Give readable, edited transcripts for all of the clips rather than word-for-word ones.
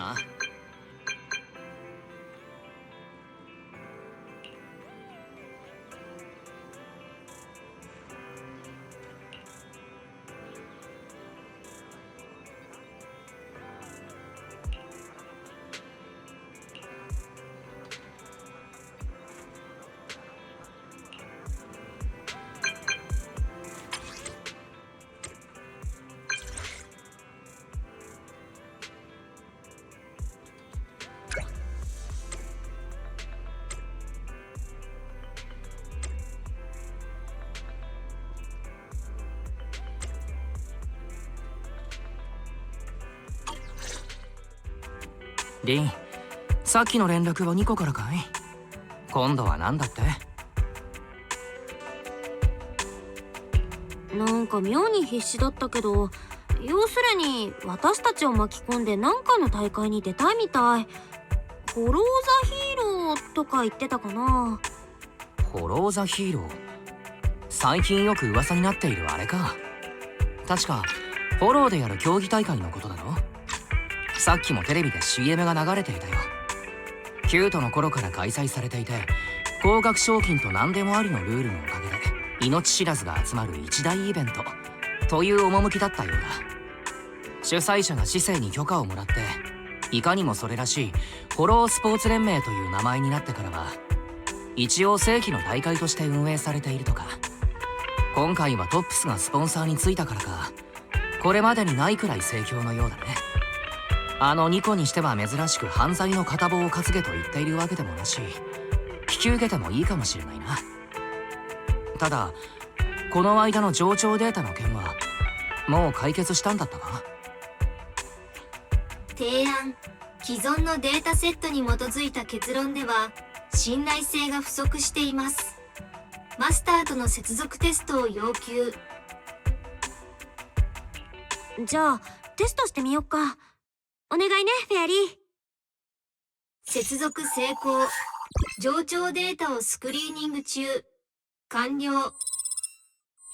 な。リン、さっきの連絡はニコからかい？今度は何だって？なんか妙に必死だったけど、要するに私たちを巻き込んで何かの大会に出たいみたい。フォロー・ザ・ヒーローとか言ってたかな。フォロー・ザ・ヒーロー、最近よく噂になっているあれか。確かフォローでやる競技大会のことだろ。さっきもテレビで CM が流れていたよ。キュートの頃から開催されていて、高額賞金と何でもありのルールのおかげで命知らずが集まる一大イベントという趣だったようだ。主催者が市政に許可をもらって、いかにもそれらしいフォロースポーツ連盟という名前になってからは一応正規の大会として運営されているとか。今回はトップスがスポンサーについたからか、これまでにないくらい盛況のようだね。ニコにしては珍しく犯罪の片棒を担げと言っているわけでもなし、引き受けてもいいかもしれないな。ただこの間の上長データの件はもう解決したんだったか？提案、既存のデータセットに基づいた結論では信頼性が不足しています。マスターとの接続テストを要求。じゃあテストしてみよっか。お願いね、フェアリー。接続成功。上長データをスクリーニング中。完了。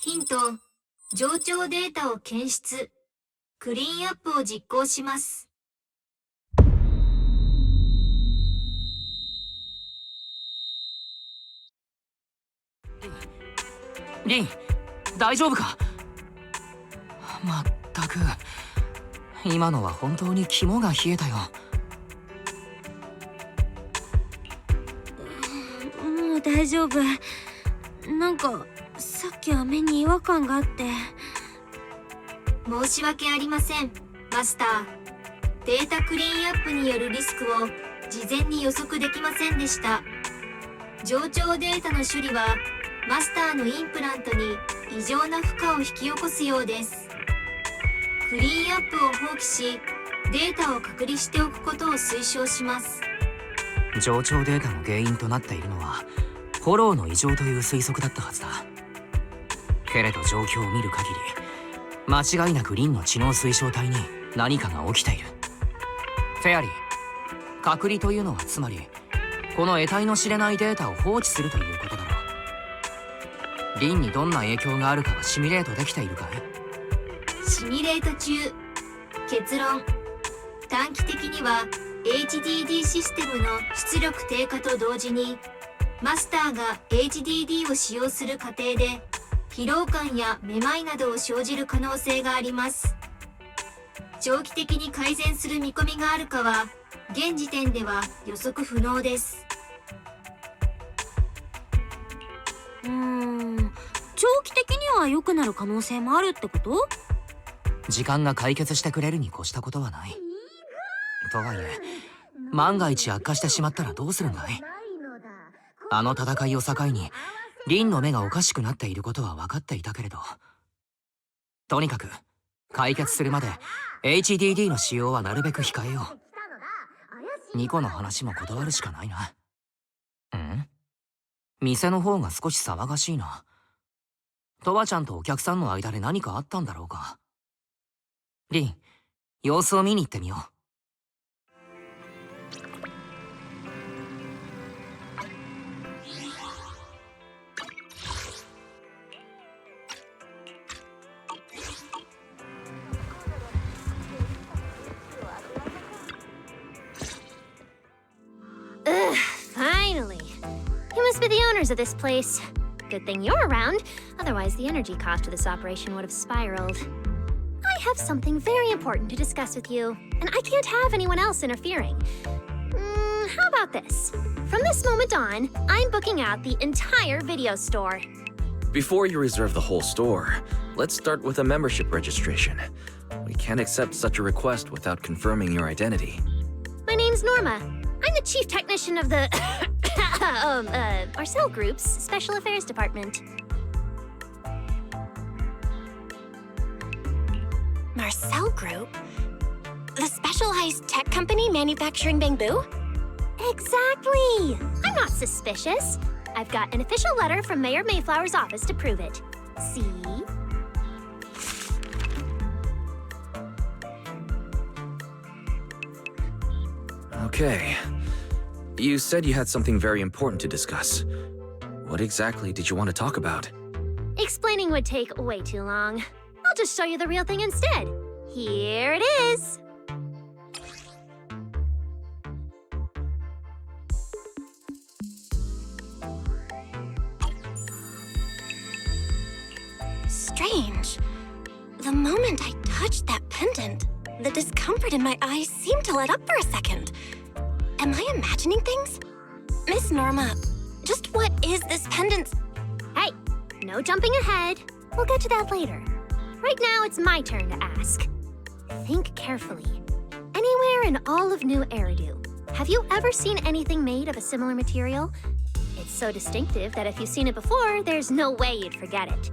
ヒント、上長データを検出。クリーンアップを実行します。リン、大丈夫か？まったく、今のは本当に肝が冷えたよ。もう大丈夫。なんかさっきは目に違和感があって。申し訳ありません、マスター。データクリーンアップによるリスクを事前に予測できませんでした。上長データの処理はマスターのインプラントに異常な負荷を引き起こすようです。クリーンアップを放棄し、データを隔離しておくことを推奨します。上長データの原因となっているのはフォローの異常という推測だったはずだ。けれど状況を見る限り、間違いなくリンの知能推奨体に何かが起きている。フェアリー、隔離というのはつまりこの得体の知れないデータを放置するということだろう。リンにどんな影響があるかはシミュレートできているかい？シミュレート中。結論、短期的には HDD システムの出力低下と同時にマスターが HDD を使用する過程で疲労感やめまいなどを生じる可能性があります。長期的に改善する見込みがあるかは現時点では予測不能です。長期的には良くなる可能性もあるってこと？時間が解決してくれるに越したことはない。とはいえ、万が一悪化してしまったらどうするんだい？あの戦いを境にリンの目がおかしくなっていることは分かっていたけれど、とにかく解決するまで HDD の使用はなるべく控えよう。ニコの話も断るしかないな。店の方が少し騒がしいな。トワちゃんとお客さんの間で何かあったんだろうか。リン、様子を見に行ってみよう。owners of this place. Good thing you're around, otherwise the energy cost of this operation would have spiraled. I have something very important to discuss with you, and I can't have anyone else interfering. How about this? From this moment on, I'm booking out the entire video store. Before you reserve the whole store, let's start with a membership registration. We can't accept such a request without confirming your identity. My name's Norma. I'm the chief technician of the Marcel Group's Special Affairs Department. Marcel Group? The specialized tech company manufacturing bamboo? Exactly! I'm not suspicious. I've got an official letter from Mayor Mayflower's office to prove it. See? Okay. You said you had something very important to discuss. What exactly did you want to talk about? Explaining would take way too long. I'll just show you the real thing instead. Here it is. Strange. The moment I touched that pendant, the discomfort in my eyes seemed to let up for a second. Am I imagining things? Miss Norma, just what is this pendant? Hey, no jumping ahead. We'll get to that later. Right now, it's my turn to ask. Think carefully. Anywhere in all of New Eridu, have you ever seen anything made of a similar material? It's so distinctive that if you've seen it before, there's no way you'd forget it.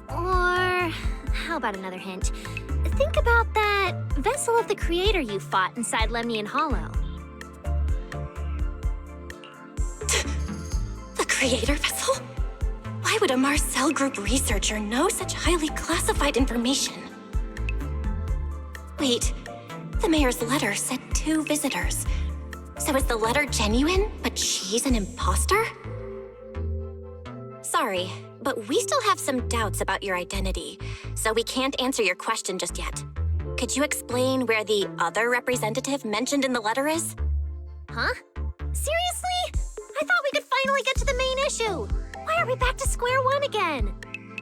Or, how about another hint? Think about that vessel of the creator you fought inside Lemnian Hollow. The creator vessel? Why would a Marcel Group researcher know such highly classified information? Wait, the mayor's letter said 2 visitors. So is the letter genuine, but she's an imposter? Sorry, but we still have some doubts about your identity, so we can't answer your question just yet. Could you explain where the other representative mentioned in the letter is? Huh? Seriously? I thought we could finally get to the main issue. Why are we back to square one again?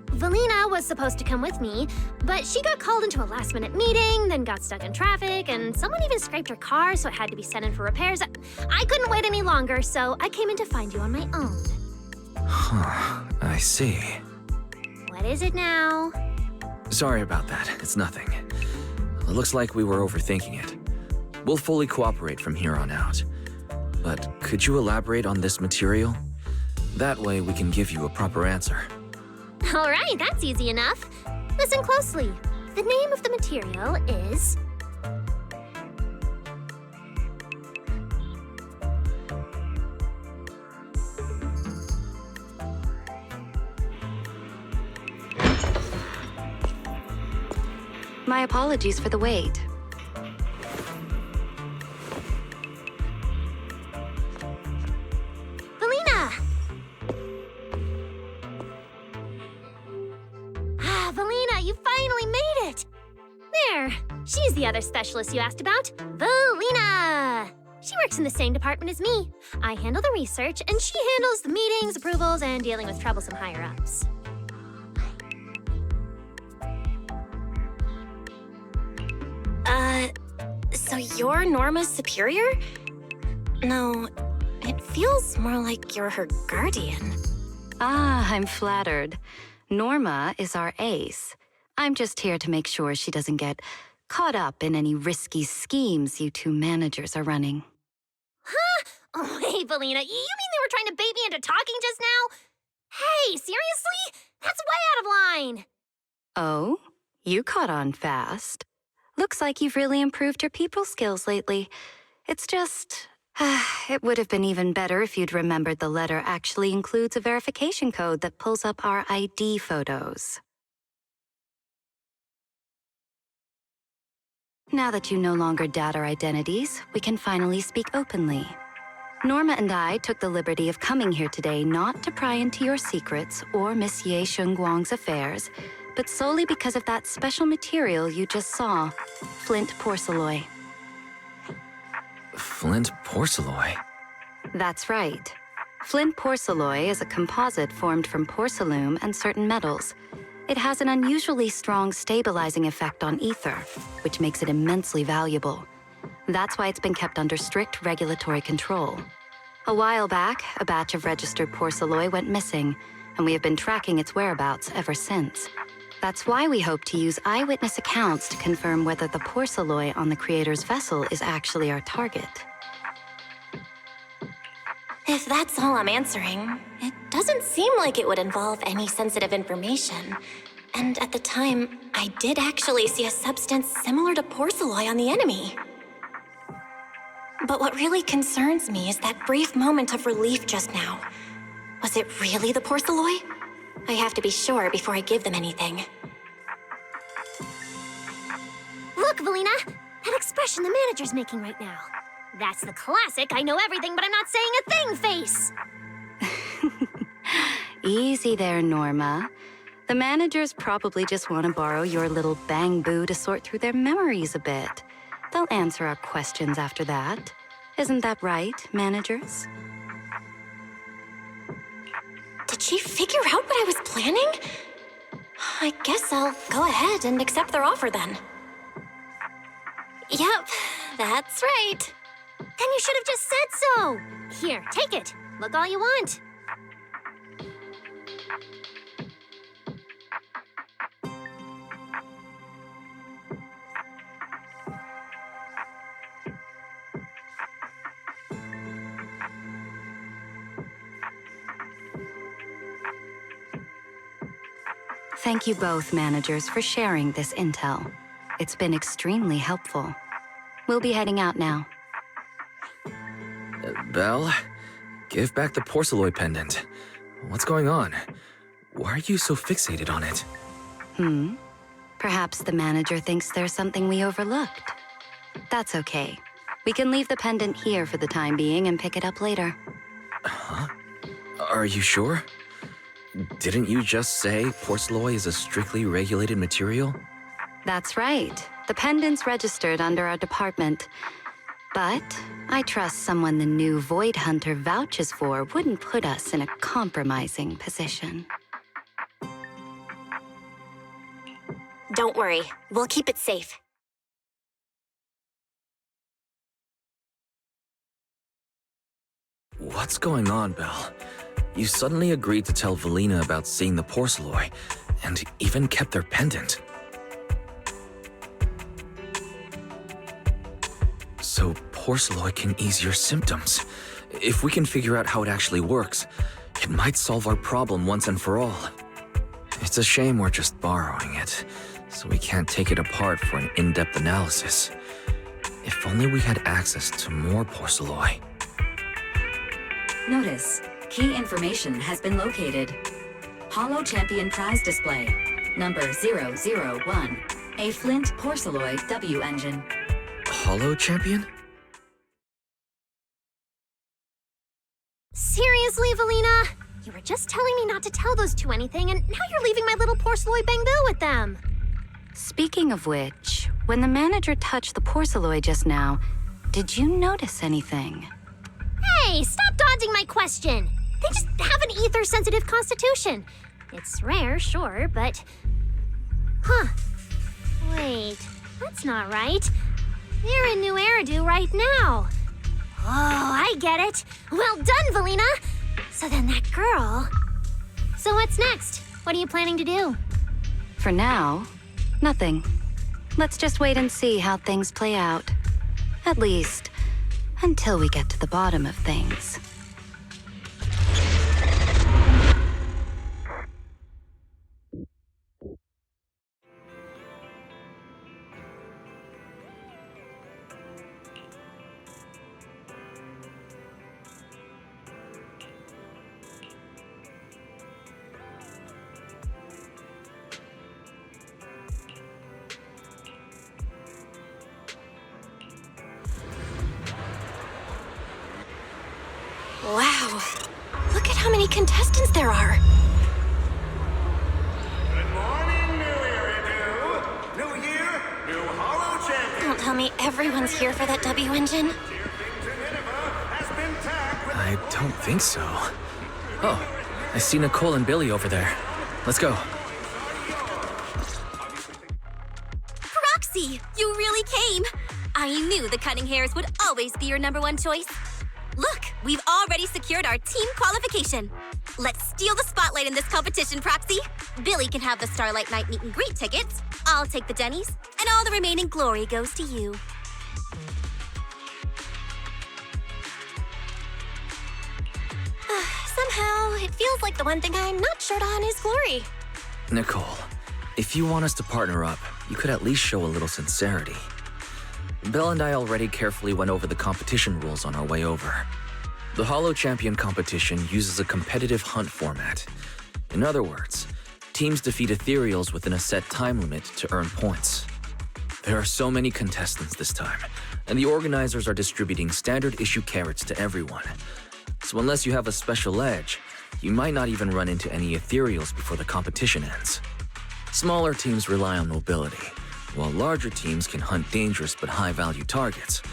Valina was supposed to come with me, but she got called into a last-minute meeting, then got stuck in traffic, and someone even scraped her car, so it had to be sent in for repairs. I couldn't wait any longer, so I came in to find you on my own. Huh, I see. What is it now? Sorry about that, it's nothing. It looks like we were overthinking it. We'll fully cooperate from here on out. But could you elaborate on this material? That way we can give you a proper answer. All right, that's easy enough. Listen closely. The name of the material is... My apologies for the wait. Valina! Valina, you finally made it! There, she's the other specialist you asked about, Valina! She works in the same department as me. I handle the research, and she handles the meetings, approvals, and dealing with troublesome higher-ups. So you're Norma's superior? No, it feels more like you're her guardian. Ah, I'm flattered. Norma is our ace. I'm just here to make sure she doesn't get caught up in any risky schemes you 2 managers are running. Huh? Oh, hey, Valina, you mean they were trying to bait me into talking just now? Hey, seriously? That's way out of line! Oh? You caught on fast. Looks like you've really improved your people skills lately. It's just... it would have been even better if you'd remembered the letter actually includes a verification code that pulls up our ID photos. Now that you no longer doubt our identities, we can finally speak openly. Norma and I took the liberty of coming here today not to pry into your secrets or Miss Ye Shengguang's affairs, but solely because of that special material you just saw, flint porcelain. Flint porcelain? That's right. Flint porcelain is a composite formed from porcelain and certain metals. It has an unusually strong stabilizing effect on ether, which makes it immensely valuable. That's why it's been kept under strict regulatory control. A while back, a batch of registered porcelain went missing, and we have been tracking its whereabouts ever since. That's why we hope to use eyewitness accounts to confirm whether the porcelain on the creator's vessel is actually our target. If that's all I'm answering, it doesn't seem like it would involve any sensitive information. And at the time, I did actually see a substance similar to porcelain on the enemy. But what really concerns me is that brief moment of relief just now. Was it really the porcelain? I have to be sure before I give them anything. Look, Valina! That expression the manager's making right now. That's the classic I know everything but I'm not saying a thing face! Easy there, Norma. The managers probably just want to borrow your little bang boo to sort through their memories a bit. They'll answer our questions after that. Isn't that right, managers? Did she figure out what I was planning? I guess I'll go ahead and accept their offer then. Yep, that's right. Then you should have just said so! Here, take it. Look all you want. Thank you both, managers, for sharing this intel. It's been extremely helpful. We'll be heading out now. Belle, give back the porcelain pendant. What's going on? Why are you so fixated on it? Perhaps the manager thinks there's something we overlooked. That's okay. We can leave the pendant here for the time being and pick it up later. Huh? Are you sure? Didn't you just say porcelain is a strictly regulated material? That's right. The pendant's registered under our department. But I trust someone the new Void Hunter vouches for wouldn't put us in a compromising position. Don't worry, we'll keep it safe. What's going on, Belle? You suddenly agreed to tell Valina about seeing the porcelain, and even kept their pendant. So porcelain can ease your symptoms. If we can figure out how it actually works, it might solve our problem once and for all. It's a shame we're just borrowing it, so we can't take it apart for an in-depth analysis. If only we had access to more porcelain. Notice, key information has been located. Holo Champion prize display, number 001, a Flint porcelain W engine. Holo Champion? Seriously, Valina? You were just telling me not to tell those two anything, and now you're leaving my little porcelain bang-boo with them. Speaking of which, when the manager touched the porcelain just now, did you notice anything? Hey, stop dodging my question! They just have an ether-sensitive constitution. It's rare, sure, but... Huh. Wait, that's not right. They're in New Eridu right now. Oh, I get it. Well done, Valina! So then that girl... So what's next? What are you planning to do? For now, nothing. Let's just wait and see how things play out. At least, until we get to the bottom of things. Wow, look at how many contestants there are. Good morning, New Eridu. New year, new Holo Champion. Don't tell me everyone's here for that W engine. Has been tagged with I don't think so. Oh, I see Nicole and Billy over there. Let's go. Proxy, you really came! I knew the Cunning Hairs would always be your #1 choice. Look, we've already secured our team qualification. Let's steal the spotlight in this competition, Proxy. Billy can have the Starlight Night meet and greet tickets. I'll take the Denny's, and all the remaining glory goes to you. Somehow, it feels like the one thing I'm not short on is glory. Nicole, if you want us to partner up, you could at least show a little sincerity. Belle and I already carefully went over the competition rules on our way over. The Hollow Champion competition uses a competitive hunt format. In other words, teams defeat ethereals within a set time limit to earn points. There are so many contestants this time, and the organizers are distributing standard issue carrots to everyone. So unless you have a special edge, you might not even run into any ethereals before the competition ends. Smaller teams rely on mobility, while larger teams can hunt dangerous but high-value targets.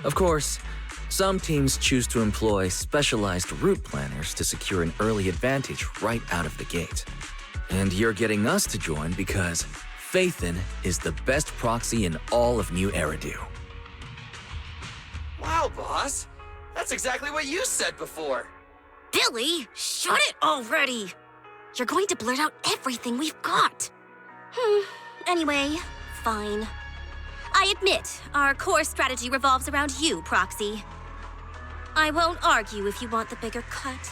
Of course, some teams choose to employ specialized route planners to secure an early advantage right out of the gate. And you're getting us to join because Phaethon is the best proxy in all of New Eridu. Wow, boss. That's exactly what you said before. Billy, shut it already! You're going to blurt out everything we've got. Anyway, fine. I admit, our core strategy revolves around you, Proxy. I won't argue if you want the bigger cut.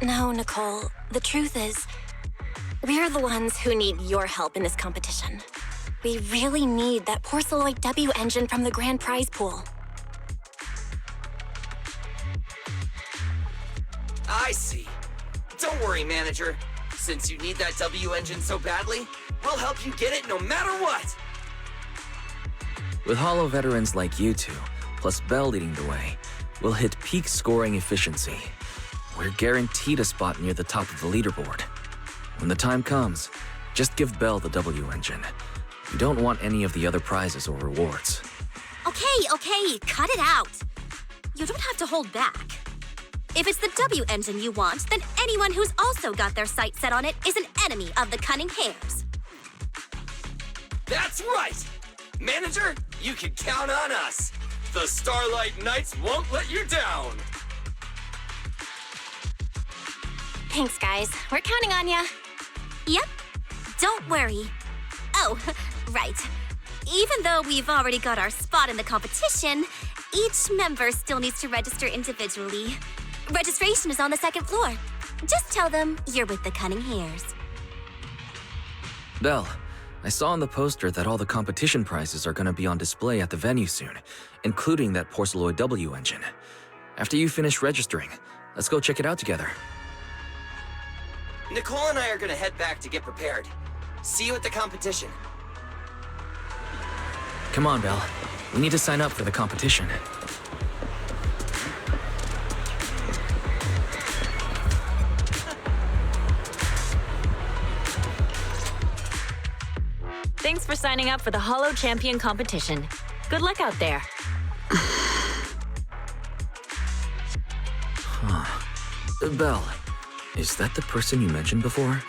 No, Nicole. The truth is, we're the ones who need your help in this competition. We really need that Porceloid W engine from the grand prize pool. I see. Don't worry, manager. Since you need that W engine so badly, we'll help you get it no matter what! With Hollow veterans like you two, plus Belle leading the way, we'll hit peak scoring efficiency. We're guaranteed a spot near the top of the leaderboard. When the time comes, just give Belle the W engine. You don't want any of the other prizes or rewards. Okay, cut it out. You don't have to hold back. If it's the W engine you want, then anyone who's also got their sights set on it is an enemy of the Cunning Hairs. That's right! Manager, you can count on us. The Starlight Knights won't let you down. Thanks, guys. We're counting on ya. Yep, don't worry. Oh, right. Even though we've already got our spot in the competition, each member still needs to register individually. Registration is on the 2nd floor. Just tell them you're with the Cunning Hairs. Belle, I saw on the poster that all the competition prizes are going to be on display at the venue soon, including that Porceloid W engine. After you finish registering, let's go check it out together. Nicole and I are gonna head back to get prepared. See you at the competition. Come on, Belle. We need to sign up for the competition. Thanks for signing up for the Hollow Champion competition. Good luck out there. Belle, is that the person you mentioned before?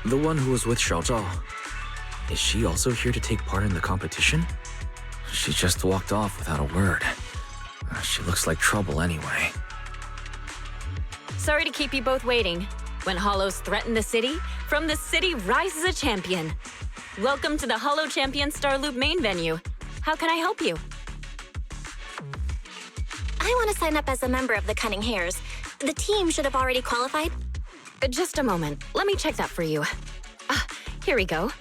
The one who was with Xiao Zhao? Is she also here to take part in the competition? She just walked off without a word. She looks like trouble anyway. Sorry to keep you both waiting. When Hollows threaten the city, from the city rises a champion. Welcome to the Hollow Champion Starloop main venue. How can I help you? I want to sign up as a member of the Cunning Hairs. The team should have already qualified. Just a moment. Let me check that for you. Here we go.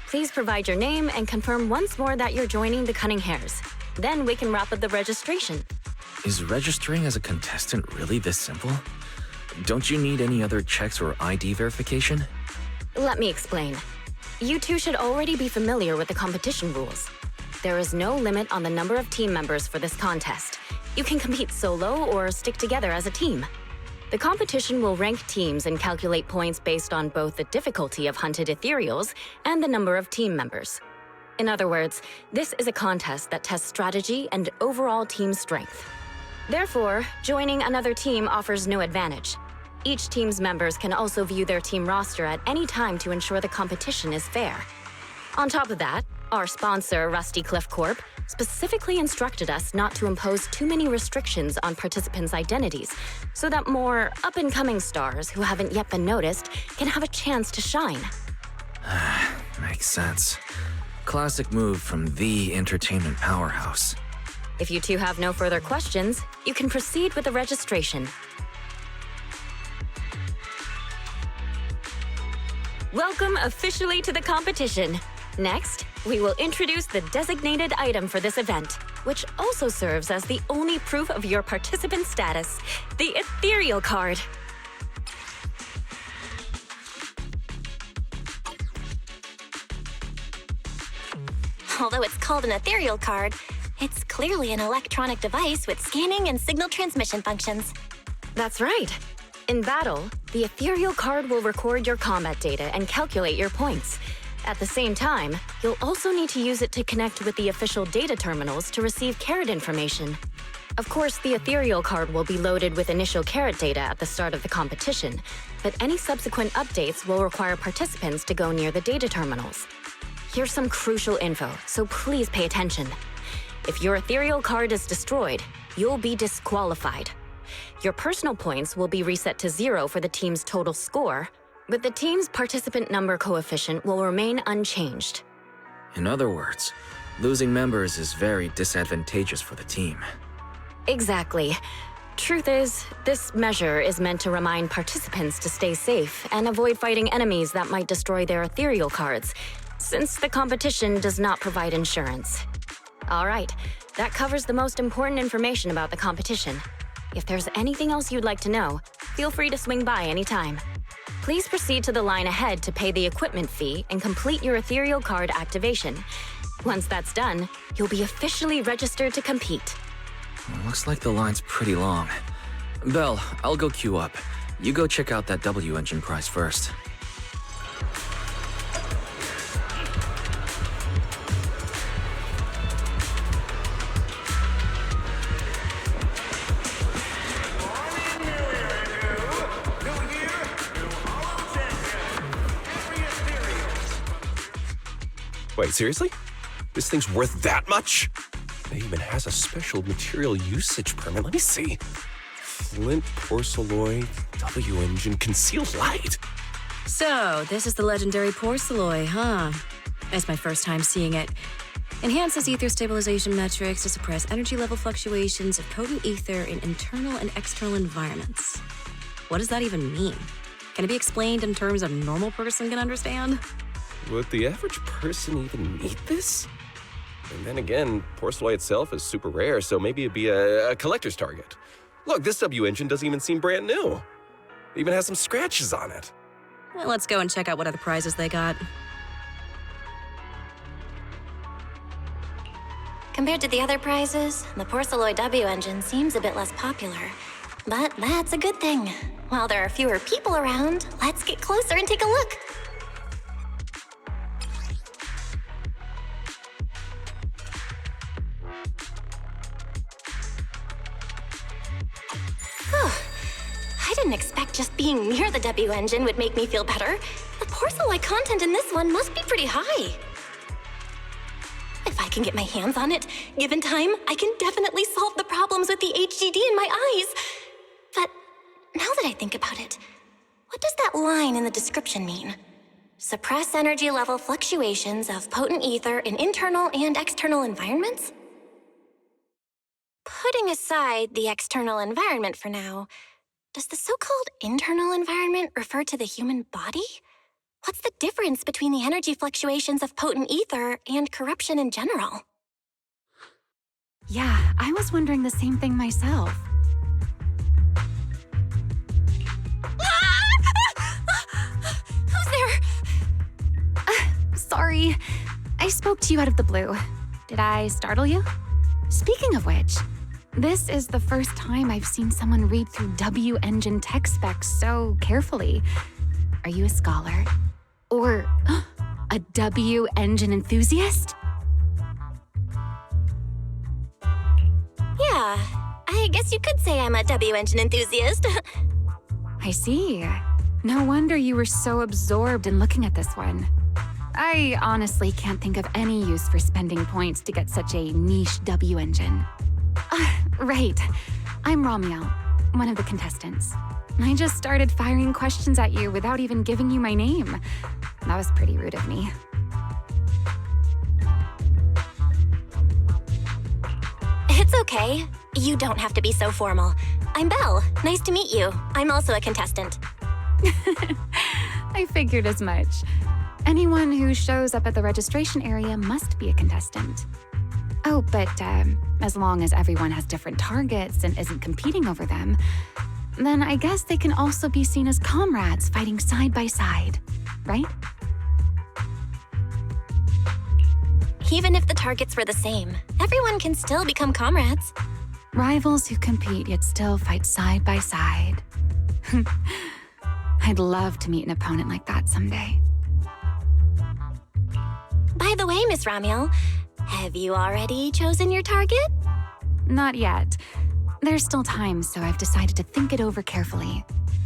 Please provide your name and confirm once more that you're joining the Cunning Hairs. Then we can wrap up the registration. Is registering as a contestant really this simple? Don't you need any other checks or ID verification? Let me explain. You two should already be familiar with the competition rules. There is no limit on the number of team members for this contest. You can compete solo or stick together as a team. The competition will rank teams and calculate points based on both the difficulty of hunted ethereals and the number of team members. In other words, this is a contest that tests strategy and overall team strength. Therefore, joining another team offers no advantage. Each team's members can also view their team roster at any time to ensure the competition is fair. On top of that, our sponsor, Rusty Cliff Corp., specifically instructed us not to impose too many restrictions on participants' identities, so that more up-and-coming stars who haven't yet been noticed can have a chance to shine. Makes sense. Classic move from the entertainment powerhouse. If you two have no further questions, you can proceed with the registration. Welcome officially to the competition. Next, we will introduce the designated item for this event, which also serves as the only proof of your participant status, the ethereal card. Although it's called an ethereal card, it's clearly an electronic device with scanning and signal transmission functions. That's right. In battle, the ethereal card will record your combat data and calculate your points. At the same time, you'll also need to use it to connect with the official data terminals to receive carrot information. Of course, the ethereal card will be loaded with initial carrot data at the start of the competition, but any subsequent updates will require participants to go near the data terminals. Here's some crucial info, so please pay attention. If your ethereal card is destroyed, you'll be disqualified. Your personal points will be reset to 0 for the team's total score, but the team's participant number coefficient will remain unchanged. In other words, losing members is very disadvantageous for the team. Exactly. Truth is, this measure is meant to remind participants to stay safe and avoid fighting enemies that might destroy their ethereal cards, since the competition does not provide insurance. All right, that covers the most important information about the competition. If there's anything else you'd like to know, feel free to swing by anytime. Please proceed to the line ahead to pay the equipment fee and complete your ethereal card activation. Once that's done, you'll be officially registered to compete. Looks like the line's pretty long. Belle, I'll go queue up. You go check out that W engine prize first. Wait, seriously? This thing's worth that much? It even has a special material usage permit. Let me see. Flint porcelloy, W engine, concealed light. So, this is the legendary porcelloy, huh? It's my first time seeing it. Enhances ether stabilization metrics to suppress energy level fluctuations of potent ether in internal and external environments. What does that even mean? Can it be explained in terms a normal person can understand? Would the average person even need this? And then again, porcelloy itself is super rare, so maybe it'd be a collector's target. Look, this W engine doesn't even seem brand new. It even has some scratches on it. Well, let's go and check out what other prizes they got. Compared to the other prizes, the porcelloy W engine seems a bit less popular. But that's a good thing. While there are fewer people around, let's get closer and take a look. I didn't expect just being near the W engine would make me feel better. The porcelloy content in this one must be pretty high. If I can get my hands on it, given time, I can definitely solve the problems with the HDD in my eyes. But now that I think about it, what does that line in the description mean? Suppress energy level fluctuations of potent ether in internal and external environments? Putting aside the external environment for now, does the so-called internal environment refer to the human body? What's the difference between the energy fluctuations of potent ether and corruption in general? Yeah, I was wondering the same thing myself. Who's there? Sorry, I spoke to you out of the blue. Did I startle you? Speaking of which, this is the first time I've seen someone read through W engine tech specs so carefully. Are you a scholar? Or a W engine enthusiast? Yeah, I guess you could say I'm a W-engine enthusiast. I see. No wonder you were so absorbed in looking at this one. I honestly can't think of any use for spending points to get such a niche W engine. Right. I'm Ramuelle, one of the contestants. I just started firing questions at you without even giving you my name. That was pretty rude of me. It's okay. You don't have to be so formal. I'm Belle. Nice to meet you. I'm also a contestant. I figured as much. Anyone who shows up at the registration area must be a contestant. Oh, but as long as everyone has different targets and isn't competing over them, then I guess they can also be seen as comrades fighting side by side, right? Even if the targets were the same, everyone can still become comrades. Rivals who compete yet still fight side by side. I'd love to meet an opponent like that someday. By the way, Miss Ramuelle, have you already chosen your target? Not yet. There's still time, so I've decided to think it over carefully.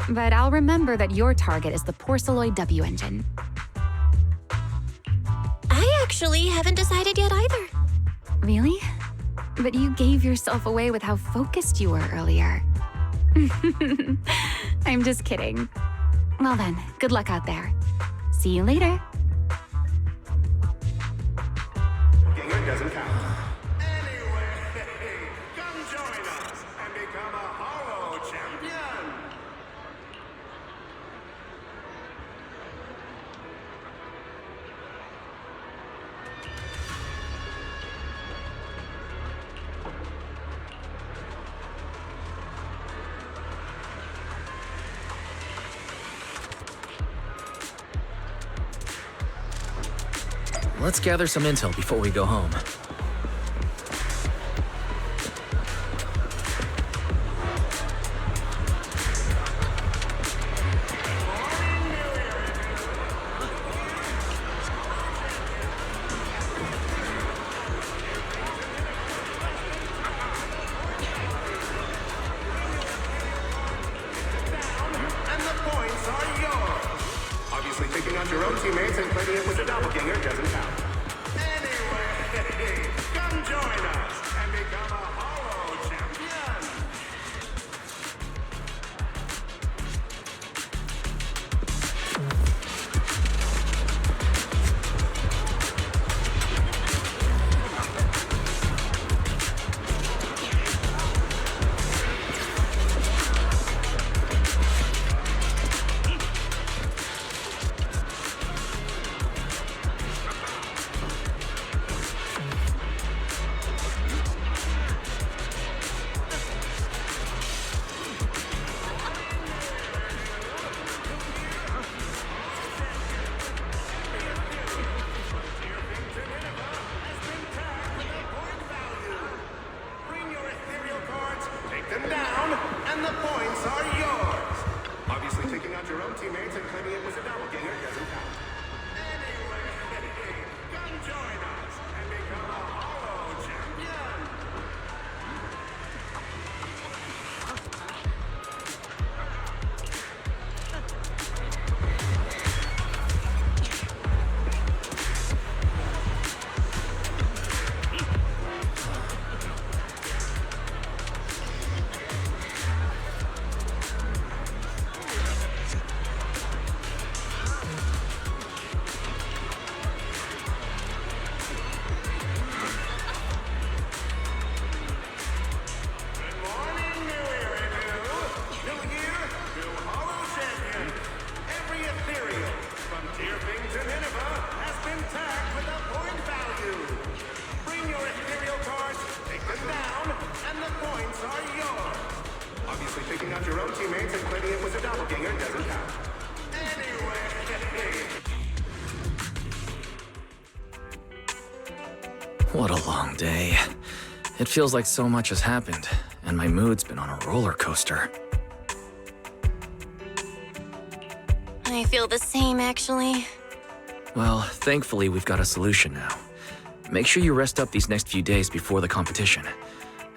But I'll remember that your target is the Porceloid W engine. I actually haven't decided yet either. Really? But you gave yourself away with how focused you were earlier. I'm just kidding. Well then, good luck out there. See you later. Gamer doesn't count. Anyway, come join us and become a Hollow champion. Let's gather some intel before we go home. And the points are yours. Obviously, taking out your own teammates and playing it with a doppelganger doesn't count. Anyway, come join us and become a Hollow champion. Bring your ethereal cards, take them down, and the points are yours. Obviously, taking out your own teammates and claiming it was a doppelganger doesn't count. Anyway, come join us and become a Hollow champion. Good morning, New Era New Year, new Hollow champion. Every ethereal, from Tearfing to Nineveh, has been tagged with a point value. Bring your ethereal cards, take them down, and the points are yours. Obviously, taking out your own teammates and claiming it was a doppelganger doesn't count. Anyway, What a long day. It feels like so much has happened, and my mood's been on a roller coaster. I feel the same, actually. Well, thankfully we've got a solution now. Make sure you rest up these next few days before the competition.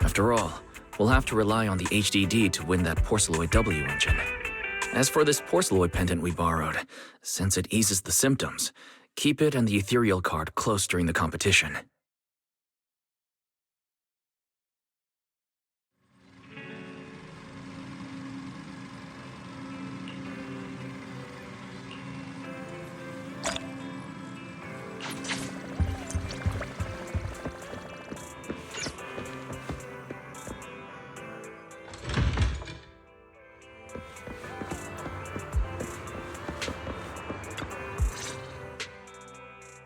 After all, we'll have to rely on the HDD to win that Porceloid W engine. As for this Porceloid pendant we borrowed, since it eases the symptoms, keep it and the ethereal card close during the competition.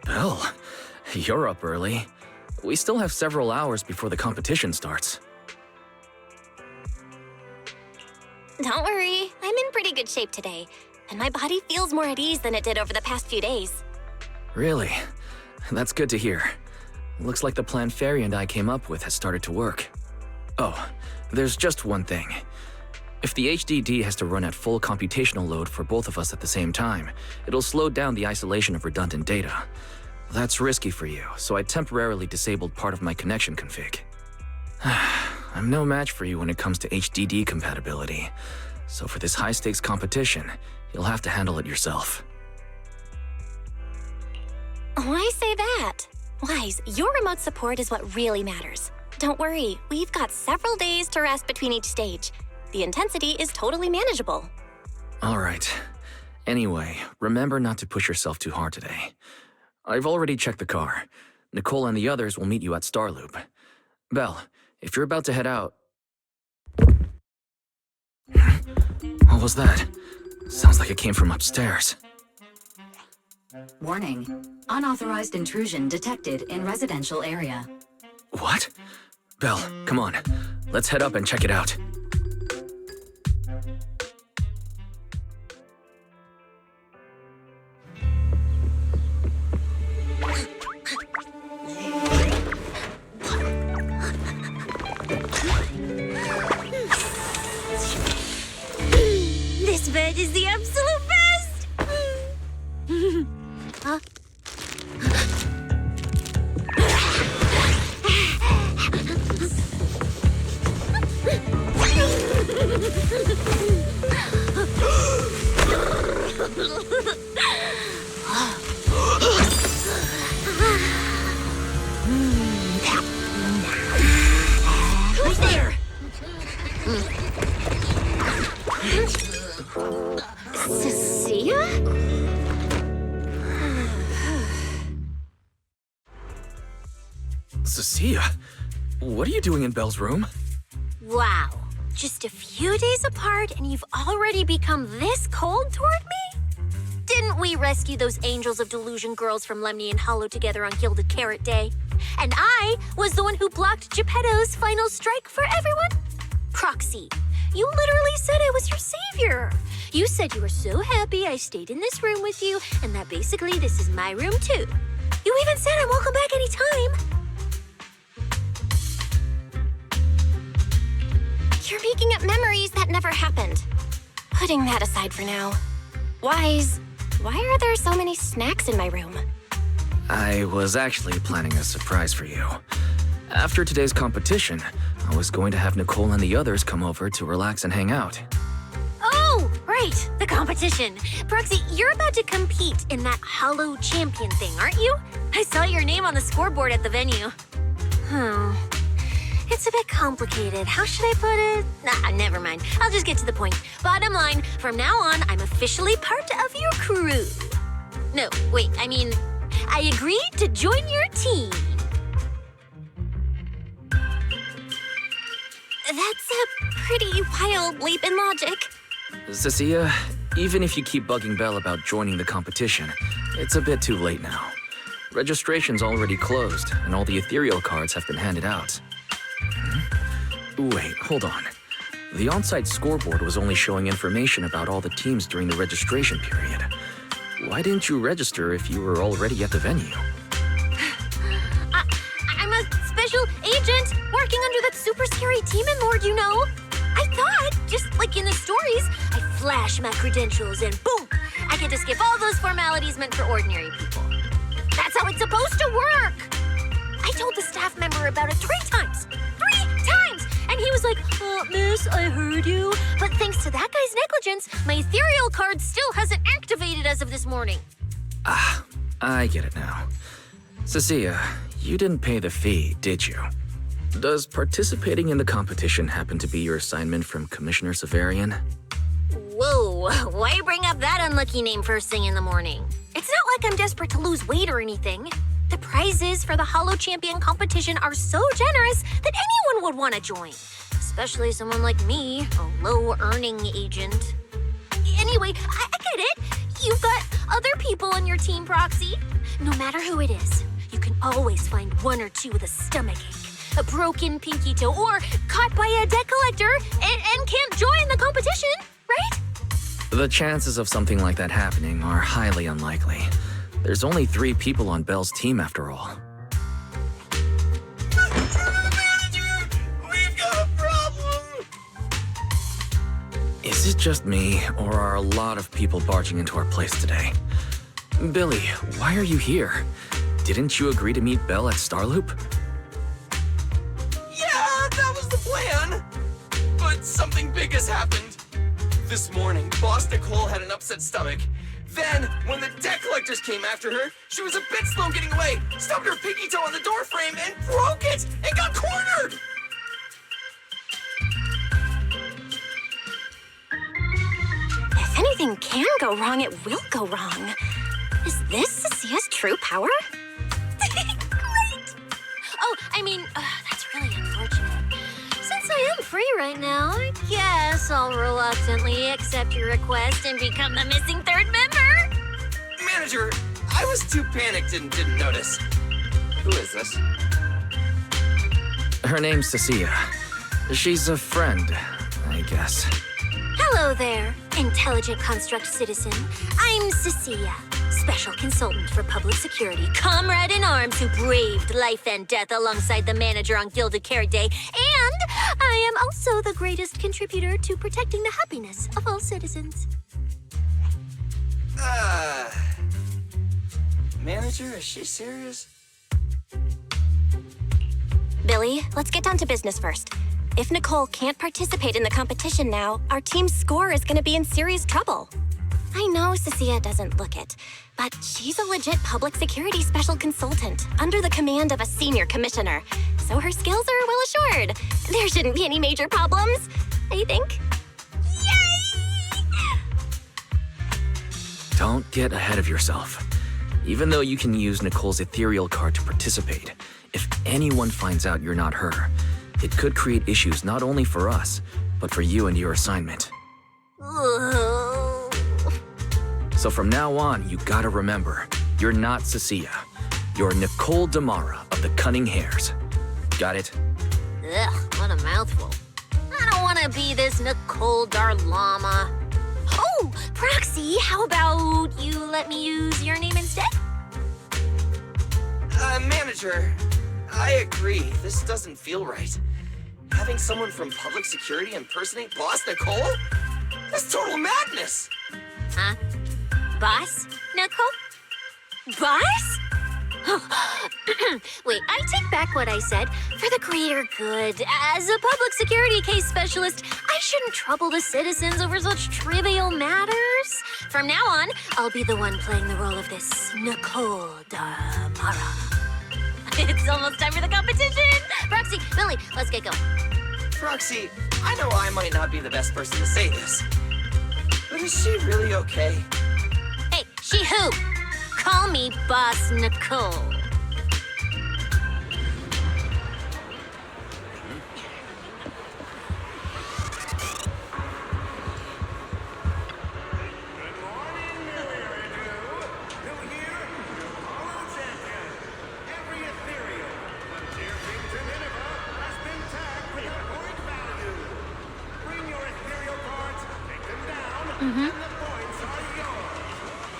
Belle, you're up early. We still have several hours before the competition starts. Don't worry, I'm in pretty good shape today, and my body feels more at ease than it did over the past few days. Really? That's good to hear. Looks like the plan Fairy and I came up with has started to work. Oh, there's just one thing. If the HDD has to run at full computational load for both of us at the same time, it'll slow down the isolation of redundant data. That's risky for you, so I temporarily disabled part of my connection config. I'm no match for you when it comes to HDD compatibility, so for this high-stakes competition, you'll have to handle it yourself. Why say that? Wise, your remote support is what really matters. Don't worry, we've got several days to rest between each stage. The intensity is totally manageable. All right. Anyway, remember not to push yourself too hard today. I've already checked the car. Nicole and the others will meet you at Starloop. Belle, if you're about to head out... What was that? Sounds like it came from upstairs. Warning. Unauthorized intrusion detected in residential area. What? Belle, come on. Let's head up and check it out. This bed is the absolute best! Huh? Who's there? Cissia? Cissia? What are you doing in Belle's room? Wow. Just a few days apart and you've already become this cold toward me? Didn't we rescue those angels of delusion girls from Lemny and Hollow together on Gilded Carrot Day? And I was the one who blocked Geppetto's final strike for everyone? Proxy, you literally said I was your savior. You said you were so happy I stayed in this room with you and that basically this is my room too. You even said I'm welcome back anytime. You're making up memories that never happened. Putting that aside for now. Wise, why are there so many snacks in my room? I was actually planning a surprise for you. After today's competition, I was going to have Nicole and the others come over to relax and hang out. Oh, right, the competition. Proxy, you're about to compete in that Hollow Champion thing, aren't you? I saw your name on the scoreboard at the venue. It's a bit complicated. How should I put it? Nah, never mind. I'll just get to the point. Bottom line, from now on, I'm officially part of your crew. No, wait, I mean, I agreed to join your team. That's a pretty wild leap in logic. Cissia, even if you keep bugging Belle about joining the competition, it's a bit too late now. Registration's already closed, and all the ethereal cards have been handed out. Wait, hold on. The on-site scoreboard was only showing information about all the teams during the registration period. Why didn't you register if you were already at the venue? I'm a special agent working under that super scary demon lord, you know. I thought, just like in the stories, I flash my credentials and boom, I get to skip all those formalities meant for ordinary people. That's how it's supposed to work. I told the staff member about it 3 times. 3 times! And he was like, miss, I heard you. But thanks to that guy's negligence, my ethereal card still hasn't activated as of this morning. Ah, I get it now. Cissia, you didn't pay the fee, did you? Does participating in the competition happen to be your assignment from Commissioner Severian? Whoa, why bring up that unlucky name first thing in the morning? It's not like I'm desperate to lose weight or anything. The prizes for the Hollow Champion competition are so generous that anyone would want to join. Especially someone like me, a low-earning agent. Anyway, I get it. You've got other people on your team, Proxy. No matter who it is, you can always find one or two with a stomachache, a broken pinky toe, or caught by a debt collector and can't join the competition, right? The chances of something like that happening are highly unlikely. There's only 3 people on Belle's team after all. We've got a problem! Is it just me, or are a lot of people barging into our place today? Billy, why are you here? Didn't you agree to meet Belle at Starloop? Yeah, that was the plan! But something big has happened. This morning, Boss Nicole had an upset stomach. Then, when the debt collectors came after her, she was a bit slow getting away, stubbed her pinky toe on the door frame, and broke it, and got cornered! If anything can go wrong, it will go wrong. Is this Cissia's true power? Great! Oh, I mean, that's really unfortunate. Since I am free right now, I guess I'll reluctantly accept your request and become the missing third member. Manager, I was too panicked and didn't notice. Who is this? Her name's Cissia. She's a friend, I guess. Hello there, intelligent construct citizen. I'm Cissia, special consultant for public security, comrade in arms who braved life and death alongside the manager on Gilded Carrot Day, and I am also the greatest contributor to protecting the happiness of all citizens. Manager, is she serious? Billy, let's get down to business first. If Nicole can't participate in the competition now, our team's score is going to be in serious trouble. I know Cissia doesn't look it, but she's a legit public security special consultant under the command of a senior commissioner, so her skills are well assured. There shouldn't be any major problems, I think. Don't get ahead of yourself. Even though you can use Nicole's ethereal card to participate, if anyone finds out you're not her, it could create issues not only for us, but for you and your assignment. So from now on, you gotta remember, you're not Cissia. You're Nicole Damara of the Cunning Hares. Got it? Ugh, what a mouthful. I don't want to be this Nicole Darlama. Oh, Proxy, how about you let me use your name instead? Manager, I agree. This doesn't feel right. Having someone from public security impersonate Boss Nicole? That's total madness! Huh? Boss? Nicole? Boss? Wait, I take back what I said. For the greater good, as a public security case specialist, I shouldn't trouble the citizens over such trivial matters. From now on, I'll be the one playing the role of this Nicole Damara. It's almost time for the competition! Proxy, Billy, let's get going. Proxy, I know I might not be the best person to say this, but is she really okay? Hey, she who? Call me Boss Nicole.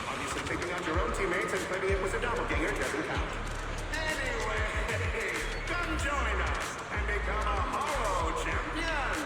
Obviously, picking out your own teammates and claiming it was a doppelganger doesn't count. Anyway, come join us and become a Hollow Champion!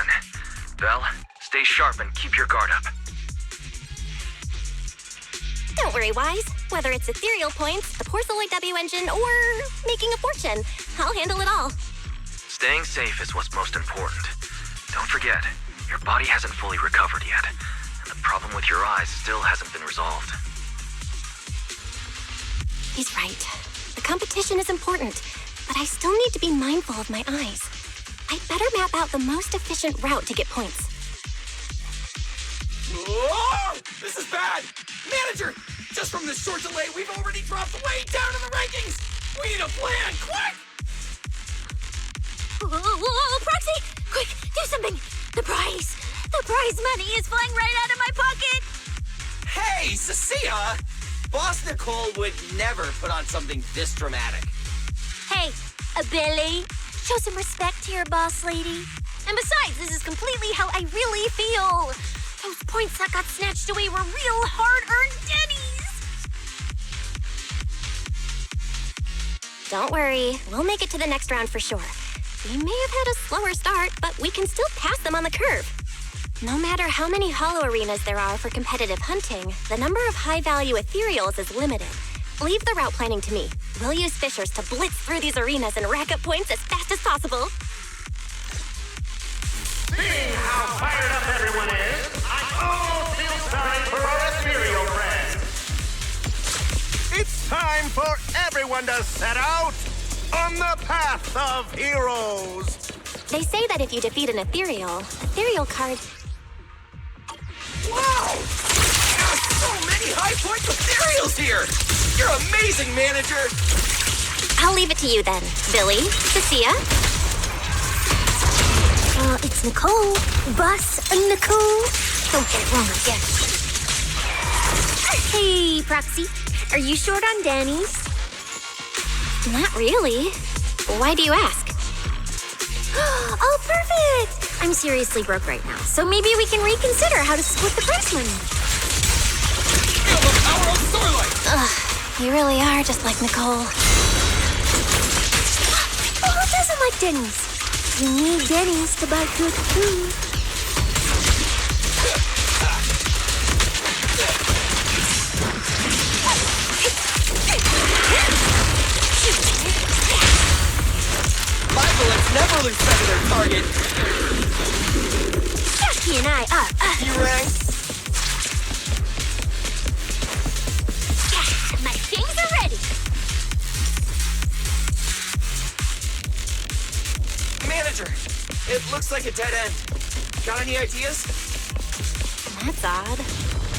done. Belle, stay sharp and keep your guard up. Don't worry, Wise. Whether it's ethereal points, the Porceloid W engine, or making a fortune, I'll handle it all. Staying safe is what's most important. Don't forget, your body hasn't fully recovered yet, and the problem with your eyes still hasn't been resolved. He's right. The competition is important, but I still need to be mindful of my eyes. I'd better map out the most efficient route to get points. Whoa! This is bad! Manager! Just from this short delay, we've already dropped way down in the rankings! We need a plan, quick! Whoa, Proxy! Quick, do something! The prize! The prize money is flying right out of my pocket! Hey, Cissia! Boss Nicole would never put on something this dramatic. Hey, Billy, show some respect to your boss lady. And besides, this is completely how I really feel. Those points that got snatched away were real hard-earned dennies. Don't worry, we'll make it to the next round for sure. We may have had a slower start, but we can still pass them on the curve. No matter how many hollow arenas there are for competitive hunting, the number of high-value ethereals is limited. Leave the route planning to me. We'll use fishers to blitz through these arenas and rack up points as fast as possible. Seeing how fired up everyone is, I almost feel sorry for our ethereal friends. It's time for everyone to set out on the path of heroes. They say that if you defeat an ethereal card... Wow! There are so many high-point ethereals here! You're amazing, manager! I'll leave it to you then, Billy, Cissia. It's Nicole. Boss Nicole. Don't get it wrong again. Hey, Proxy. Are you short on Danny's? Not really. Why do you ask? Oh, perfect! I'm seriously broke right now, so maybe we can reconsider how to split the prize money. Feel the power of Starlight! Ugh, you really are just like Nicole. Oh, who doesn't like Denny's? You need Denny's to buy good food. My bullets never lose sight of their target. Jackie and I are You rang? Yes, my things are ready. Manager, it looks like a dead end. Got any ideas? That's odd.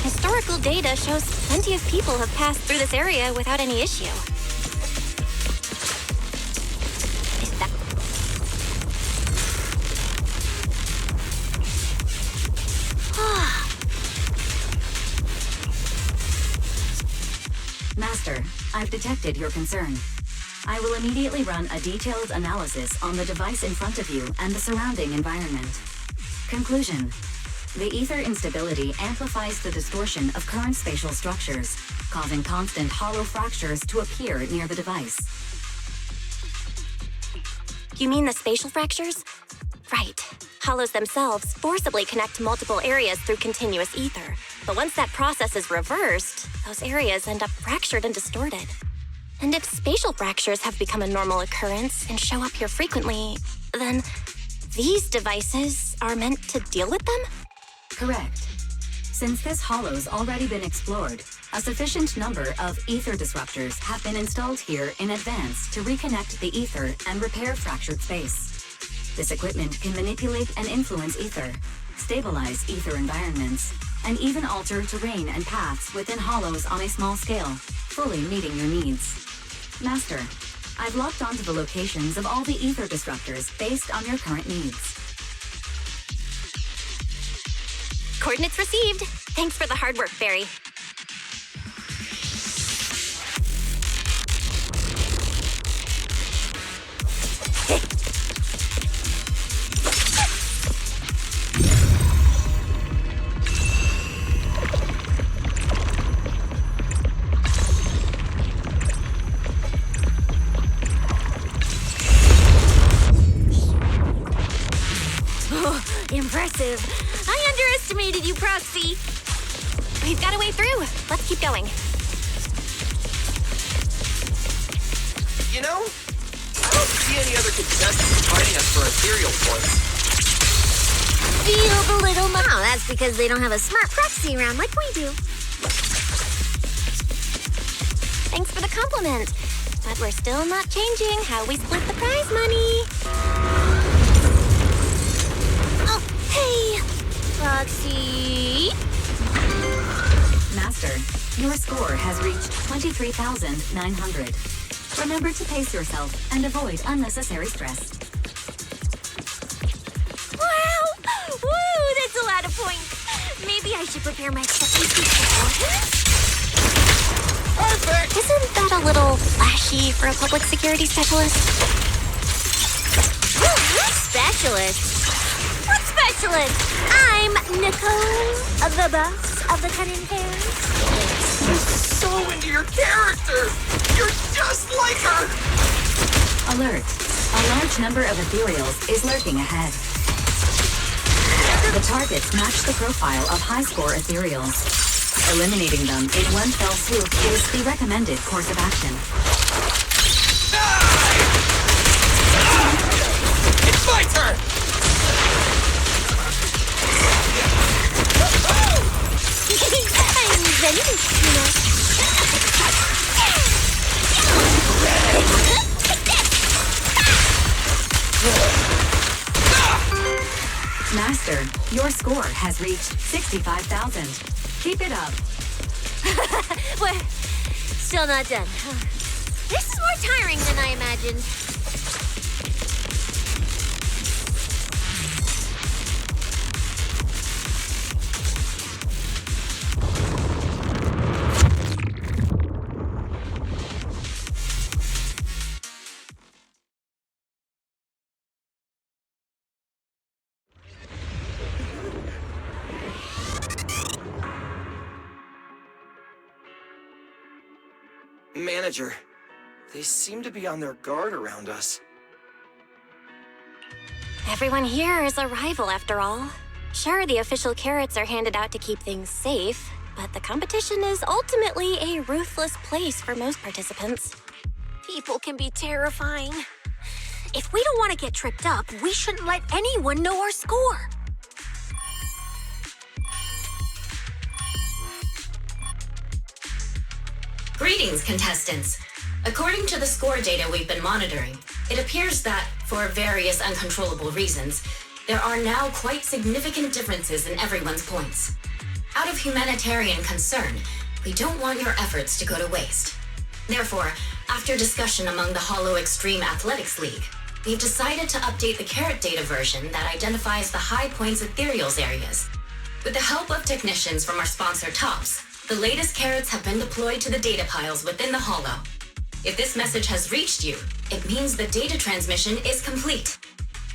Historical data shows plenty of people have passed through this area without any issue. Is that... Master, I've detected your concern. I will immediately run a detailed analysis on the device in front of you and the surrounding environment. Conclusion. The ether instability amplifies the distortion of current spatial structures, causing constant hollow fractures to appear near the device. You mean the spatial fractures? Right. Hollows themselves forcibly connect multiple areas through continuous ether. But once that process is reversed, those areas end up fractured and distorted. And if spatial fractures have become a normal occurrence and show up here frequently, then these devices are meant to deal with them? Correct. Since this hollow's already been explored, a sufficient number of ether disruptors have been installed here in advance to reconnect the ether and repair fractured space. This equipment can manipulate and influence ether, stabilize ether environments, and even alter terrain and paths within hollows on a small scale, fully meeting your needs. Master, I've locked onto the locations of all the ether disruptors based on your current needs. Coordinates received. Thanks for the hard work, Barry. Am We've got a way through. Let's keep going. You know, I don't see any other contestants fighting us for ethereal points. Feel the little Oh, that's because they don't have a smart proxy around like we do. Thanks for the compliment. But we're still not changing how we split the prize money. Oh, hey, Proxy. Master, your score has reached 23,900. Remember to pace yourself and avoid unnecessary stress. Wow! Woo, that's a lot of points. Maybe I should prepare my second speech beforehand. Perfect! Isn't that a little flashy for a public security specialist? Specialist? What specialist? I'm Nicole, the boss of the cutting hairs. You're so into your character! You're just like her! Alert. A large number of ethereals is lurking ahead. The targets match the profile of high-score ethereals. Eliminating them in one fell swoop is the recommended course of action. It's my turn! I'm Zenless, you know. Master, your score has reached 65,000. Keep it up. We're still not done. This is more tiring than I imagined. Manager, they seem to be on their guard around us. Everyone here is a rival, after all. Sure, the official carrots are handed out to keep things safe, but the competition is ultimately a ruthless place for most participants. People can be terrifying. If we don't want to get tripped up, we shouldn't let anyone know our score. Greetings, contestants. According to the score data we've been monitoring, it appears that, for various uncontrollable reasons, there are now quite significant differences in everyone's points. Out of humanitarian concern, we don't want your efforts to go to waste. Therefore, after discussion among the Hollow Extreme Athletics League, we've decided to update the carrot data version that identifies the high points ethereals areas. With the help of technicians from our sponsor Tops, the latest carrots have been deployed to the data piles within the Hollow. If this message has reached you, it means the data transmission is complete.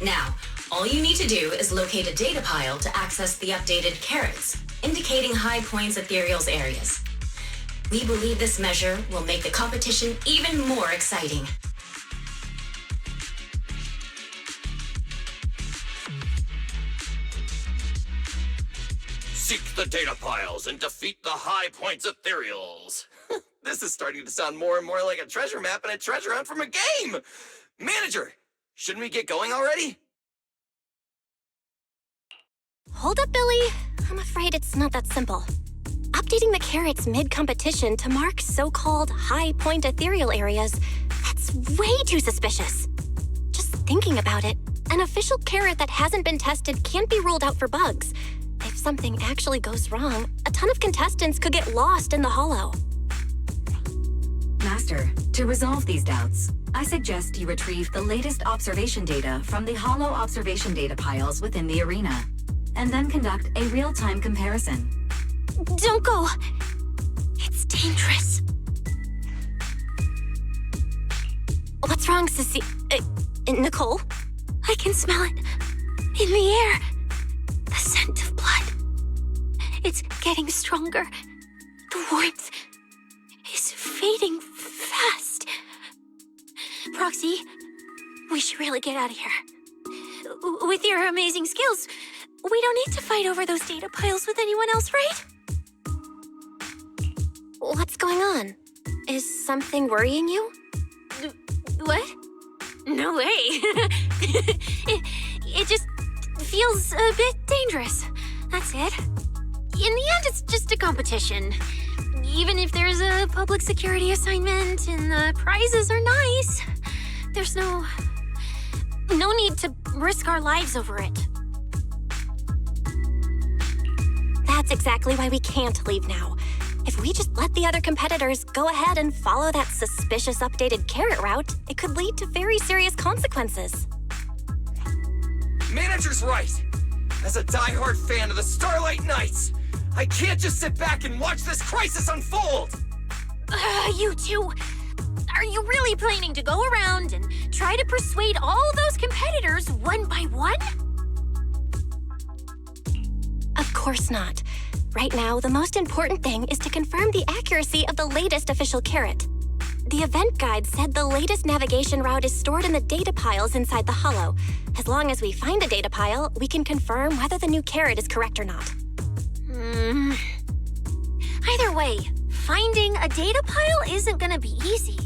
Now, all you need to do is locate a data pile to access the updated carrots, indicating high points ethereals areas. We believe this measure will make the competition even more exciting. Seek the data piles and defeat the high points ethereals. This is starting to sound more and more like a treasure map and a treasure hunt from a game. Manager, shouldn't we get going already? Hold up, Billy. I'm afraid it's not that simple. Updating the carrots mid-competition to mark so-called high-point ethereal areas, that's way too suspicious. Just thinking about it, an official carrot that hasn't been tested can't be ruled out for bugs. If something actually goes wrong, a ton of contestants could get lost in the Hollow. Master, to resolve these doubts, I suggest you retrieve the latest observation data from the Hollow observation data piles within the arena, and then conduct a real-time comparison. Don't go. It's dangerous. What's wrong, Cissia? Nicole? I can smell it. In the air. The scent of blood. It's getting stronger. The warmth is fading fast. Proxy, we should really get out of here. With your amazing skills, we don't need to fight over those data piles with anyone else, right? What's going on? Is something worrying you? What? No way. it just feels a bit dangerous. That's it. In the end, it's just a competition. Even if there's a public security assignment and the prizes are nice, there's no need to risk our lives over it. That's exactly why we can't leave now. If we just let the other competitors go ahead and follow that suspicious updated carrot route, it could lead to very serious consequences. Manager's right. As a diehard fan of the Starlight Knights, I can't just sit back and watch this crisis unfold! You two, are you really planning to go around and try to persuade all those competitors one by one? Of course not. Right now, the most important thing is to confirm the accuracy of the latest official carrot. The event guide said the latest navigation route is stored in the data piles inside the hollow. As long as we find a data pile, we can confirm whether the new carrot is correct or not. Either way, finding a data pile isn't gonna be easy.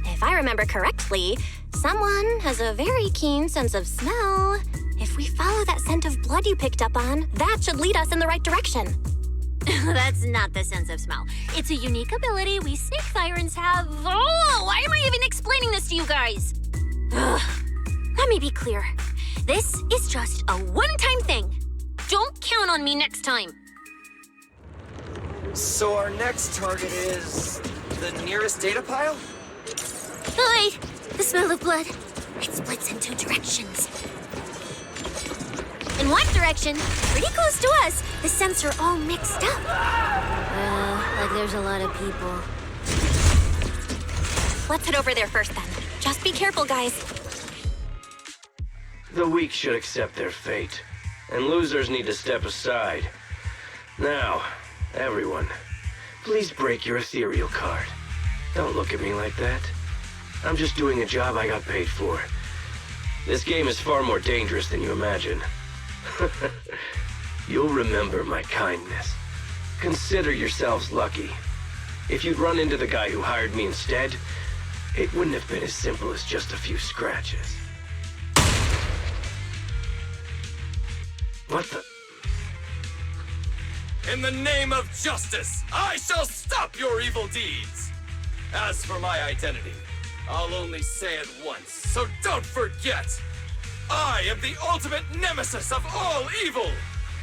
If I remember correctly, someone has a very keen sense of smell. If we follow that scent of blood you picked up on, that should lead us in the right direction. That's not the sense of smell. It's a unique ability we snake sirens have. Oh, why am I even explaining this to you guys? Ugh. Let me be clear. This is just a one-time thing. Don't count on me next time. So our next target is the nearest data pile? Wait, the smell of blood. It splits in two directions. In one direction, pretty close to us, the scents are all mixed up. Like there's a lot of people. Let's head over there first then. Just be careful, guys. The weak should accept their fate, and losers need to step aside. Now, everyone, please break your ethereal card. Don't look at me like that. I'm just doing a job I got paid for. This game is far more dangerous than you imagine. You'll remember my kindness. Consider yourselves lucky. If you'd run into the guy who hired me instead, it wouldn't have been as simple as just a few scratches. What the? In the name of justice, I shall stop your evil deeds. As for my identity, I'll only say it once, so don't forget. I am the ultimate nemesis of all evil!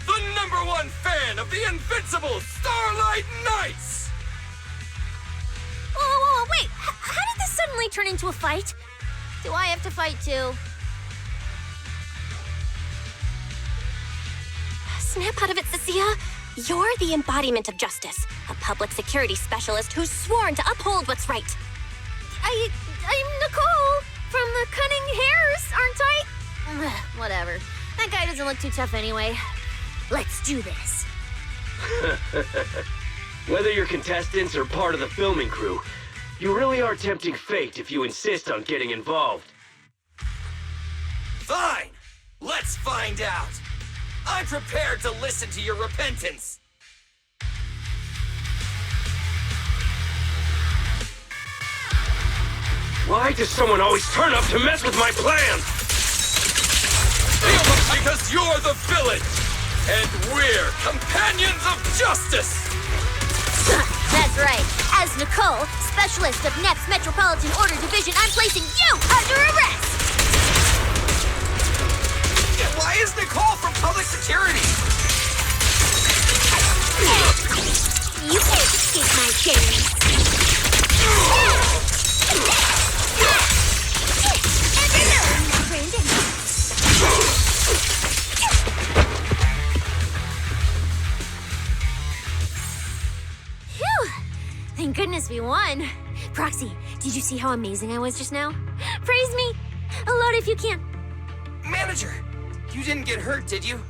The #1 fan of the invincible Starlight Knights! Whoa, wait! How did this suddenly turn into a fight? Do I have to fight too? Snap out of it, Cissia. You're the embodiment of justice, a public security specialist who's sworn to uphold what's right. I'm Nicole from the Cunning Hairs, aren't I? Whatever. That guy doesn't look too tough anyway. Let's do this. Whether you're contestants or part of the filming crew, you really are tempting fate if you insist on getting involved. Fine! Let's find out! I'm prepared to listen to your repentance! Why does someone always turn up to mess with my plans? Because you're the villain! And we're companions of justice! That's right. As Nicole, specialist of NEP's Metropolitan Order Division, I'm placing you under arrest! Why is Nicole from public security? You can't escape my gaze. Phew! Thank goodness we won. Proxy, did you see how amazing I was just now? Praise me! A lot if you can. Manager, you didn't get hurt, did you?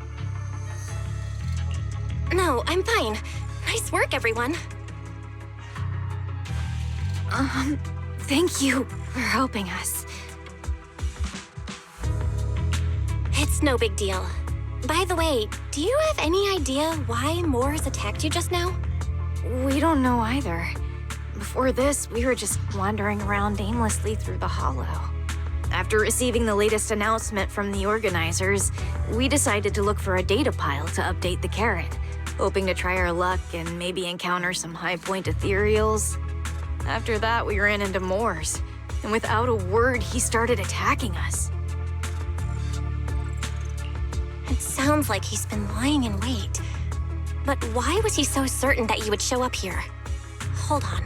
No, I'm fine. Nice work, everyone. Thank you for helping us. It's no big deal. By the way, Do you have any idea why Moors attacked you just now? We don't know either. Before this, we were just wandering around aimlessly through the hollow. After receiving the latest announcement from the organizers, we decided to look for a data pile to update the carrot, hoping to try our luck and maybe encounter some high-point ethereals. After that, we ran into Moors, and without a word, he started attacking us. It sounds like he's been lying in wait. But why was he so certain that you would show up here? Hold on.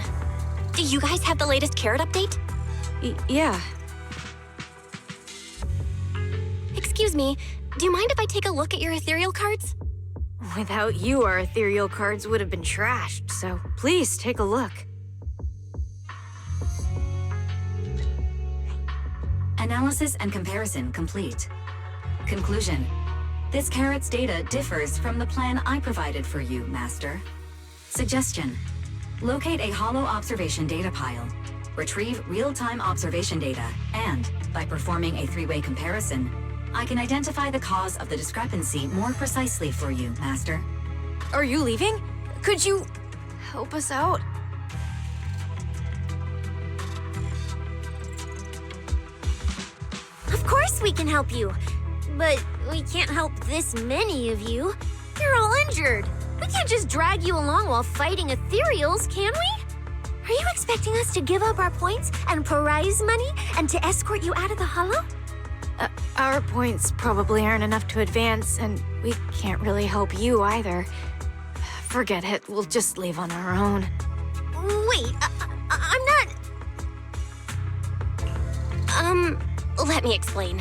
Do you guys have the latest carrot update? Yeah. Excuse me, do you mind if I take a look at your ethereal cards? Without you, our ethereal cards would have been trashed, so please take a look. Analysis and comparison complete. Conclusion. This carrot's data differs from the plan I provided for you, Master. Suggestion. Locate a hollow observation data pile. Retrieve real-time observation data, and, by performing a three-way comparison, I can identify the cause of the discrepancy more precisely for you, Master. Are you leaving? Could you help us out? Of course we can help you. But we can't help this many of you. You're all injured. We can't just drag you along while fighting ethereals, can we? Are you expecting us to give up our points and prize money and to escort you out of the hollow? Our points probably aren't enough to advance, and we can't really help you either. Forget it, we'll just leave on our own. Wait, I'm not... Let me explain.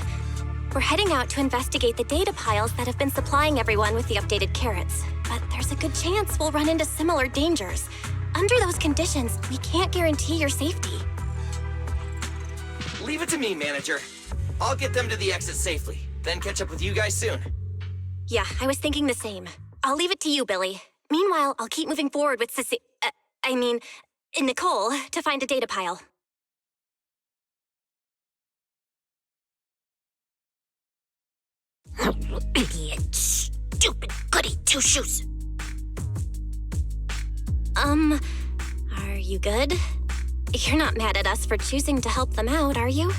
We're heading out to investigate the data piles that have been supplying everyone with the updated carrots. But there's a good chance we'll run into similar dangers. Under those conditions, we can't guarantee your safety. Leave it to me, Manager. I'll get them to the exit safely, then catch up with you guys soon. Yeah, I was thinking the same. I'll leave it to you, Billy. Meanwhile, I'll keep moving forward with Nicole, to find a data pile. Idiot. Stupid goody two-shoes. Are you good? You're not mad at us for choosing to help them out, are you?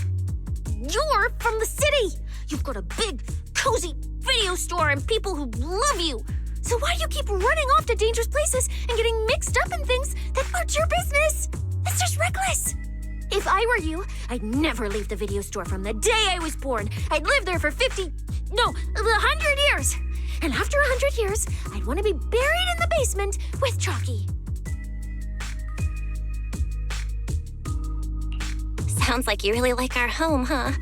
You're from the city. You've got a big, cozy video store and people who love you. So why do you keep running off to dangerous places and getting mixed up in things that aren't your business? It's just reckless. If I were you, I'd never leave the video store from the day I was born. I'd live there for 100 years. And after 100 years, I'd want to be buried in the basement with Chalky. Sounds like you really like our home, huh?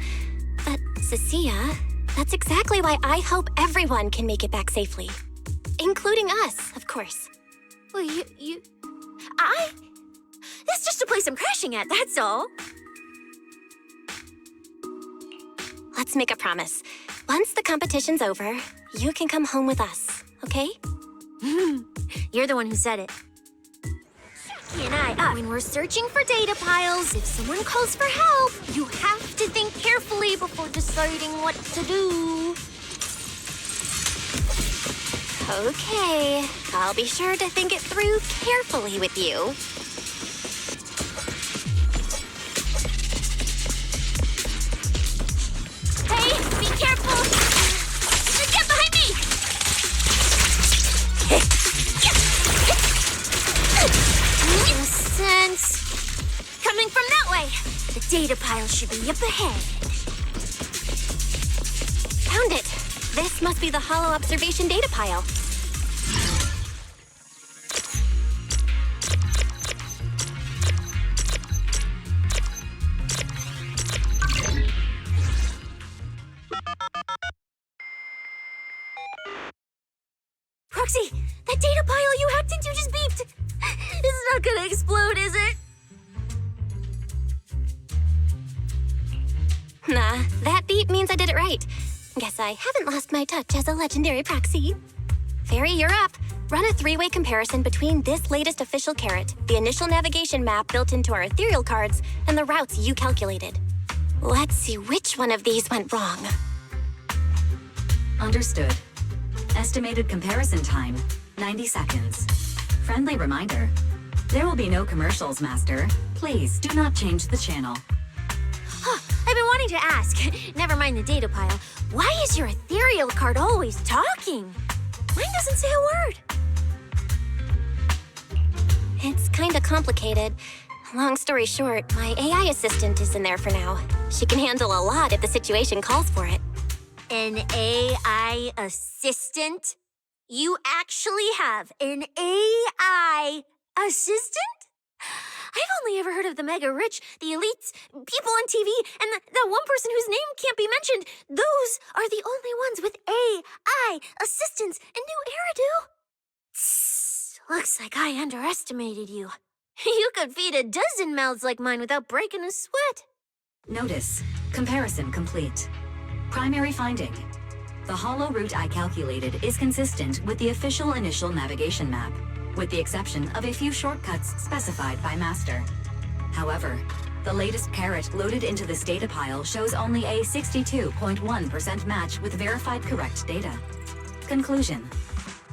But, Cissia, that's exactly why I hope everyone can make it back safely. Including us, of course. Well, That's just a place I'm crashing at, that's all. Let's make a promise. Once the competition's over, you can come home with us, okay? You're the one who said it. Chucky and I, when we're searching for data piles, if someone calls for help, you have to think carefully before deciding what to do. Okay, I'll be sure to think it through carefully with you. Hey, be careful! Get behind me! Makes sense. Coming from that way. The data pile should be up ahead. Found it. This must be the hollow observation data pile. Proxy, that data pile you hacked into just beeped. It's not gonna explode, is it? Nah, that beep means I did it right. Guess I haven't lost my touch as a legendary proxy. Fairy, you're up. Run a three-way comparison between this latest official carrot, the initial navigation map built into our ethereal cards, and the routes you calculated. Let's see which one of these went wrong. Understood. Estimated comparison time, 90 seconds. Friendly reminder. There will be no commercials, Master. Please do not change the channel. I've been wanting to ask, never mind the data pile, why is your ethereal card always talking? Mine doesn't say a word. It's kinda complicated. Long story short, my AI assistant is in there for now. She can handle a lot if the situation calls for it. An AI assistant? You actually have an AI assistant? I've only ever heard of the mega rich, the elites, people on TV, and that one person whose name can't be mentioned. Those are the only ones with AI assistants in New Eridu. Tss, looks like I underestimated you. You could feed a dozen mouths like mine without breaking a sweat. Notice. Comparison complete. Primary finding. The hollow route I calculated is consistent with the official initial navigation map, with the exception of a few shortcuts specified by Master. However, the latest carrot loaded into this data pile shows only a 62.1% match with verified correct data. Conclusion.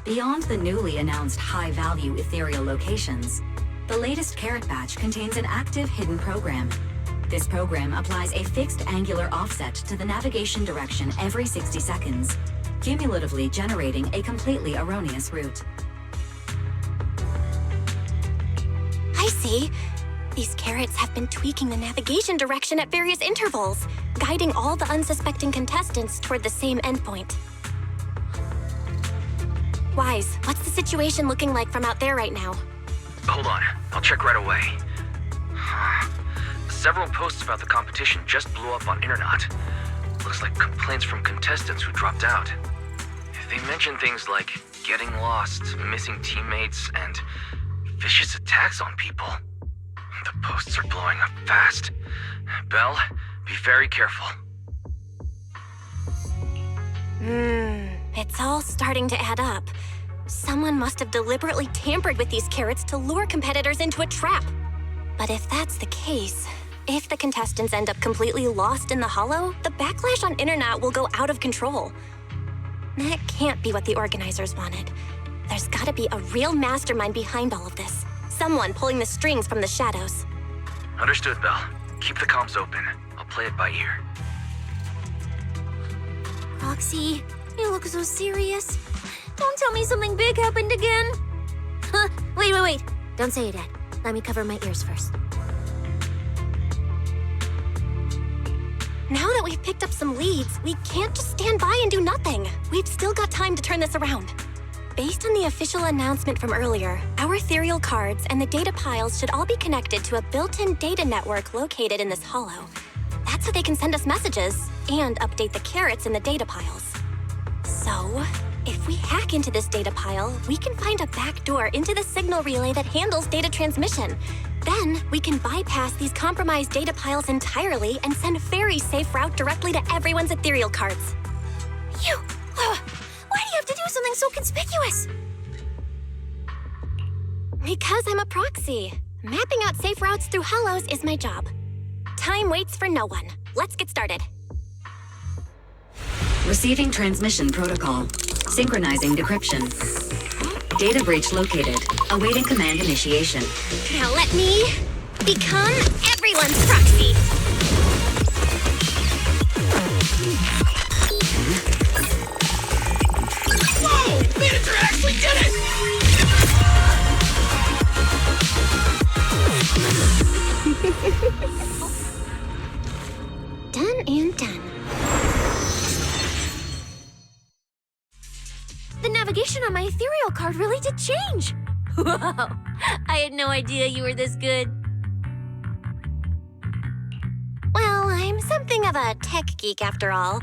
Beyond the newly announced high-value ethereal locations, the latest carrot batch contains an active hidden program. This program applies a fixed angular offset to the navigation direction every 60 seconds, cumulatively generating a completely erroneous route. I see. These carrots have been tweaking the navigation direction at various intervals, guiding all the unsuspecting contestants toward the same endpoint. Wise, what's the situation looking like from out there right now? Hold on, I'll check right away. Several posts about the competition just blew up on Internet. Looks like complaints from contestants who dropped out. They mention things like getting lost, missing teammates, and vicious attacks on people. The posts are blowing up fast. Belle, be very careful. It's all starting to add up. Someone must have deliberately tampered with these carrots to lure competitors into a trap. But if that's the case, if the contestants end up completely lost in the hollow, the backlash on Internet will go out of control. That can't be what the organizers wanted. There's gotta be a real mastermind behind all of this. Someone pulling the strings from the shadows. Understood, Belle. Keep the comms open. I'll play it by ear. Roxy, you look so serious. Don't tell me something big happened again. Huh, wait. Don't say it yet. Let me cover my ears first. Now that we've picked up some leads, we can't just stand by and do nothing. We've still got time to turn this around. Based on the official announcement from earlier, our ethereal cards and the data piles should all be connected to a built-in data network located in this hollow. That's how they can send us messages and update the carrots in the data piles. So, if we hack into this data pile, we can find a back door into the signal relay that handles data transmission. Then, we can bypass these compromised data piles entirely and send a very safe route directly to everyone's ethereal cards. Why do you have to do something so conspicuous? Because I'm a proxy. Mapping out safe routes through hollows is my job. Time waits for no one. Let's get started. Receiving transmission protocol. Synchronizing decryption. Data breach located. Awaiting command initiation. Now let me become everyone's proxy. Whoa! Manager actually did it! Done and done. The navigation on my ethereal card really did change. Wow, I had no idea you were this good. Well, I'm something of a tech geek after all.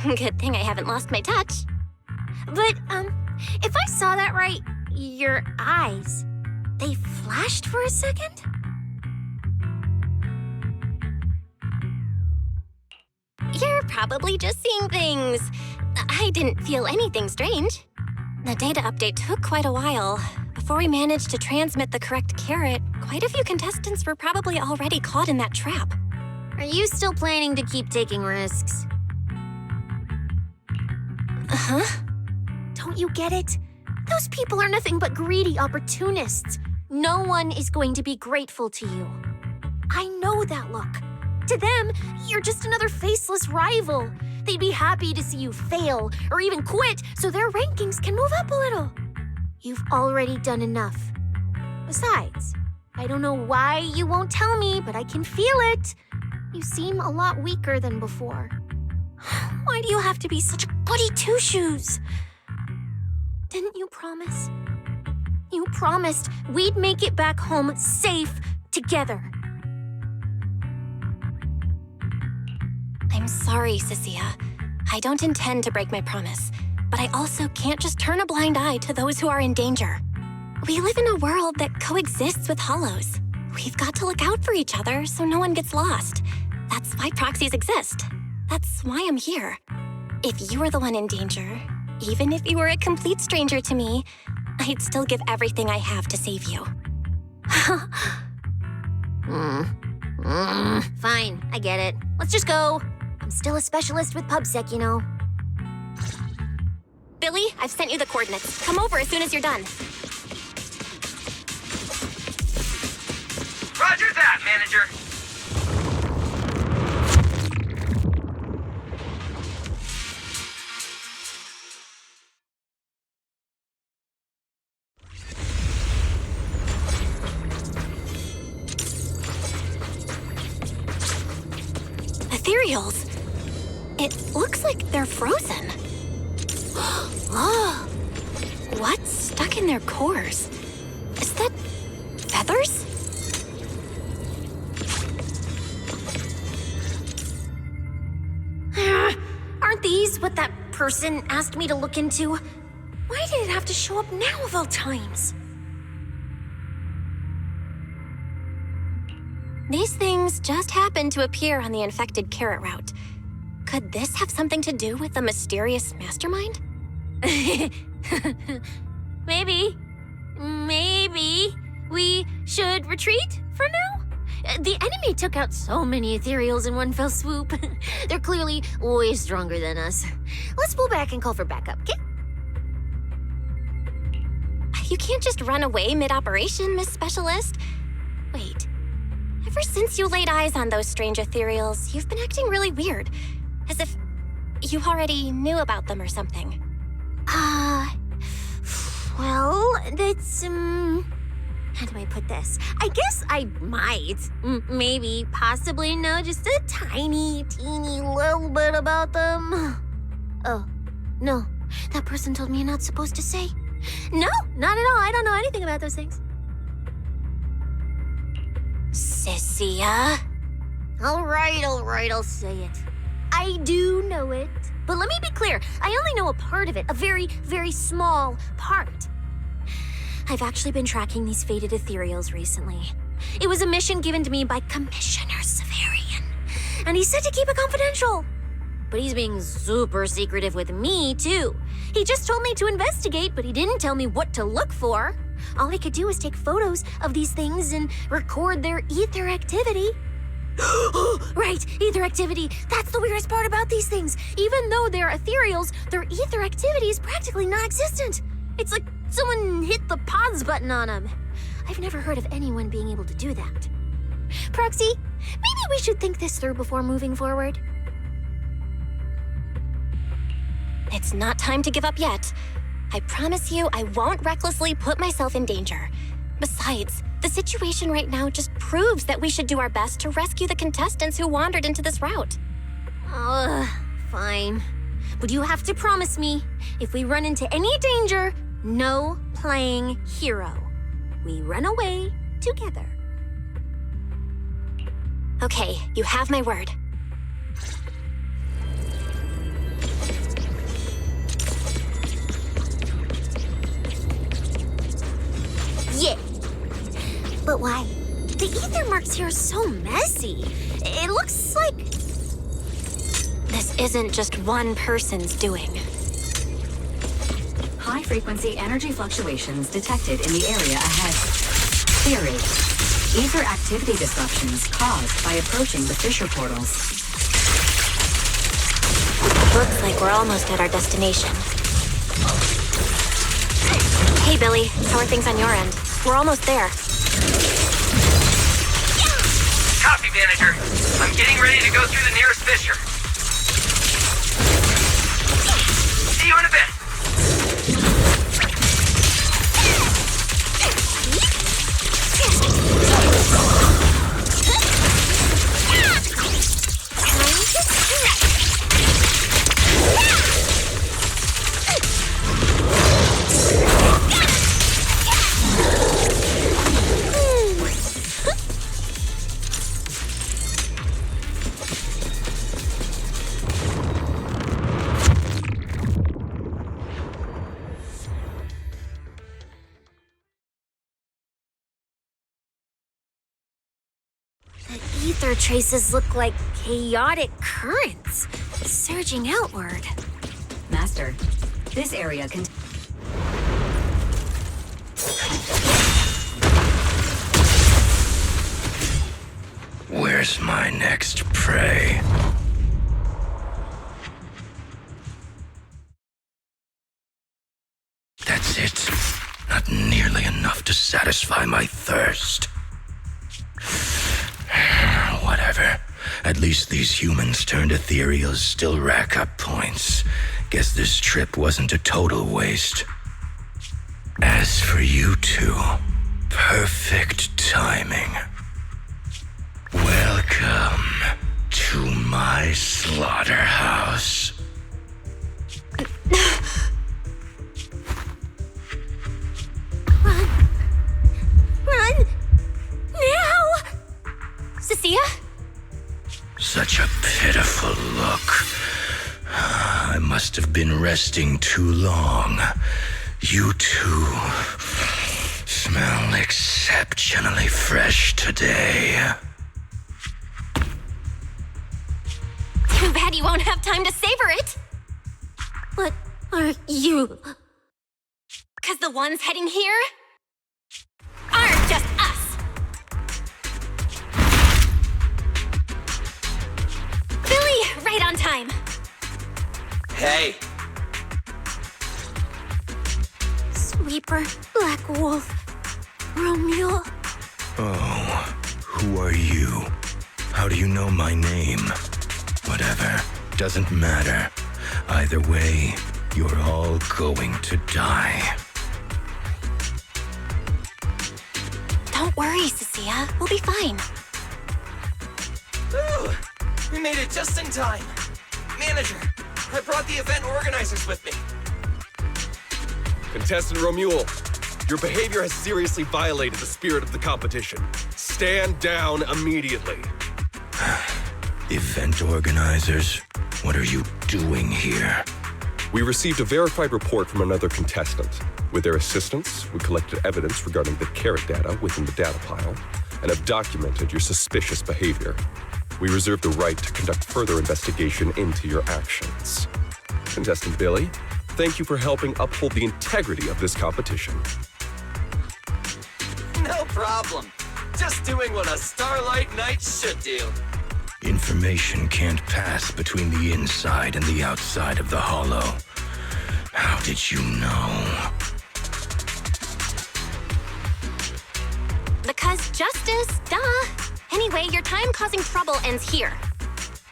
Good thing I haven't lost my touch. But, if I saw that right, your eyes, they flashed for a second? You're probably just seeing things. I didn't feel anything strange. The data update took quite a while. Before we managed to transmit the correct carrot, quite a few contestants were probably already caught in that trap. Are you still planning to keep taking risks? Uh-huh. Don't you get it? Those people are nothing but greedy opportunists. No one is going to be grateful to you. I know that look. To them, you're just another faceless rival. They'd be happy to see you fail or even quit so their rankings can move up a little. You've already done enough. Besides, I don't know why you won't tell me, but I can feel it. You seem a lot weaker than before. Why do you have to be such a goody two-shoes? Didn't you promise? You promised we'd make it back home safe together. I'm sorry, Cissia. I don't intend to break my promise, but I also can't just turn a blind eye to those who are in danger. We live in a world that coexists with hollows. We've got to look out for each other so no one gets lost. That's why proxies exist. That's why I'm here. If you were the one in danger, even if you were a complete stranger to me, I'd still give everything I have to save you. Fine, I get it. Let's just go. I'm still a specialist with PubSec, you know. Billy, I've sent you the coordinates. Come over as soon as you're done. Roger that, manager. Ethereals. It looks like they're frozen. Oh, what's stuck in their cores? Is that feathers? Aren't these what that person asked me to look into? Why did it have to show up now of all times? These things just happened to appear on the infected carrot route. Could this have something to do with the mysterious mastermind? Maybe we should retreat for now? The enemy took out so many ethereals in one fell swoop. They're clearly way stronger than us. Let's pull back and call for backup, okay? You can't just run away mid-operation, Miss Specialist. Wait. Ever since you laid eyes on those strange ethereals, you've been acting really weird. As if you already knew about them or something. Well, that's, how do I put this? I guess I might, maybe, possibly know just a tiny, teeny little bit about them. Oh, no, that person told me you're not supposed to say. No, not at all. I don't know anything about those things. Cissia? All right, I'll say it. I do know it. But let me be clear, I only know a part of it, a very, very small part. I've actually been tracking these faded ethereals recently. It was a mission given to me by Commissioner Severian, and he said to keep it confidential. But he's being super secretive with me, too. He just told me to investigate, but he didn't tell me what to look for. All he could do was take photos of these things and record their ether activity. Right, ether activity. That's the weirdest part about these things. Even though they're ethereals, their ether activity is practically non-existent. It's like someone hit the pause button on them. I've never heard of anyone being able to do that. Proxy, maybe we should think this through before moving forward. It's not time to give up yet. I promise you I won't recklessly put myself in danger. Besides, the situation right now just proves that we should do our best to rescue the contestants who wandered into this route. Fine. But you have to promise me, if we run into any danger, no playing hero. We run away together. Okay, you have my word. Yeah. But why? The ether marks here are so messy. It looks like... This isn't just one person's doing. High-frequency energy fluctuations detected in the area ahead. Theory: ether activity disruptions caused by approaching the fissure portals. Looks like we're almost at our destination. Billy. How are things on your end? We're almost there. Copy, Manager. I'm getting ready to go through the nearest fissure. See you in a bit. The ether traces look like chaotic currents, surging outward. Master, this area can... Where's my next prey? That's it. Not nearly enough to satisfy my thirst. Whatever. At least these humans turned ethereals still rack up points. Guess this trip wasn't a total waste. As for you two, perfect timing. Welcome to my slaughterhouse. Run! Now! Cissia? Such a pitiful look. I must have been resting too long. You two smell exceptionally fresh today. Too bad you won't have time to savor it. What are you? 'Cause the ones heading here aren't just us. Billy, right on time. Hey. Sweeper, Black Wolf, Ramuelle. Oh, who are you? How do you know my name? Whatever, doesn't matter. Either way, you're all going to die. Don't worry, Cissia. We'll be fine. Ooh, we made it just in time. Manager, I brought the event organizers with me. Contestant Ramuelle, your behavior has seriously violated the spirit of the competition. Stand down immediately. Event organizers, what are you doing here? We received a verified report from another contestant. With their assistance, we collected evidence regarding the carrot data within the data pile and have documented your suspicious behavior. We reserve the right to conduct further investigation into your actions. Contestant Billy, thank you for helping uphold the integrity of this competition. No problem. Just doing what a Starlight Knight should do. Information can't pass between the inside and the outside of the hollow. How did you know? Because justice, duh. Anyway, your time causing trouble ends here.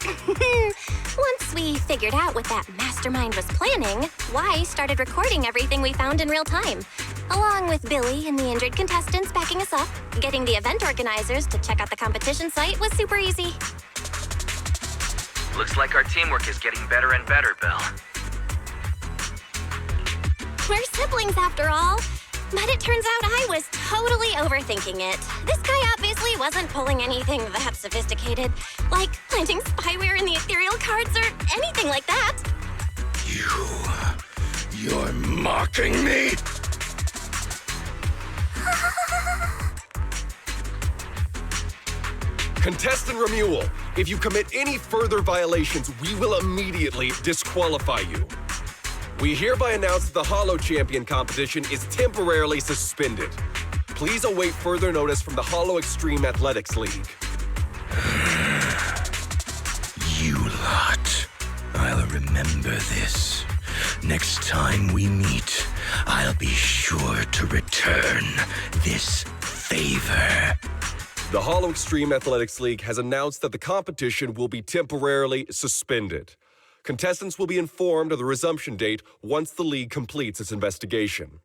Once we figured out what that mastermind was planning, Wise started recording everything we found in real time. Along with Billy and the injured contestants backing us up, getting the event organizers to check out the competition site was super easy. Looks like our teamwork is getting better and better, Belle. We're siblings after all. But it turns out I was totally overthinking it. This guy obviously wasn't pulling anything that sophisticated, like planting spyware in the ethereal cards or anything like that. You're mocking me? Contestant Ramuelle, if you commit any further violations, we will immediately disqualify you. We hereby announce that the Hollow Champion competition is temporarily suspended. Please await further notice from the Hollow Extreme Athletics League. You lot. I'll remember this. Next time we meet, I'll be sure to return this favor. The Hollow Extreme Athletics League has announced that the competition will be temporarily suspended. Contestants will be informed of the resumption date once the league completes its investigation.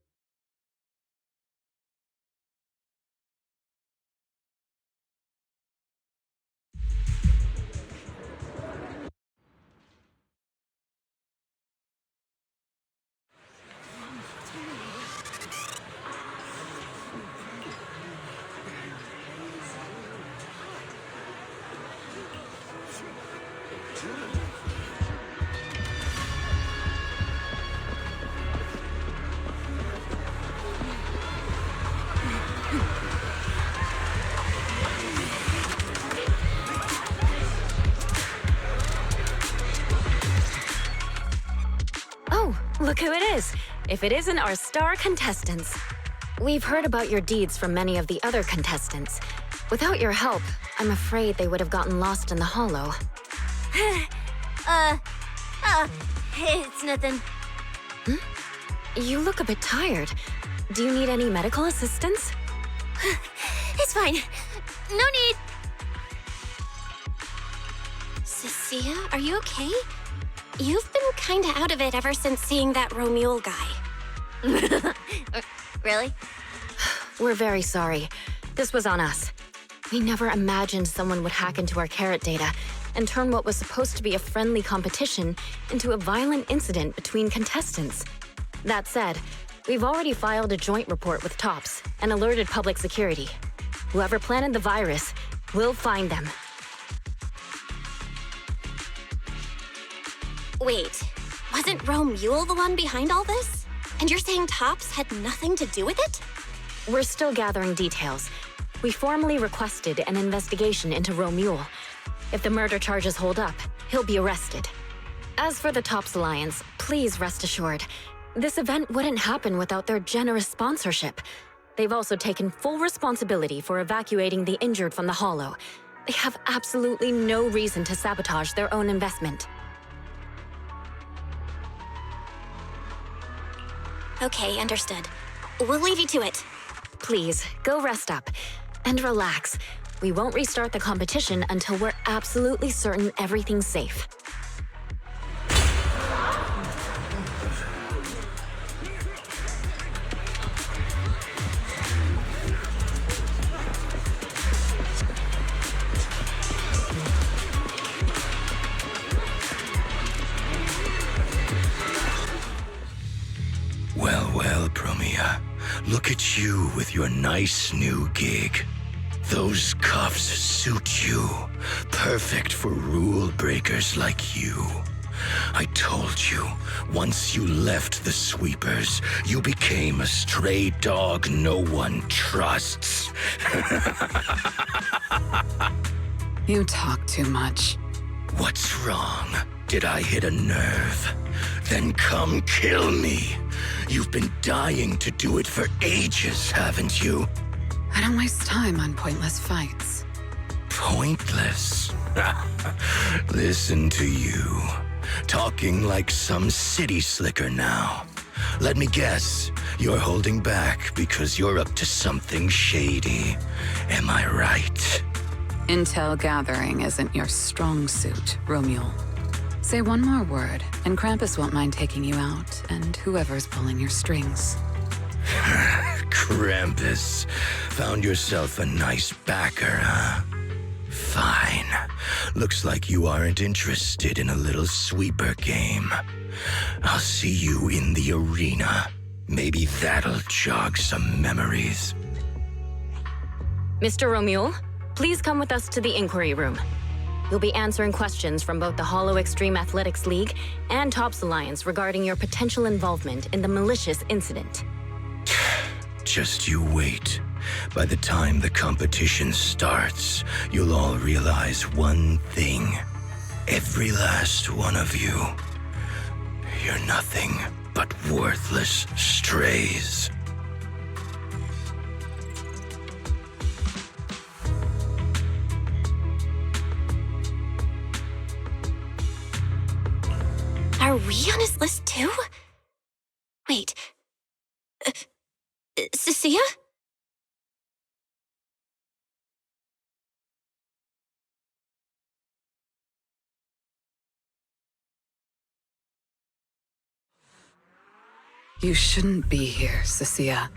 Look who it is. If it isn't our star contestants. We've heard about your deeds from many of the other contestants. Without your help, I'm afraid they would have gotten lost in the hollow. It's nothing. You look a bit tired. Do you need any medical assistance? It's fine. No need. Cissia, are you okay? You've been kinda out of it ever since seeing that Ramuelle guy. Really? We're very sorry. This was on us. We never imagined someone would hack into our carrot data and turn what was supposed to be a friendly competition into a violent incident between contestants. That said, we've already filed a joint report with TOPS and alerted public security. Whoever planted the virus, we'll find them. Wait, wasn't Ramuelle the one behind all this? And you're saying TOPS had nothing to do with it? We're still gathering details. We formally requested an investigation into Ramuelle. If the murder charges hold up, he'll be arrested. As for the TOPS Alliance, please rest assured, this event wouldn't happen without their generous sponsorship. They've also taken full responsibility for evacuating the injured from the Hollow. They have absolutely no reason to sabotage their own investment. Okay, understood. We'll leave you to it. Please, go rest up. And relax. We won't restart the competition until we're absolutely certain everything's safe. Well, Promeia. Look at you with your nice new gig. Those cuffs suit you. Perfect for rule breakers like you. I told you, once you left the sweepers, you became a stray dog no one trusts. You talk too much. What's wrong? Did I hit a nerve? Then come kill me. You've been dying to do it for ages, haven't you? I don't waste time on pointless fights. Pointless? Listen to you. Talking like some city slicker now. Let me guess, you're holding back because you're up to something shady. Am I right? Intel gathering isn't your strong suit, Ramuelle. Say one more word, and Krampus won't mind taking you out, and whoever's pulling your strings. Krampus. Found yourself a nice backer, huh? Fine. Looks like you aren't interested in a little sweeper game. I'll see you in the arena. Maybe that'll jog some memories. Mr. Ramuelle, please come with us to the inquiry room. You'll be answering questions from both the Hollow Extreme Athletics League and TOPS Alliance regarding your potential involvement in the malicious incident. Just you wait. By the time the competition starts, you'll all realize one thing. Every last one of you. You're nothing but worthless strays. Are we on his list too? Wait, Cissia? You shouldn't be here, Cissia.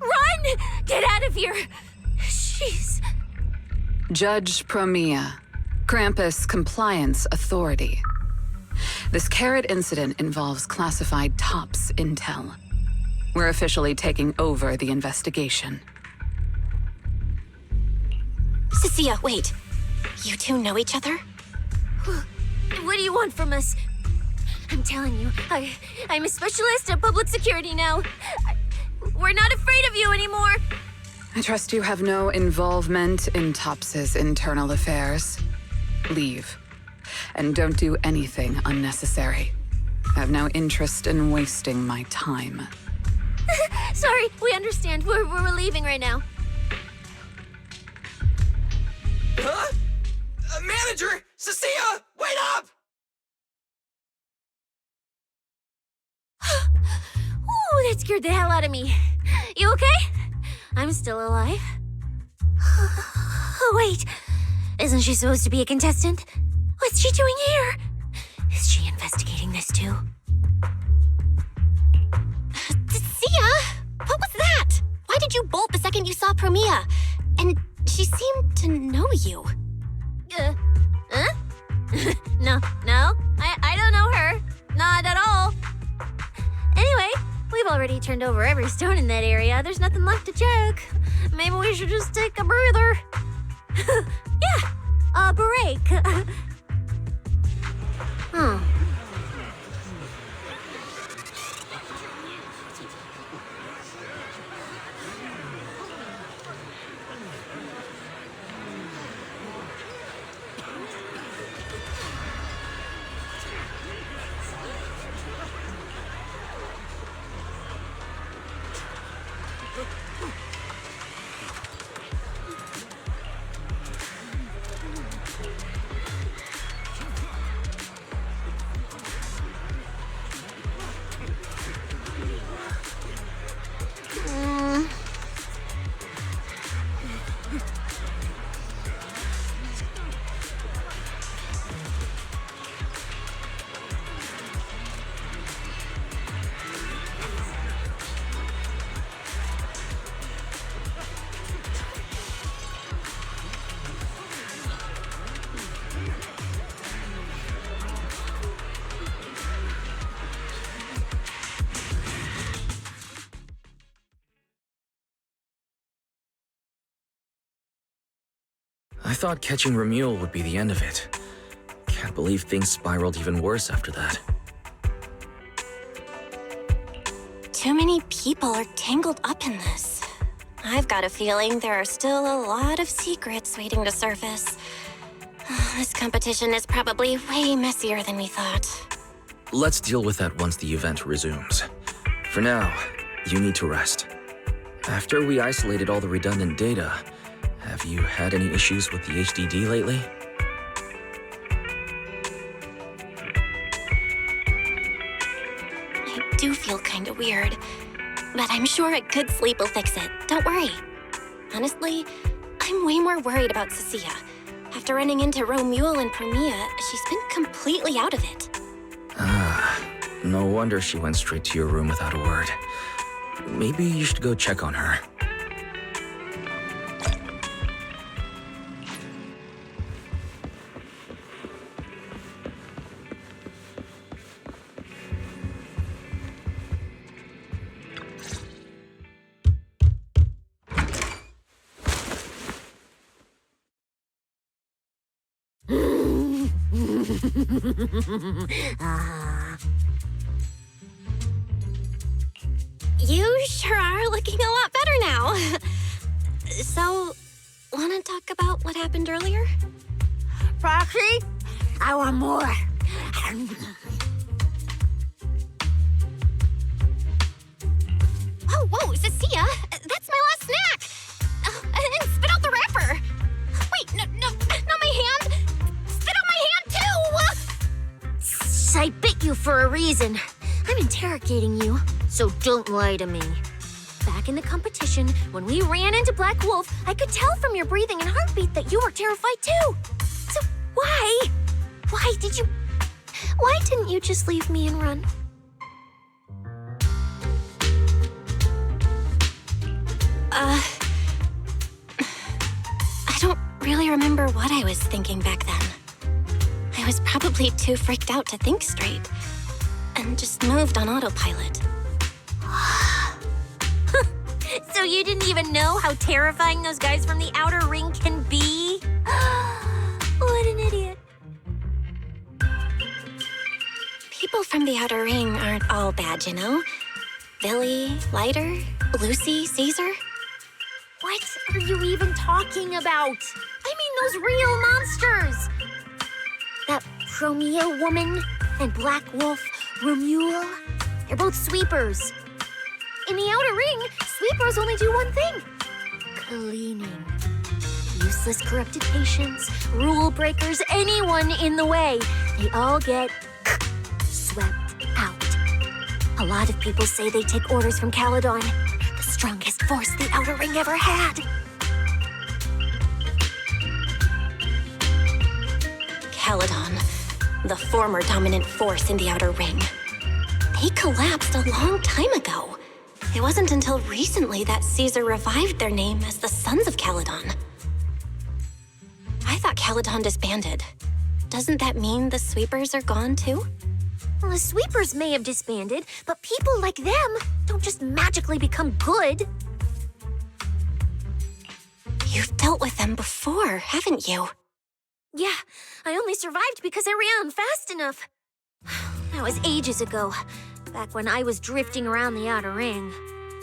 Run! Get out of here! She's... Judge Promeia, Krampus Compliance Authority. This carrot incident involves classified TOPS intel. We're officially taking over the investigation. Cissia, wait. You two know each other? What do you want from us? I'm telling you, I'm a specialist at public security now. We're not afraid of you anymore. I trust you have no involvement in TOPS's internal affairs. Leave. And don't do anything unnecessary. I have no interest in wasting my time. Sorry, we understand. We're leaving right now. Huh? Manager! Cissia! Wait up! Ooh, that scared the hell out of me. You okay? I'm still alive. Oh, wait. Isn't she supposed to be a contestant? What's she doing here? Is she investigating this too? Cissia! What was that? Why did you bolt the second you saw Promeia? And she seemed to know you. Huh? No, I don't know her. Not at all. Anyway, we've already turned over every stone in that area. There's nothing left to check. Maybe we should just take a breather. Yeah, a break. I thought catching Ramuelle would be the end of it. Can't believe things spiraled even worse after that. Too many people are tangled up in this. I've got a feeling there are still a lot of secrets waiting to surface. This competition is probably way messier than we thought. Let's deal with that once the event resumes. For now, you need to rest. After we isolated all the redundant data, have you had any issues with the HDD lately? I do feel kinda weird, but I'm sure a good sleep will fix it. Don't worry. Honestly, I'm way more worried about Cissia. After running into Ramuelle and Promeia, she's been completely out of it. No wonder she went straight to your room without a word. Maybe you should go check on her. You sure are looking a lot better now. So, wanna talk about what happened earlier? Proxy, I want more. Whoa, Cissia, that's my last snack. And spit out the wrapper. Wait, no, not my hand. Spit out my hand too. I bit you for a reason. I'm interrogating you, so don't lie to me. back in the competition, when we ran into Black Wolf, I could tell from your breathing and heartbeat that you were terrified too. So why? Why didn't you just leave me and run? I don't really remember what I was thinking back then. I was probably too freaked out to think straight, and just moved on autopilot. So you didn't even know how terrifying those guys from the outer ring can be? What an idiot. People from the outer ring aren't all bad, you know? Billy, Lighter, Lucy, Caesar. What are you even talking about? I mean those real monsters! That Promeia woman and Black Wolf, Ramuelle, they're both sweepers. In the outer ring, sweepers only do one thing. Cleaning. Useless corrupted patients, rule breakers, anyone in the way. They all get swept out. A lot of people say they take orders from Caledon, the strongest force the outer ring ever had. Caledon, the former dominant force in the outer ring. They collapsed a long time ago. It wasn't until recently that Caesar revived their name as the Sons of Caledon. I thought Caledon disbanded. Doesn't that mean the sweepers are gone too? Well, the sweepers may have disbanded, but people like them don't just magically become good. You've dealt with them before, haven't you? Yeah, I only survived because I ran fast enough. That was ages ago, back when I was drifting around the outer ring.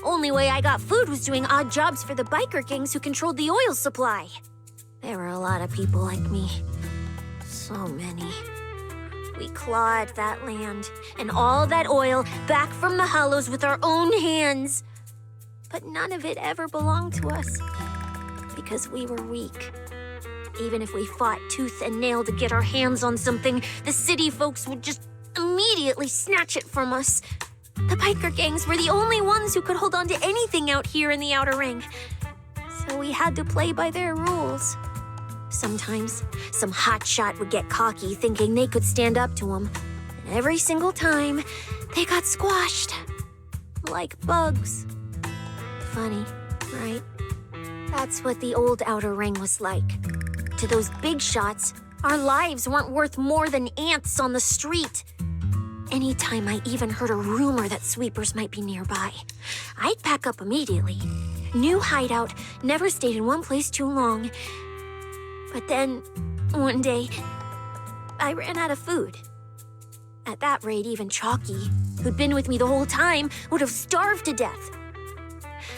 Only way I got food was doing odd jobs for the biker gangs who controlled the oil supply. There were a lot of people like me. So many. We clawed that land and all that oil back from the hollows with our own hands. But none of it ever belonged to us, because we were weak. Even if we fought tooth and nail to get our hands on something, the city folks would just immediately snatch it from us. The biker gangs were the only ones who could hold on to anything out here in the outer ring. So we had to play by their rules. Sometimes, some hotshot would get cocky thinking they could stand up to them. And every single time, they got squashed. Like bugs. Funny, right? That's what the old outer ring was like. To those big shots, our lives weren't worth more than ants on the street. Anytime I even heard a rumor that sweepers might be nearby, I'd pack up immediately. New hideout, never stayed in one place too long. But then, one day, I ran out of food. At that rate, even Chalky, who'd been with me the whole time, would have starved to death.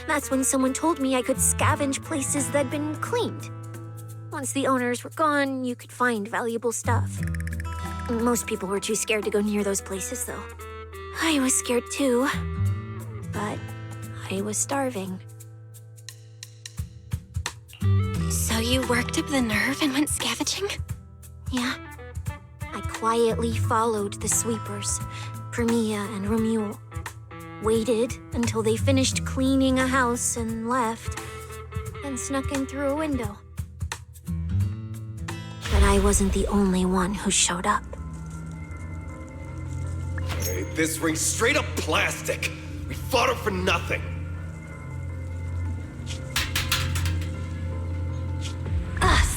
That's when someone told me I could scavenge places that'd been cleaned. Once the owners were gone, you could find valuable stuff. Most people were too scared to go near those places, though. I was scared too, but I was starving. So you worked up the nerve and went scavenging? Yeah. I quietly followed the sweepers, Promeia and Ramuelle. Waited until they finished cleaning a house and left, then snuck in through a window. But I wasn't the only one who showed up. Hey, this ring's straight up plastic. We fought her for nothing.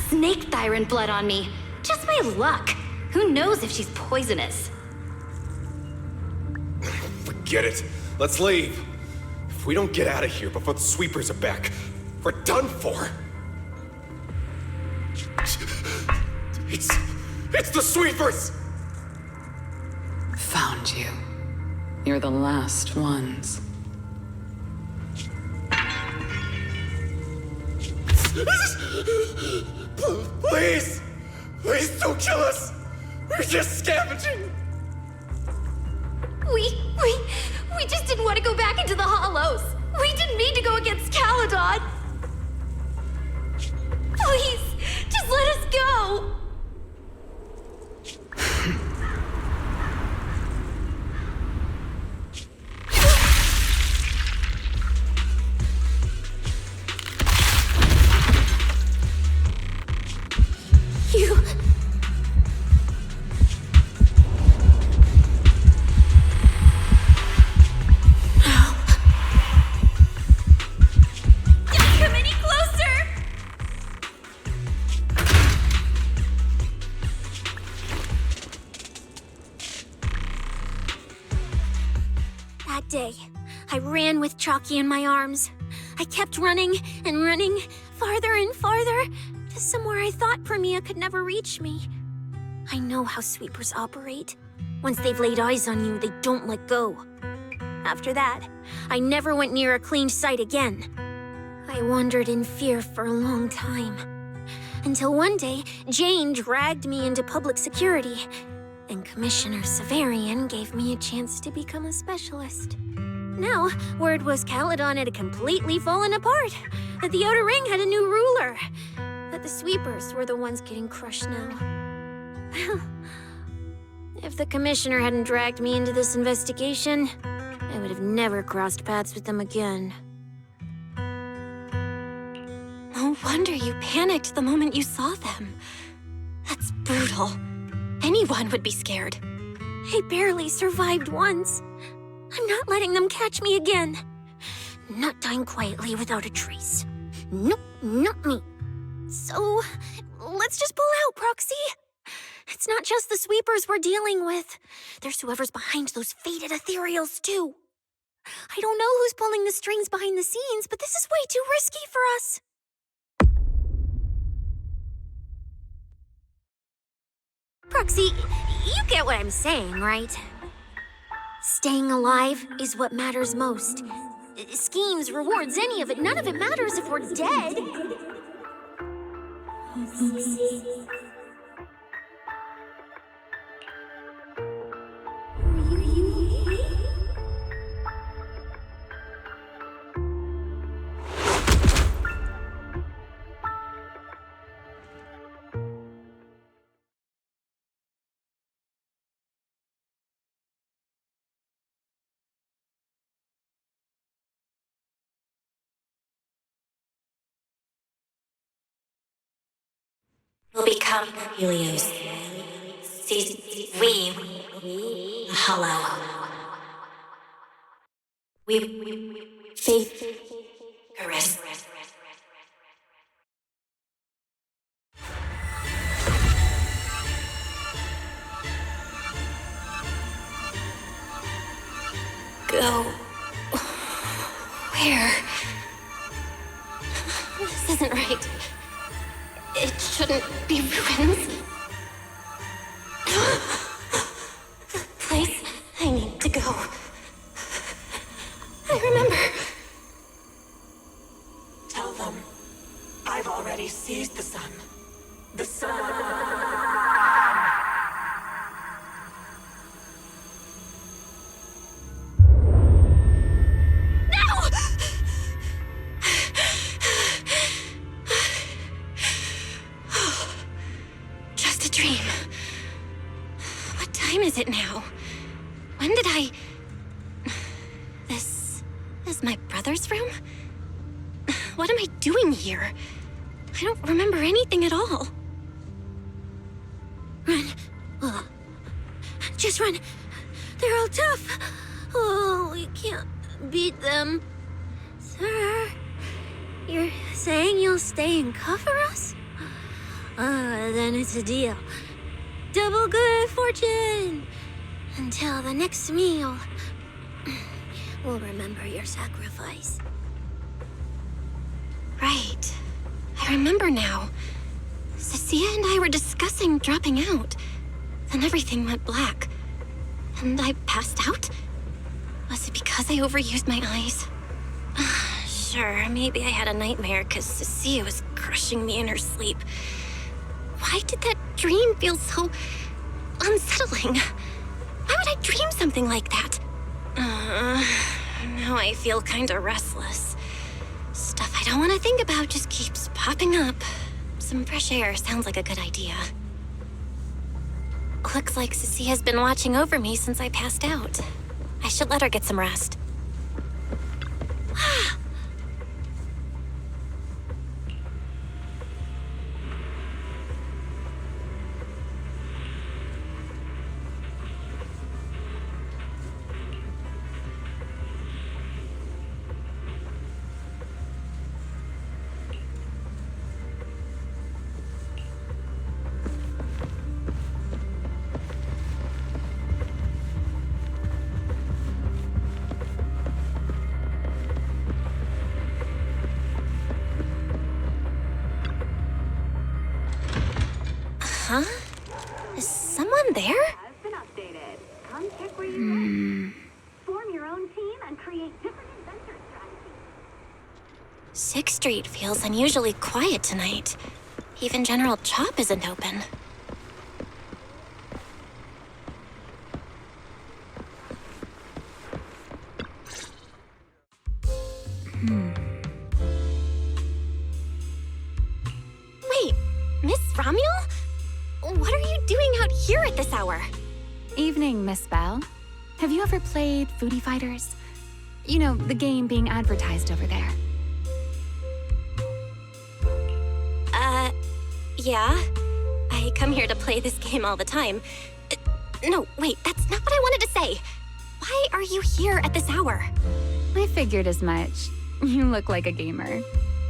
Snake thyron blood on me. Just my luck. Who knows if she's poisonous? Forget it. Let's leave. If we don't get out of here before the sweepers are back, we're done for. It's the sweepers! Found you. You're the last ones. Please! Please don't kill us! We're just scavenging! We just didn't want to go back into the hollows. We didn't mean to go against Caledon. Please, just let us go. day, I ran with Chalky in my arms. I kept running and running, farther and farther, to somewhere I thought Promeia could never reach me. I know how sweepers operate. Once they've laid eyes on you, they don't let go. After that, I never went near a cleaned site again. I wandered in fear for a long time. Until one day, Jane dragged me into public security, and Commissioner Severian gave me a chance to become a specialist. Now, word was Caledon had completely fallen apart, that the Outer Ring had a new ruler, that the sweepers were the ones getting crushed now. If the Commissioner hadn't dragged me into this investigation, I would have never crossed paths with them again. No wonder you panicked the moment you saw them. That's brutal. Anyone would be scared. I barely survived once. I'm not letting them catch me again. Not dying quietly without a trace. Nope, not me. So, let's just pull out, Proxy. It's not just the sweepers we're dealing with. There's whoever's behind those faded ethereals, too. I don't know who's pulling the strings behind the scenes, but this is way too risky for us. Proxy, you get what I'm saying, right? Staying alive is what matters most. Schemes, rewards, any of it, none of it matters if we're dead. We'll become Helios. We hollow. We faith caress. Go. Where? This isn't right. It shouldn't be ruins. The place I need to go. I remember. Tell them I've already seized the sun. The sun. Just a dream. What time is it now? When did I... This is my brother's room? What am I doing here? I don't remember anything at all. Run. Just run. They're all tough. Oh, we can't beat them. Sir, you're saying you'll stay and cover us? Then it's a deal. Double good fortune. Until the next meal. We'll remember your sacrifice. Right. I remember now. Cissia and I were discussing dropping out. Then everything went black. And I passed out? Was it because I overused my eyes? Sure, maybe I had a nightmare because Cissia was crushing me in her sleep. Why did that dream feel so unsettling? Why would I dream something like that? Now I feel kinda restless. Stuff I don't want to think about just keeps popping up. Some fresh air sounds like a good idea. Looks like Cissia has been watching over me since I passed out. I should let her get some rest. Huh? Is someone there? Has been updated. Come check where you form your own team and create different adventure strategies. 6th Street feels unusually quiet tonight. Even General Chop isn't open. Wait, Miss Ramuelle? What are you doing out here at this hour? Evening, Miss Belle. Have you ever played Foodie Fighters? You know, the game being advertised over there. Yeah. I come here to play this game all the time. No, wait, that's not what I wanted to say. Why are you here at this hour? I figured as much. You look like a gamer.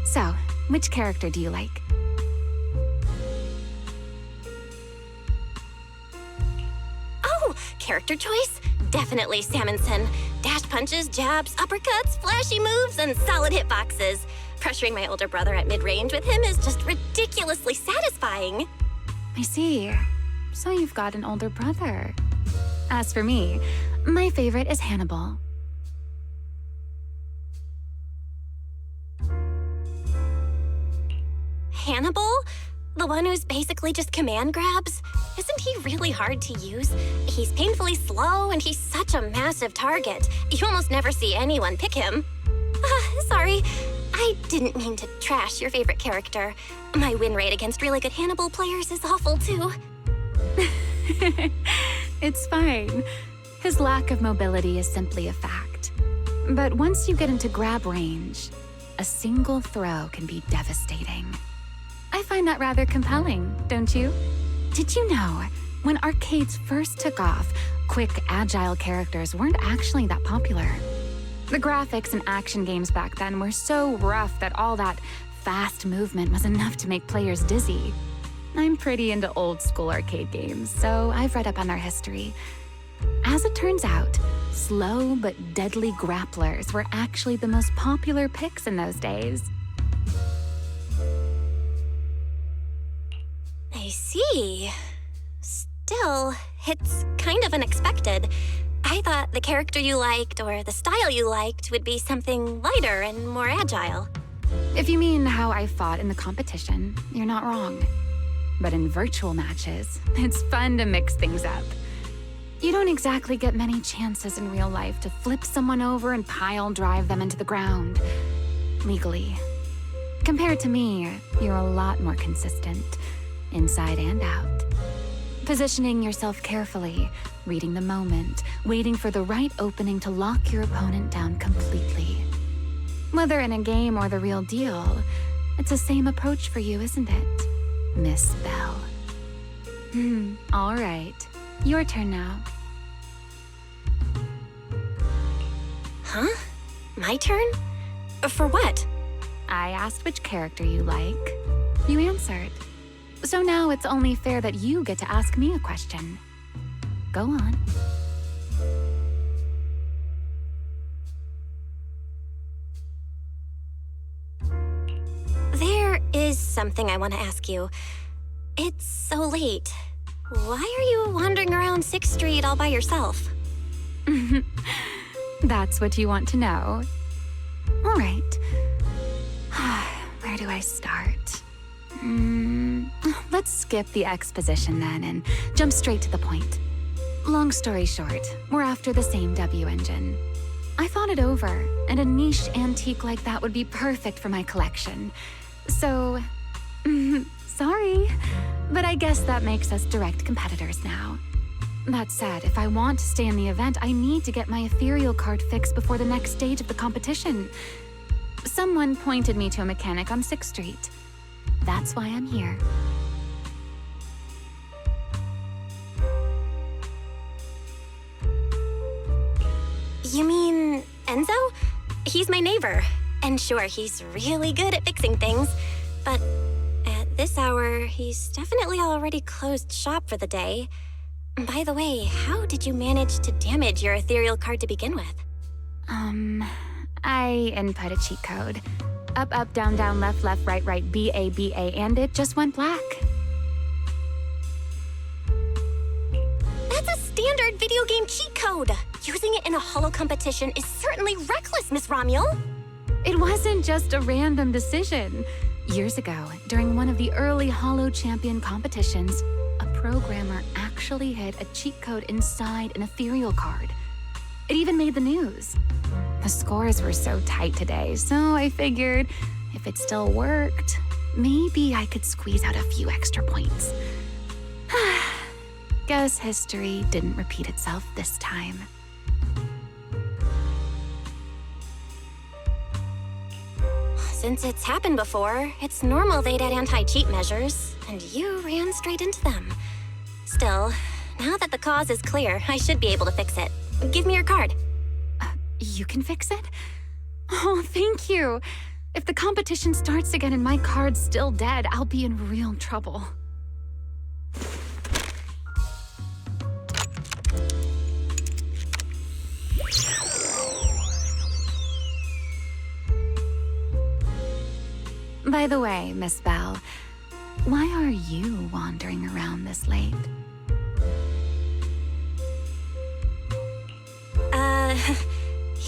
So, which character do you like? Oh, character choice? Definitely Salmonson. Dash punches, jabs, uppercuts, flashy moves, and solid hitboxes. Pressuring my older brother at mid-range with him is just ridiculously satisfying. I see. So you've got an older brother. As for me, my favorite is Hannibal. Hannibal? The one who's basically just command grabs? Isn't he really hard to use? He's painfully slow, and he's such a massive target. You almost never see anyone pick him. Sorry. I didn't mean to trash your favorite character. My win rate against really good Hannibal players is awful, too. It's fine. His lack of mobility is simply a fact. But once you get into grab range, a single throw can be devastating. I find that rather compelling, don't you? Did you know, when arcades first took off, quick, agile characters weren't actually that popular. The graphics in action games back then were so rough that all that fast movement was enough to make players dizzy. I'm pretty into old-school arcade games, so I've read up on their history. As it turns out, slow but deadly grapplers were actually the most popular picks in those days. I see. Still, it's kind of unexpected. I thought the character you liked or the style you liked would be something lighter and more agile. If you mean how I fought in the competition, you're not wrong. But in virtual matches, it's fun to mix things up. You don't exactly get many chances in real life to flip someone over and pile drive them into the ground. Legally. Compared to me, you're a lot more consistent, inside and out. Positioning yourself carefully, reading the moment, waiting for the right opening to lock your opponent down completely. Whether in a game or the real deal, it's the same approach for you, isn't it, Miss Belle? All right. Your turn now. Huh? My turn? For what? I asked which character you like. You answered. So now it's only fair that you get to ask me a question. Go on. There is something I want to ask you. It's so late. Why are you wandering around 6th Street all by yourself? That's what you want to know. All right. Where do I start? Let's skip the exposition then and jump straight to the point. Long story short, we're after the same W engine. I thought it over, and a niche antique like that would be perfect for my collection. So, sorry, but I guess that makes us direct competitors now. That said, if I want to stay in the event, I need to get my ethereal card fixed before the next stage of the competition. Someone pointed me to a mechanic on 6th Street. That's why I'm here. You mean Enzo? He's my neighbor. And sure, he's really good at fixing things. But at this hour, he's definitely already closed shop for the day. By the way, how did you manage to damage your ethereal card to begin with? I input a cheat code. Up, up, down, down, left, left, right, right, B, A, and it just went black. video game cheat code. Using it in a holo competition is certainly reckless, Miss Ramuelle. It wasn't just a random decision. Years ago, during one of the early Holo Champion competitions, a programmer actually hid a cheat code inside an ethereal card. It even made the news. The scores were so tight today, so I figured if it still worked, maybe I could squeeze out a few extra points. Guess history didn't repeat itself this time. Since it's happened before, it's normal they'd add anti-cheat measures, and you ran straight into them. Still, now that the cause is clear, I should be able to fix it. Give me your card. You can fix it? Oh, thank you. If the competition starts again and my card's still dead, I'll be in real trouble. By the way, Miss Belle, why are you wandering around this late?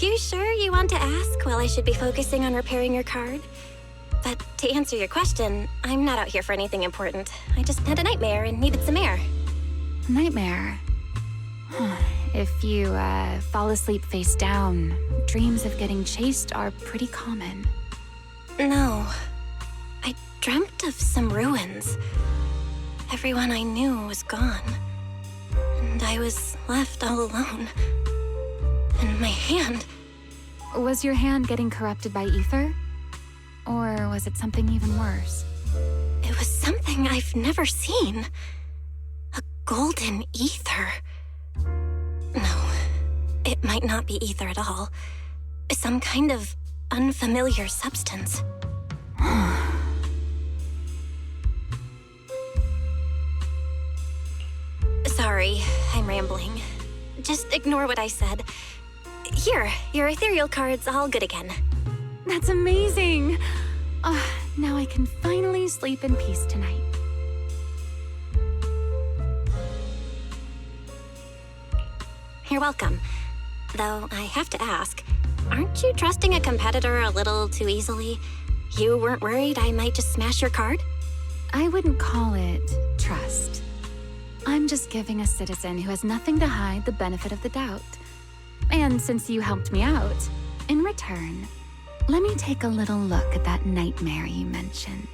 You sure you want to ask while I should be focusing on repairing your card? But to answer your question, I'm not out here for anything important. I just had a nightmare and needed some air. Nightmare? If you fall asleep face down, dreams of getting chased are pretty common. No. I dreamt of some ruins. Everyone I knew was gone. And I was left all alone. And my hand... Was your hand getting corrupted by ether? Or was it something even worse? It was something I've never seen. A golden ether. No, it might not be ether at all. Some kind of unfamiliar substance. Sorry, I'm rambling. Just ignore what I said. Here, your ethereal card's all good again. That's amazing! Now I can finally sleep in peace tonight. You're welcome. Though I have to ask, aren't you trusting a competitor a little too easily? You weren't worried I might just smash your card? I wouldn't call it trust. I'm just giving a citizen who has nothing to hide the benefit of the doubt. And since you helped me out, in return, let me take a little look at that nightmare you mentioned.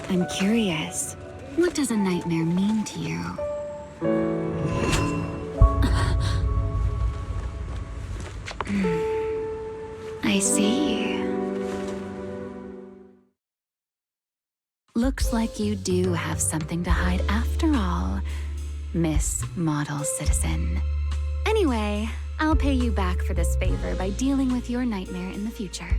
I'm curious, what does a nightmare mean to you? I see. Looks like you do have something to hide after all, Miss Model Citizen. Anyway, I'll pay you back for this favor by dealing with your nightmare in the future.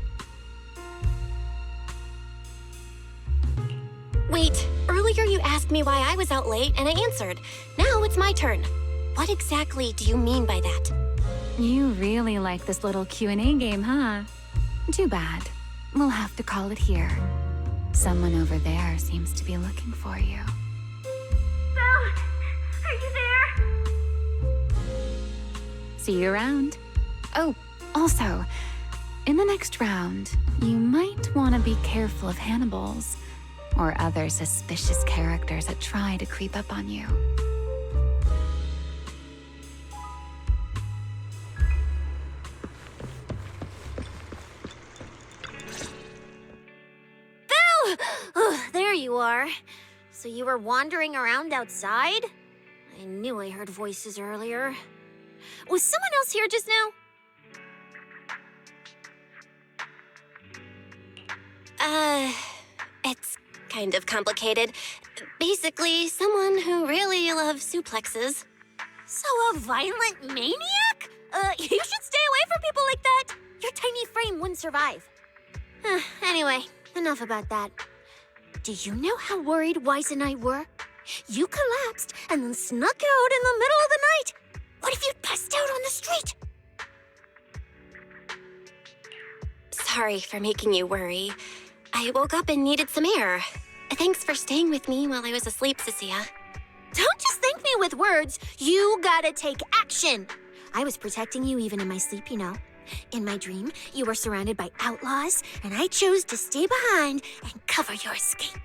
Wait, earlier you asked me why I was out late and I answered. Now it's my turn. What exactly do you mean by that? You really like this little Q&A game, huh? Too bad. We'll have to call it here. Someone over there seems to be looking for you. Belle! Are you there? See you around. Oh, also, in the next round, you might want to be careful of Hannibals or other suspicious characters that try to creep up on you. Oh, there you are. So you were wandering around outside? I knew I heard voices earlier. Was someone else here just now? It's kind of complicated. Basically, someone who really loves suplexes. So a violent maniac? You should stay away from people like that. Your tiny frame wouldn't survive. Anyway, enough about that. Do you know how worried Wise and I were? You collapsed and then snuck out in the middle of the night. What if you'd passed out on the street? Sorry for making you worry. I woke up and needed some air. Thanks for staying with me while I was asleep, Cissia. Don't just thank me with words. You gotta take action. I was protecting you even in my sleep, you know. In my dream, you were surrounded by outlaws, and I chose to stay behind and cover your escape.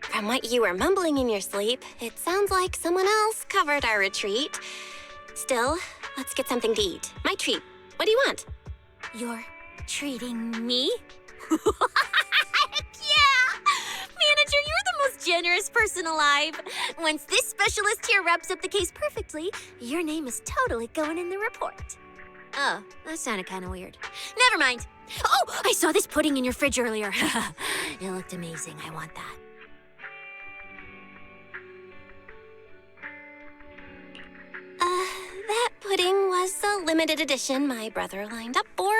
From what you were mumbling in your sleep, it sounds like someone else covered our retreat. Still, let's get something to eat. My treat. What do you want? You're treating me? Heck yeah! Manager, you're the most generous person alive. Once this specialist here wraps up the case perfectly, your name is totally going in the report. Oh, that sounded kind of weird. Never mind. Oh, I saw this pudding in your fridge earlier. It looked amazing. I want that. That pudding was a limited edition my brother lined up for.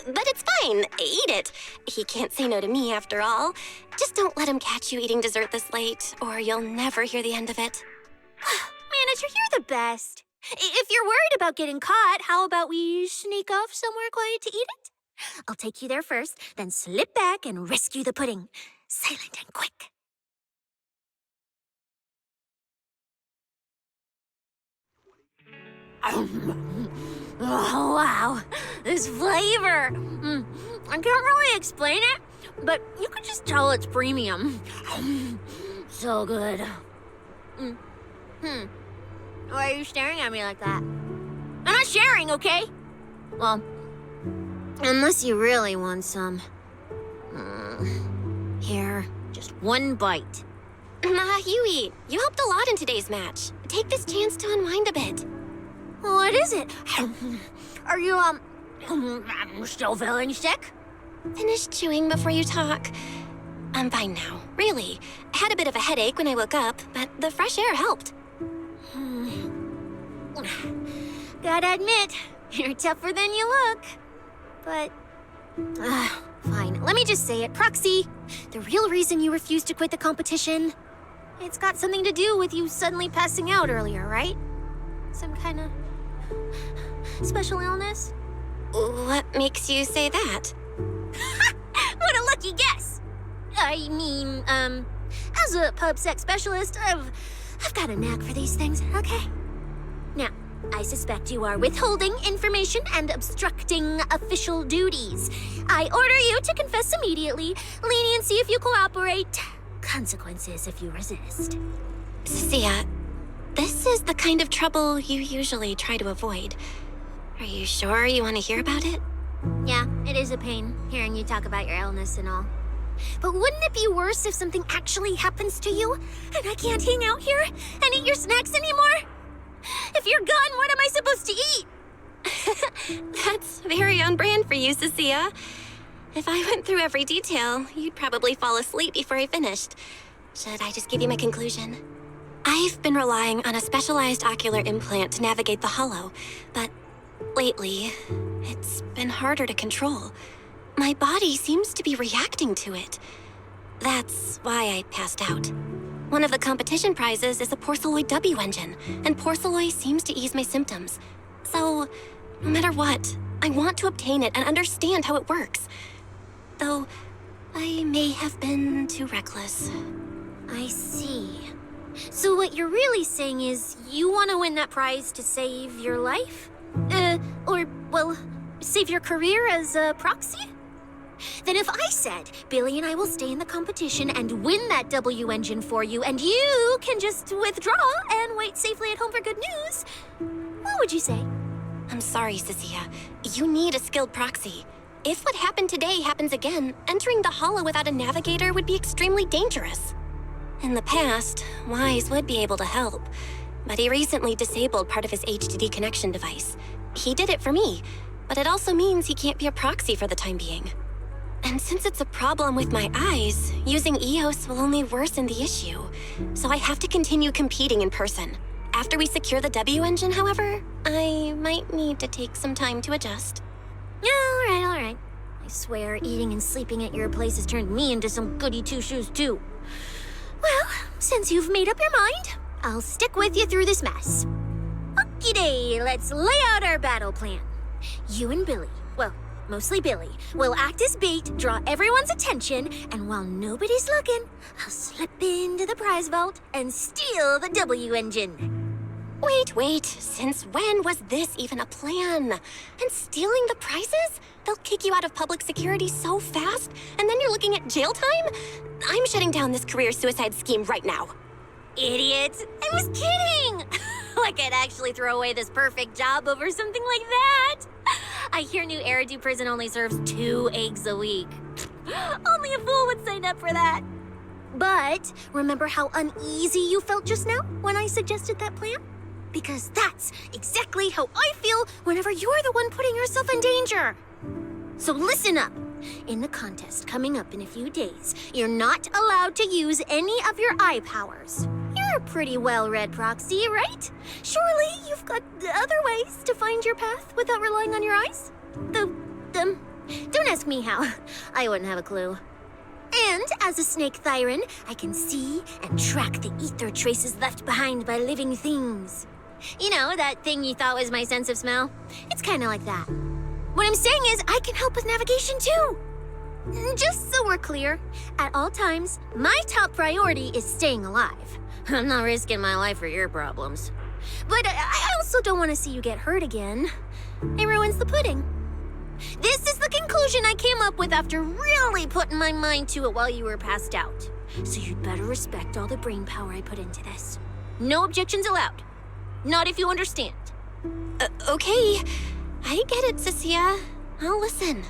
But it's fine. Eat it. He can't say no to me after all. Just don't let him catch you eating dessert this late, or you'll never hear the end of it. Manager, you're the best. If you're worried about getting caught, how about we sneak off somewhere quiet to eat it? I'll take you there first, then slip back and rescue the pudding. Silent and quick. Oh, wow. This flavor. I can't really explain it, but you can just tell it's premium. So good. Why are you staring at me like that? I'm not sharing, okay? Well, unless you really want some. Here, just one bite. Nah, you eat. You helped a lot in today's match. Take this chance to unwind a bit. What is it? Are you, still feeling sick? Finish chewing before you talk. I'm fine now, really. I had a bit of a headache when I woke up, but the fresh air helped. Gotta admit, you're tougher than you look. But, fine. Let me just say it. Proxy, the real reason you refused to quit the competition, it's got something to do with you suddenly passing out earlier, right? Some kind of special illness? What makes you say that? What a lucky guess! I mean, as a pub sex specialist, I've got a knack for these things, okay? Now, I suspect you are withholding information and obstructing official duties. I order you to confess immediately, leniency if you cooperate, consequences if you resist. Cissia, this is the kind of trouble you usually try to avoid. Are you sure you want to hear about it? Yeah, it is a pain, hearing you talk about your illness and all. But wouldn't it be worse if something actually happens to you, and I can't hang out here and eat your snacks anymore? If you're gone, what am I supposed to eat? That's very on brand for you, Cissia. If I went through every detail, you'd probably fall asleep before I finished. Should I just give you my conclusion? I've been relying on a specialized ocular implant to navigate the hollow, but lately, it's been harder to control. My body seems to be reacting to it. That's why I passed out. One of the competition prizes is a Porceloid W engine, and Porceloid seems to ease my symptoms. So, no matter what, I want to obtain it and understand how it works. Though, I may have been too reckless. I see. So what you're really saying is you want to win that prize to save your life? Save your career as a proxy? Then if I said, Billy and I will stay in the competition and win that W engine for you, and you can just withdraw and wait safely at home for good news, what would you say? I'm sorry, Cissia. You need a skilled proxy. If what happened today happens again, entering the hollow without a navigator would be extremely dangerous. In the past, Wise would be able to help, but he recently disabled part of his HDD connection device. He did it for me, but it also means he can't be a proxy for the time being. And since it's a problem with my eyes, using EOS will only worsen the issue, so I have to continue competing in person. After we secure the W engine, however, I might need to take some time to adjust. All right. I swear, eating and sleeping at your place has turned me into some goody two-shoes too. Well, since you've made up your mind, I'll stick with you through this mess. Okie day, let's lay out our battle plan. You and Billy, well, mostly Billy, will act as bait, draw everyone's attention, and while nobody's looking, I'll slip into the prize vault and steal the W engine. Wait. Since when was this even a plan? And stealing the prizes? They'll kick you out of public security so fast, and then you're looking at jail time? I'm shutting down this career suicide scheme right now. Idiot! I was kidding! Like I'd actually throw away this perfect job over something like that. I hear New Eridu Prison only serves 2 eggs a week. Only a fool would sign up for that. But remember how uneasy you felt just now when I suggested that plan? Because that's exactly how I feel whenever you're the one putting yourself in danger. So listen up. In the contest coming up in a few days, you're not allowed to use any of your eye powers. You're a pretty well-read proxy, right? Surely you've got other ways to find your path without relying on your eyes? Don't ask me how. I wouldn't have a clue. And as a snake Thyran, I can see and track the ether traces left behind by living things. You know, that thing you thought was my sense of smell? It's kind of like that. What I'm saying is I can help with navigation too. Just so we're clear, at all times, my top priority is staying alive. I'm not risking my life for your problems. But I also don't want to see you get hurt again. It ruins the pudding. This is the conclusion I came up with after really putting my mind to it while you were passed out. So you'd better respect all the brain power I put into this. No objections allowed. Not if you understand. Okay. I get it, Cissia. I'll listen.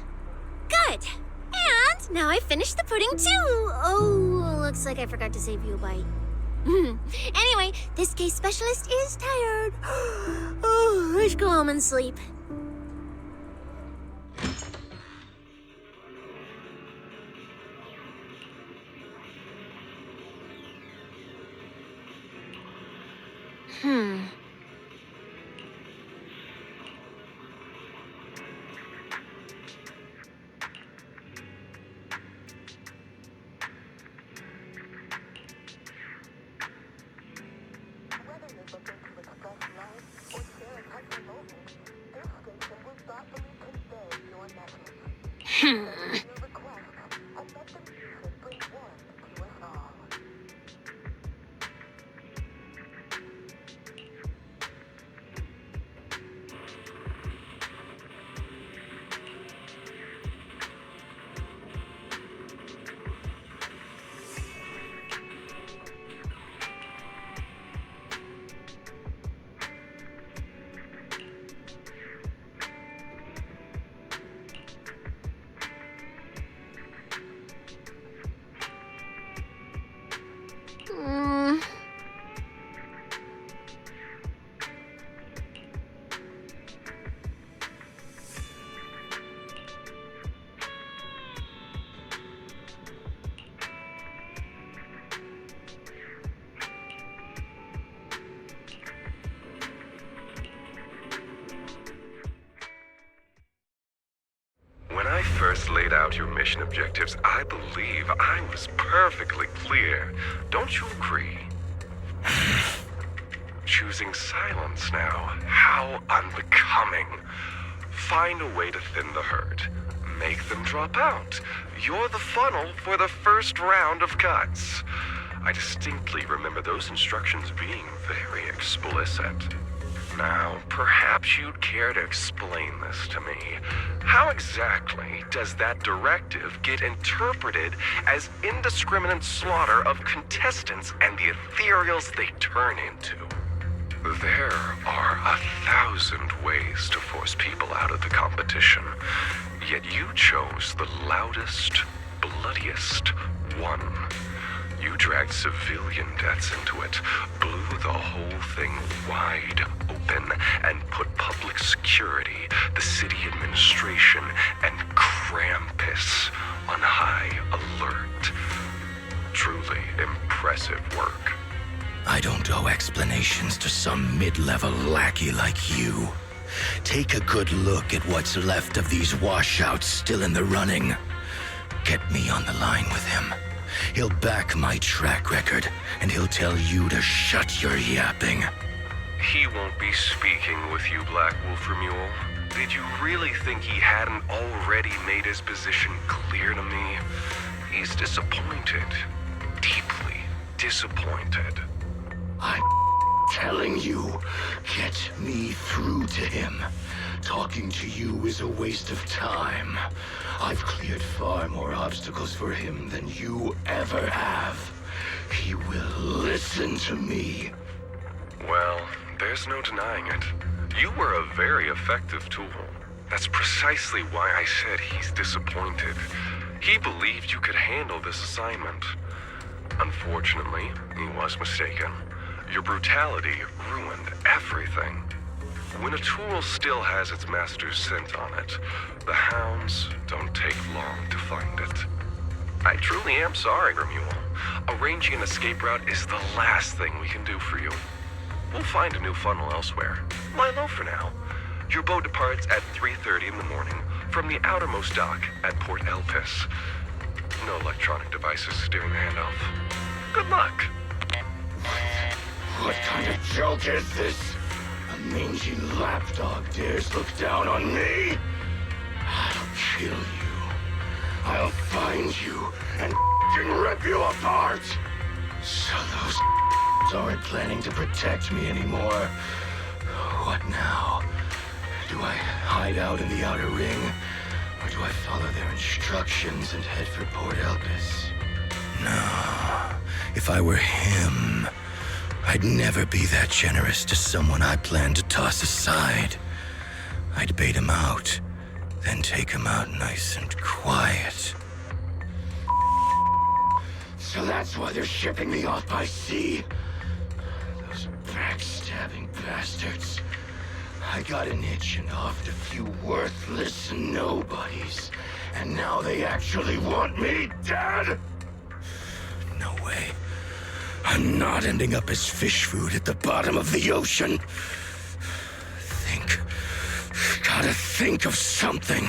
Good. And now I finished the pudding too. Oh, looks like I forgot to save you a bite. Anyway, this case specialist is tired. Oh, let's go home and sleep. When I first laid out your mission objectives, I believe I was perfectly clear. Don't you agree? Choosing silence now. How unbecoming. Find a way to thin the herd. Make them drop out. You're the funnel for the first round of cuts. I distinctly remember those instructions being very explicit. Now, perhaps you'd care to explain this to me. How exactly does that directive get interpreted as indiscriminate slaughter of contestants and the ethereals they turn into? There are 1,000 ways to force people out of the competition, yet you chose the loudest, bloodiest one. You dragged civilian deaths into it, blew the whole thing wide open, and put public security, the city administration, and Krampus on high alert. Truly impressive work. I don't owe explanations to some mid-level lackey like you. Take a good look at what's left of these washouts still in the running. Get me on the line with him. He'll back my track record, and he'll tell you to shut your yapping. He won't be speaking with you, Black Wolf Ramuelle. Did you really think he hadn't already made his position clear to me? He's disappointed. Deeply disappointed. I'm telling you, get me through to him. Talking to you is a waste of time. I've cleared far more obstacles for him than you ever have. He will listen to me. Well, there's no denying it. You were a very effective tool. That's precisely why I said he's disappointed. He believed you could handle this assignment. Unfortunately, he was mistaken. Your brutality ruined everything. When a tool still has its master's scent on it, the hounds don't take long to find it. I truly am sorry, Ramuelle. Arranging an escape route is the last thing we can do for you. We'll find a new funnel elsewhere. Lie low for now. Your boat departs at 3:30 in the morning from the outermost dock at Port Elpis. No electronic devices steering the handoff. Good luck. What kind of joke is this? A mangy lapdog dares look down on me? I'll kill you. I'll find you and rip you apart. So those aren't planning to protect me anymore. What now? Do I hide out in the outer ring? Or do I follow their instructions and head for Port Elpis? No. If I were him, I'd never be that generous to someone I plan to toss aside. I'd bait him out, then take him out nice and quiet. So that's why they're shipping me off by sea. Those backstabbing bastards. I got an itch and offed a few worthless nobodies. And now they actually want me dead? No way. I'm not ending up as fish food at the bottom of the ocean. Gotta think of something.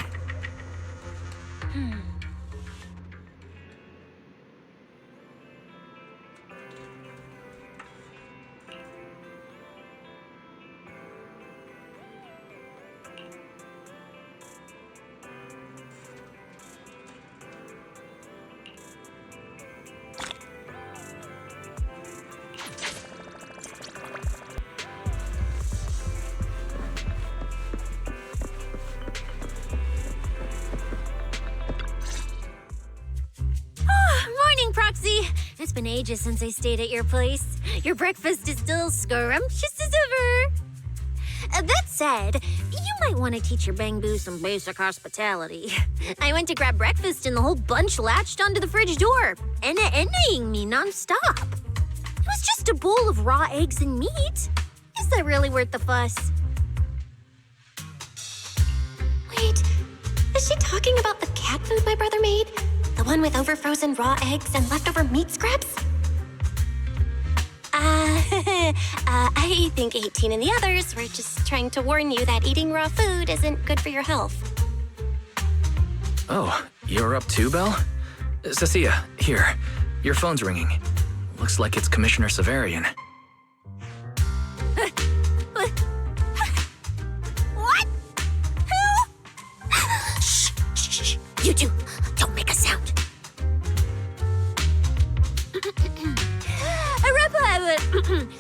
It's been ages since I stayed at your place. Your breakfast is still scrumptious as ever. That said, you might want to teach your Bangbu some basic hospitality. I went to grab breakfast and the whole bunch latched onto the fridge door, envying me nonstop. It was just a bowl of raw eggs and meat. Is that really worth the fuss? Wait, is she talking about the cat food my brother made? The one with overfrozen raw eggs and leftover meat scraps? I think 18 and the others were just trying to warn you that eating raw food isn't good for your health. Oh, you're up too, Belle? Cissia, here. Your phone's ringing. Looks like it's Commissioner Severian. What? Who? Shh. You two, don't make a sound.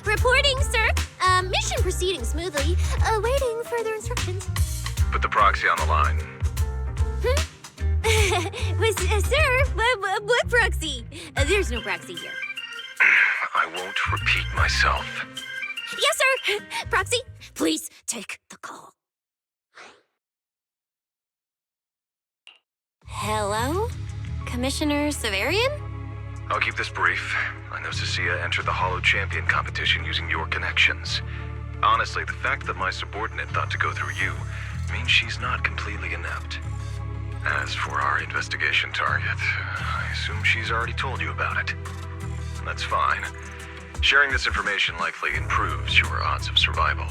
Reporting, sir. Mission proceeding smoothly. Awaiting further instructions. Put the proxy on the line. Sir, what proxy? There's no proxy here. I won't repeat myself. Yes, sir. Proxy, please take the call. Hello? Commissioner Severian? I'll keep this brief. I know Cissia entered the Hollow Champion competition using your connections. Honestly, the fact that my subordinate thought to go through you means she's not completely inept. As for our investigation target, I assume she's already told you about it. That's fine. Sharing this information likely improves your odds of survival.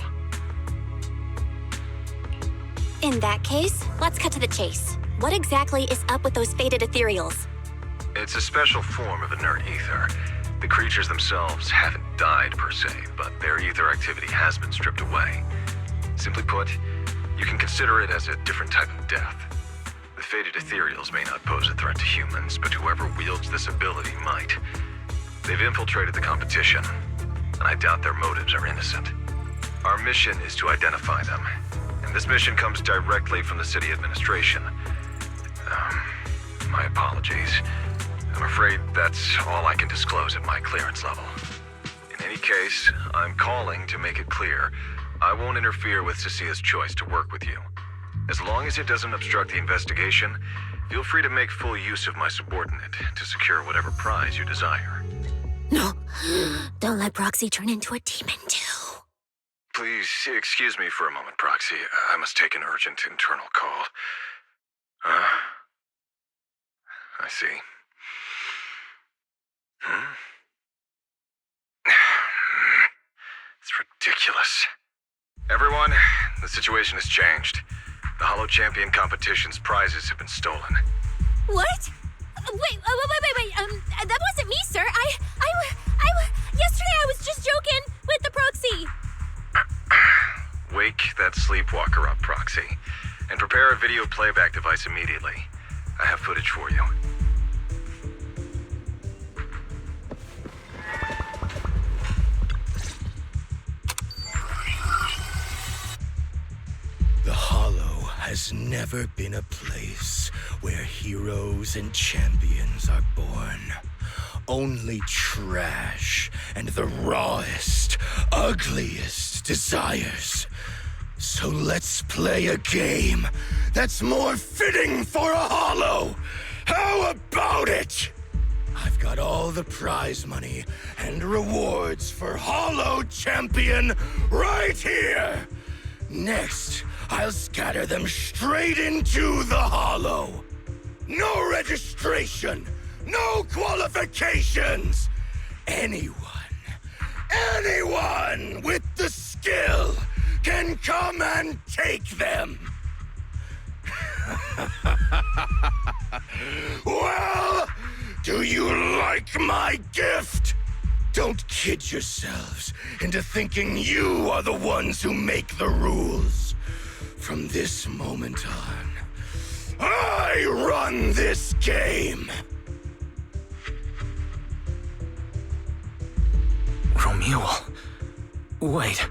In that case, let's cut to the chase. What exactly is up with those faded ethereals? It's a special form of inert ether. The creatures themselves haven't died per se, but their ether activity has been stripped away. Simply put, You can consider it as a different type of death. The fated ethereals may not pose a threat to humans, but whoever wields this ability might. They've infiltrated the competition, and I doubt their motives are innocent. Our mission is to identify them, and this mission comes directly from the city administration. My apologies. I'm afraid that's all I can disclose at my clearance level. In any case, I'm calling to make it clear I won't interfere with Cissia's choice to work with you. As long as it doesn't obstruct the investigation, feel free to make full use of my subordinate to secure whatever prize you desire. No, don't let Proxy turn into a demon too. Please excuse me for a moment, Proxy. I must take an urgent internal call. I see. It's ridiculous. Everyone, the situation has changed. The Hollow Champion competition's prizes have been stolen. What? Wait, that wasn't me, sir. Yesterday I was just joking with the Proxy. Wake that sleepwalker up, Proxy, and prepare a video playback device immediately. I have footage for you. The Hollow has never been a place where heroes and champions are born. Only trash and the rawest, ugliest desires. So let's play a game that's more fitting for a Hollow. How about it? I've got all the prize money and rewards for Hollow Champion right here. Next, I'll scatter them straight into the Hollow. No registration, no qualifications. Anyone with the skill can come and take them. Well, do you like my gift? Don't kid yourselves into thinking you are the ones who make the rules. From this moment on, I run this game. Ramuelle. Wait,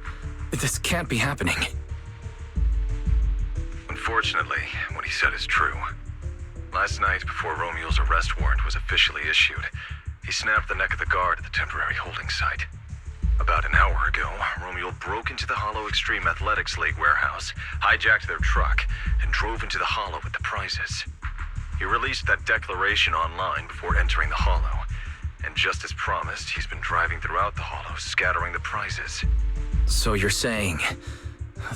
this can't be happening. Unfortunately, what he said is true. Last night, before Romuel's arrest warrant was officially issued, he snapped the neck of the guard at the temporary holding site. About an hour ago, Ramuelle broke into the Hollow Extreme Athletics League warehouse, hijacked their truck, and drove into the Hollow with the prizes. He released that declaration online before entering the Hollow, and just as promised, he's been driving throughout the Hollow, scattering the prizes. So you're saying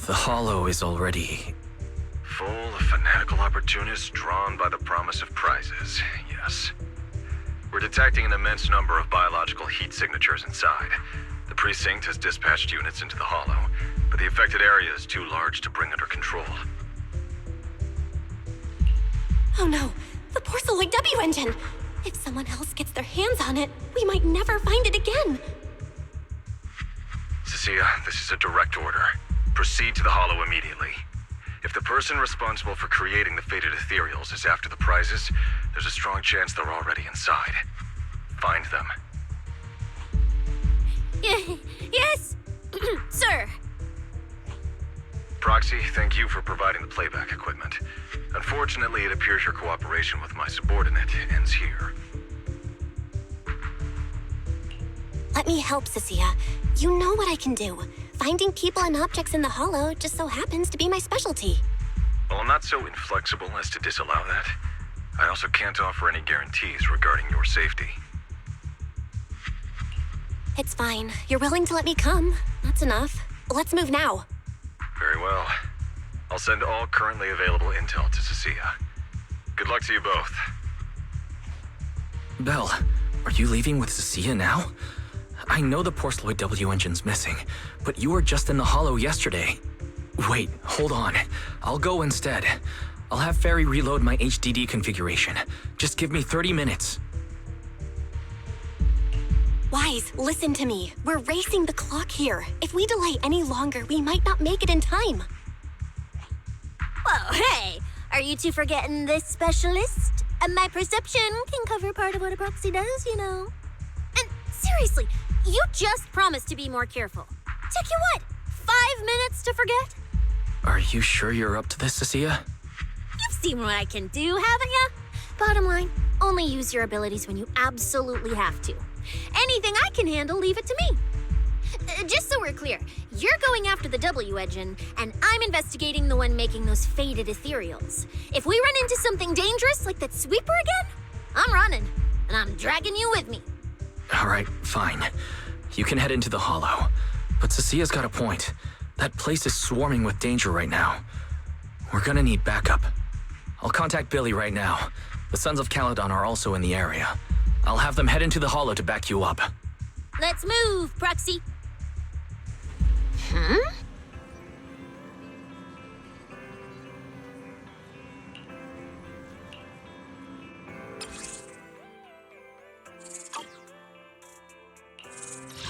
the Hollow is already... Full of fanatical opportunists drawn by the promise of prizes, yes. We're detecting an immense number of biological heat signatures inside. The precinct has dispatched units into the Hollow, but the affected area is too large to bring under control. Oh no, the Porceloid W engine! If someone else gets their hands on it, we might never find it again. Cissia, this is a direct order. Proceed to the Hollow immediately. If the person responsible for creating the fated ethereals is after the prizes, there's a strong chance they're already inside. Find them. Yes, sir. Proxy, thank you for providing the playback equipment. Unfortunately, it appears your cooperation with my subordinate ends here. Let me help, Cissia. You know what I can do. Finding people and objects in the Hollow just so happens to be my specialty. Well, I'm not so inflexible as to disallow that. I also can't offer any guarantees regarding your safety. It's fine. You're willing to let me come. That's enough. Let's move now. Very well. I'll send all currently available intel to Cissia. Good luck to you both. Belle, are you leaving with Cissia now? I know the Porceloid W engine's missing, but you were just in the Hollow yesterday. Wait, hold on. I'll go instead. I'll have Ferry reload my HDD configuration. Just give me 30 minutes. Wise, listen to me. We're racing the clock here. If we delay any longer, we might not make it in time. Whoa, hey! Are you two forgetting this specialist? My perception can cover part of what a proxy does, you know. And seriously, you just promised to be more careful. Took you what, 5 minutes to forget? Are you sure you're up to this, Cissia? You've seen what I can do, haven't ya? Bottom line, only use your abilities when you absolutely have to. Anything I can handle, leave it to me. Just so we're clear, you're going after the W engine, and I'm investigating the one making those faded ethereals. If we run into something dangerous like that sweeper again, I'm running, and I'm dragging you with me. All right, fine. You can head into the hollow. But Cissia's got a point. That place is swarming with danger right now. We're gonna need backup. I'll contact Billy right now. The Sons of Caledon are also in the area. I'll have them head into the hollow to back you up. Let's move, Proxy.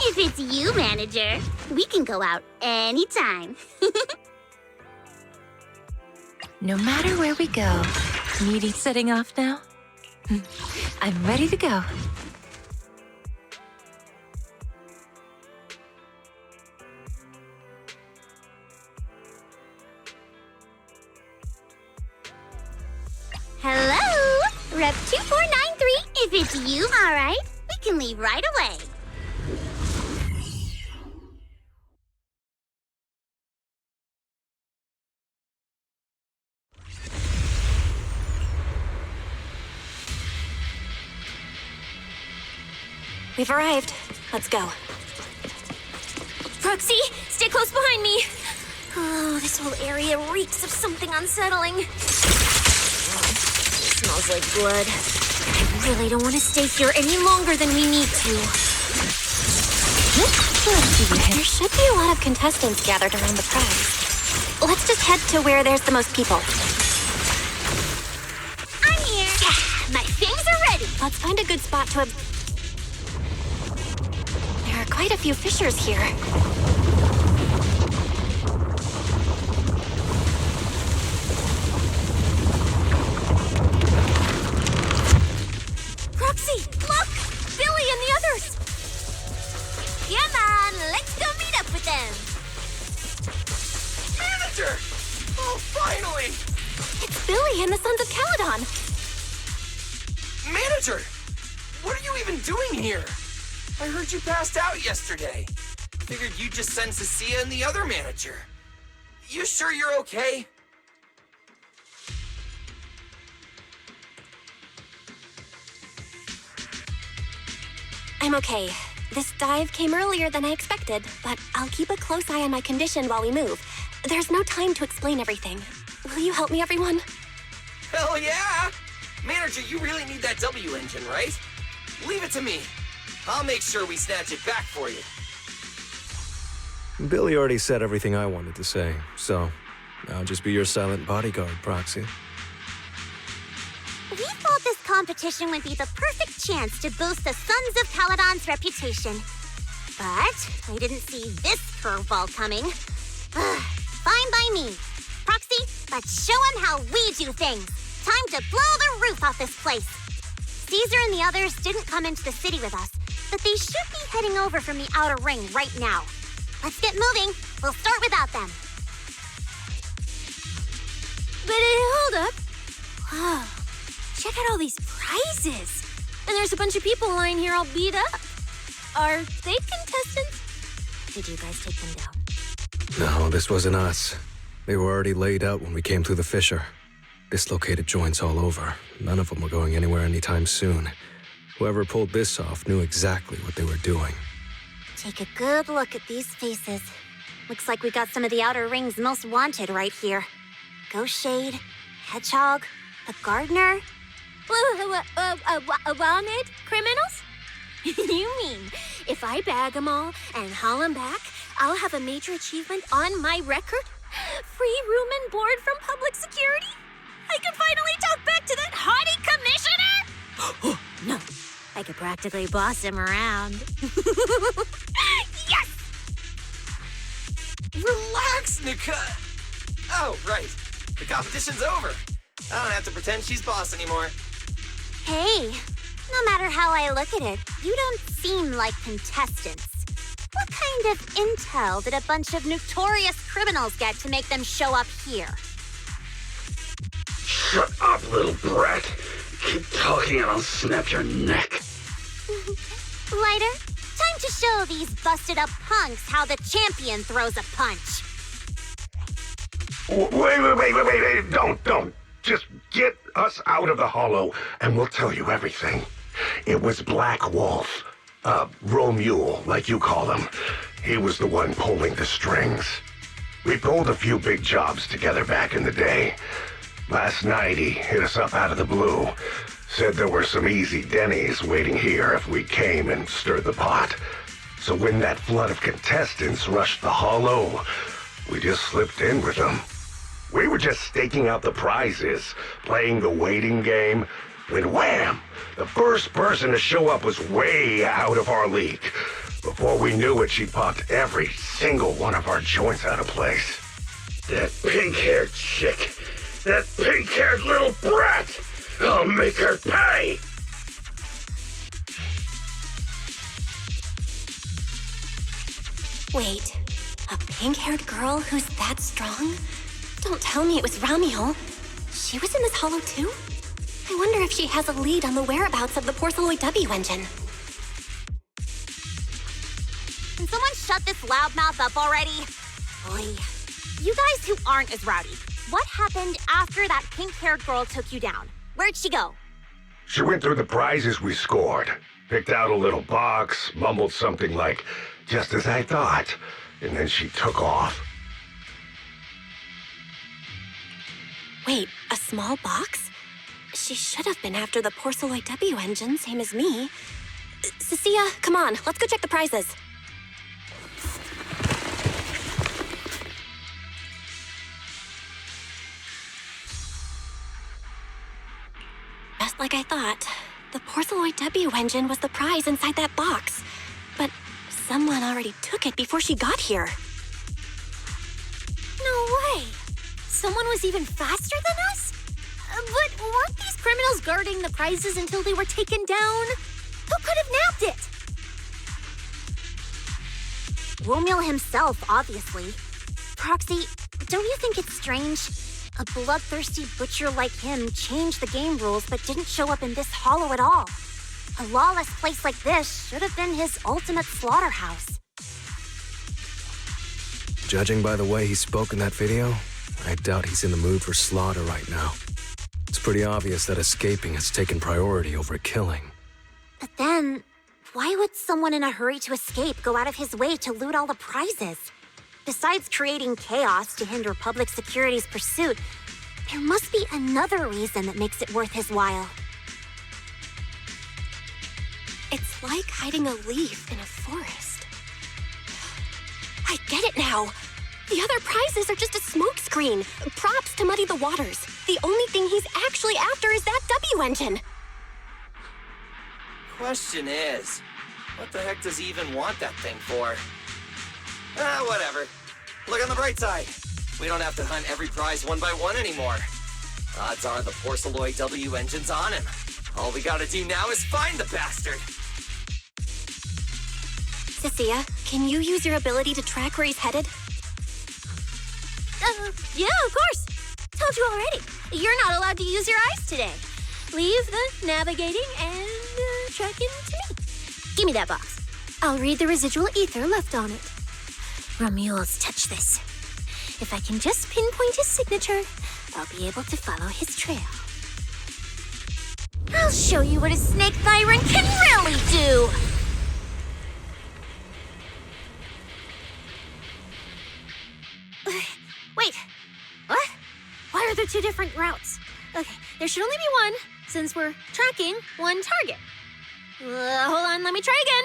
If it's you, manager, we can go out anytime. No matter where we go, meeting setting off now? I'm ready to go. Hello? Rep 2493, if it's you, all right. We can leave right away. We've arrived. Let's go. Proxy, stay close behind me. Oh, this whole area reeks of something unsettling. It smells like blood. I really don't want to stay here any longer than we need to. There should be a lot of contestants gathered around the prize. Let's just head to where there's the most people. I'm here. Yeah, my things are ready. Let's find a good spot to... There are quite a few fissures here. Proxy, look! Billy and the others! Come on, let's go meet up with them. Manager! Oh, finally! It's Billy and the Sons of Caledon. Manager! What are you even doing here? I heard you passed out yesterday. Figured you'd just send Cissia and the other manager. You sure you're okay? I'm okay. This dive came earlier than I expected, but I'll keep a close eye on my condition while we move. There's no time to explain everything. Will you help me, everyone? Hell yeah! Manager, you really need that W engine, right? Leave it to me. I'll make sure we snatch it back for you. Billy already said everything I wanted to say, so I'll just be your silent bodyguard, Proxy. We thought this competition would be the perfect chance to boost the Sons of Caledon's reputation. But we didn't see this curveball coming. Fine by me. Proxy, let's show them how we do things. Time to blow the roof off this place. Caesar and the others didn't come into the city with us, but they should be heading over from the outer ring right now. Let's get moving. We'll start without them. But hold up. Wow. Check out all these prizes. And there's a bunch of people lying here all beat up. Are they contestants? Did you guys take them down? No, this wasn't us. They were already laid out when we came through the fissure. Dislocated joints all over. None of them were going anywhere anytime soon. Whoever pulled this off knew exactly what they were doing. Take a good look at these faces. Looks like we got some of the outer ring's most wanted right here. Ghost Shade, Hedgehog, the Gardener. Wanted criminals? You mean, if I bag them all and haul them back, I'll have a major achievement on my record? Free room and board from public security? I could finally talk back to that haughty commissioner? No, I could practically boss him around. Yes! Relax, Nika! Oh, right. The competition's over. I don't have to pretend she's boss anymore. Hey, no matter how I look at it, you don't seem like contestants. What kind of intel did a bunch of notorious criminals get to make them show up here? Shut up, little brat. Keep talking and I'll snap your neck. Lighter, time to show these busted-up punks how the champion throws a punch. Wait. Don't. Just get us out of the hollow and we'll tell you everything. It was Black Wolf. Ramuelle, like you call him. He was the one pulling the strings. We pulled a few big jobs together back in the day. Last night he hit us up out of the blue. Said there were some easy Denny's waiting here if we came and stirred the pot. So when that flood of contestants rushed the hollow, we just slipped in with them. We were just staking out the prizes, playing the waiting game, when wham! The first person to show up was way out of our league. Before we knew it, she popped every single one of our joints out of place. That pink-haired chick. That pink-haired little brat. I'll make her pay. Wait, a pink-haired girl who's that strong? Don't tell me it was Ramuelle. She was in this hollow too? I wonder if she has a lead on the whereabouts of the Porceloid W engine. Can someone shut this loudmouth up already? Boy, you guys who aren't as rowdy, what happened after that pink-haired girl took you down? Where'd she go? She went through the prizes we scored, picked out a little box, mumbled something like, "just as I thought," and then she took off. Wait, a small box? She should have been after the Porceloid W engine, same as me. Cissia, come on, let's go check the prizes. Just like I thought, the Porceloid W engine was the prize inside that box. But someone already took it before she got here. No way! Someone was even faster than us? But weren't these criminals guarding the prizes until they were taken down? Who could have nabbed it? Ramuelle himself, obviously. Proxy, don't you think it's strange? A bloodthirsty butcher like him changed the game rules but didn't show up in this hollow at all. A lawless place like this should have been his ultimate slaughterhouse. Judging by the way he spoke in that video, I doubt he's in the mood for slaughter right now. It's pretty obvious that escaping has taken priority over killing. But then, why would someone in a hurry to escape go out of his way to loot all the prizes? Besides creating chaos to hinder public security's pursuit, there must be another reason that makes it worth his while. It's like hiding a leaf in a forest. I get it now. The other prizes are just a smokescreen, props to muddy the waters. The only thing he's actually after is that W engine. Question is, what the heck does he even want that thing for? Whatever. Look on the bright side. We don't have to hunt every prize one by one anymore. Odds are the Porceloid W engine's on him. All we gotta do now is find the bastard. Cissia, can you use your ability to track where he's headed? Yeah, of course. Told you already. You're not allowed to use your eyes today. Leave the navigating and tracking to me. Give me that box. I'll read the residual ether left on it. Ramuelle's touch this. If I can just pinpoint his signature, I'll be able to follow his trail. I'll show you what a snake tyrant can really do! Wait, what? Why are there two different routes? Okay, there should only be one, since we're tracking one target. Hold on, let me try again.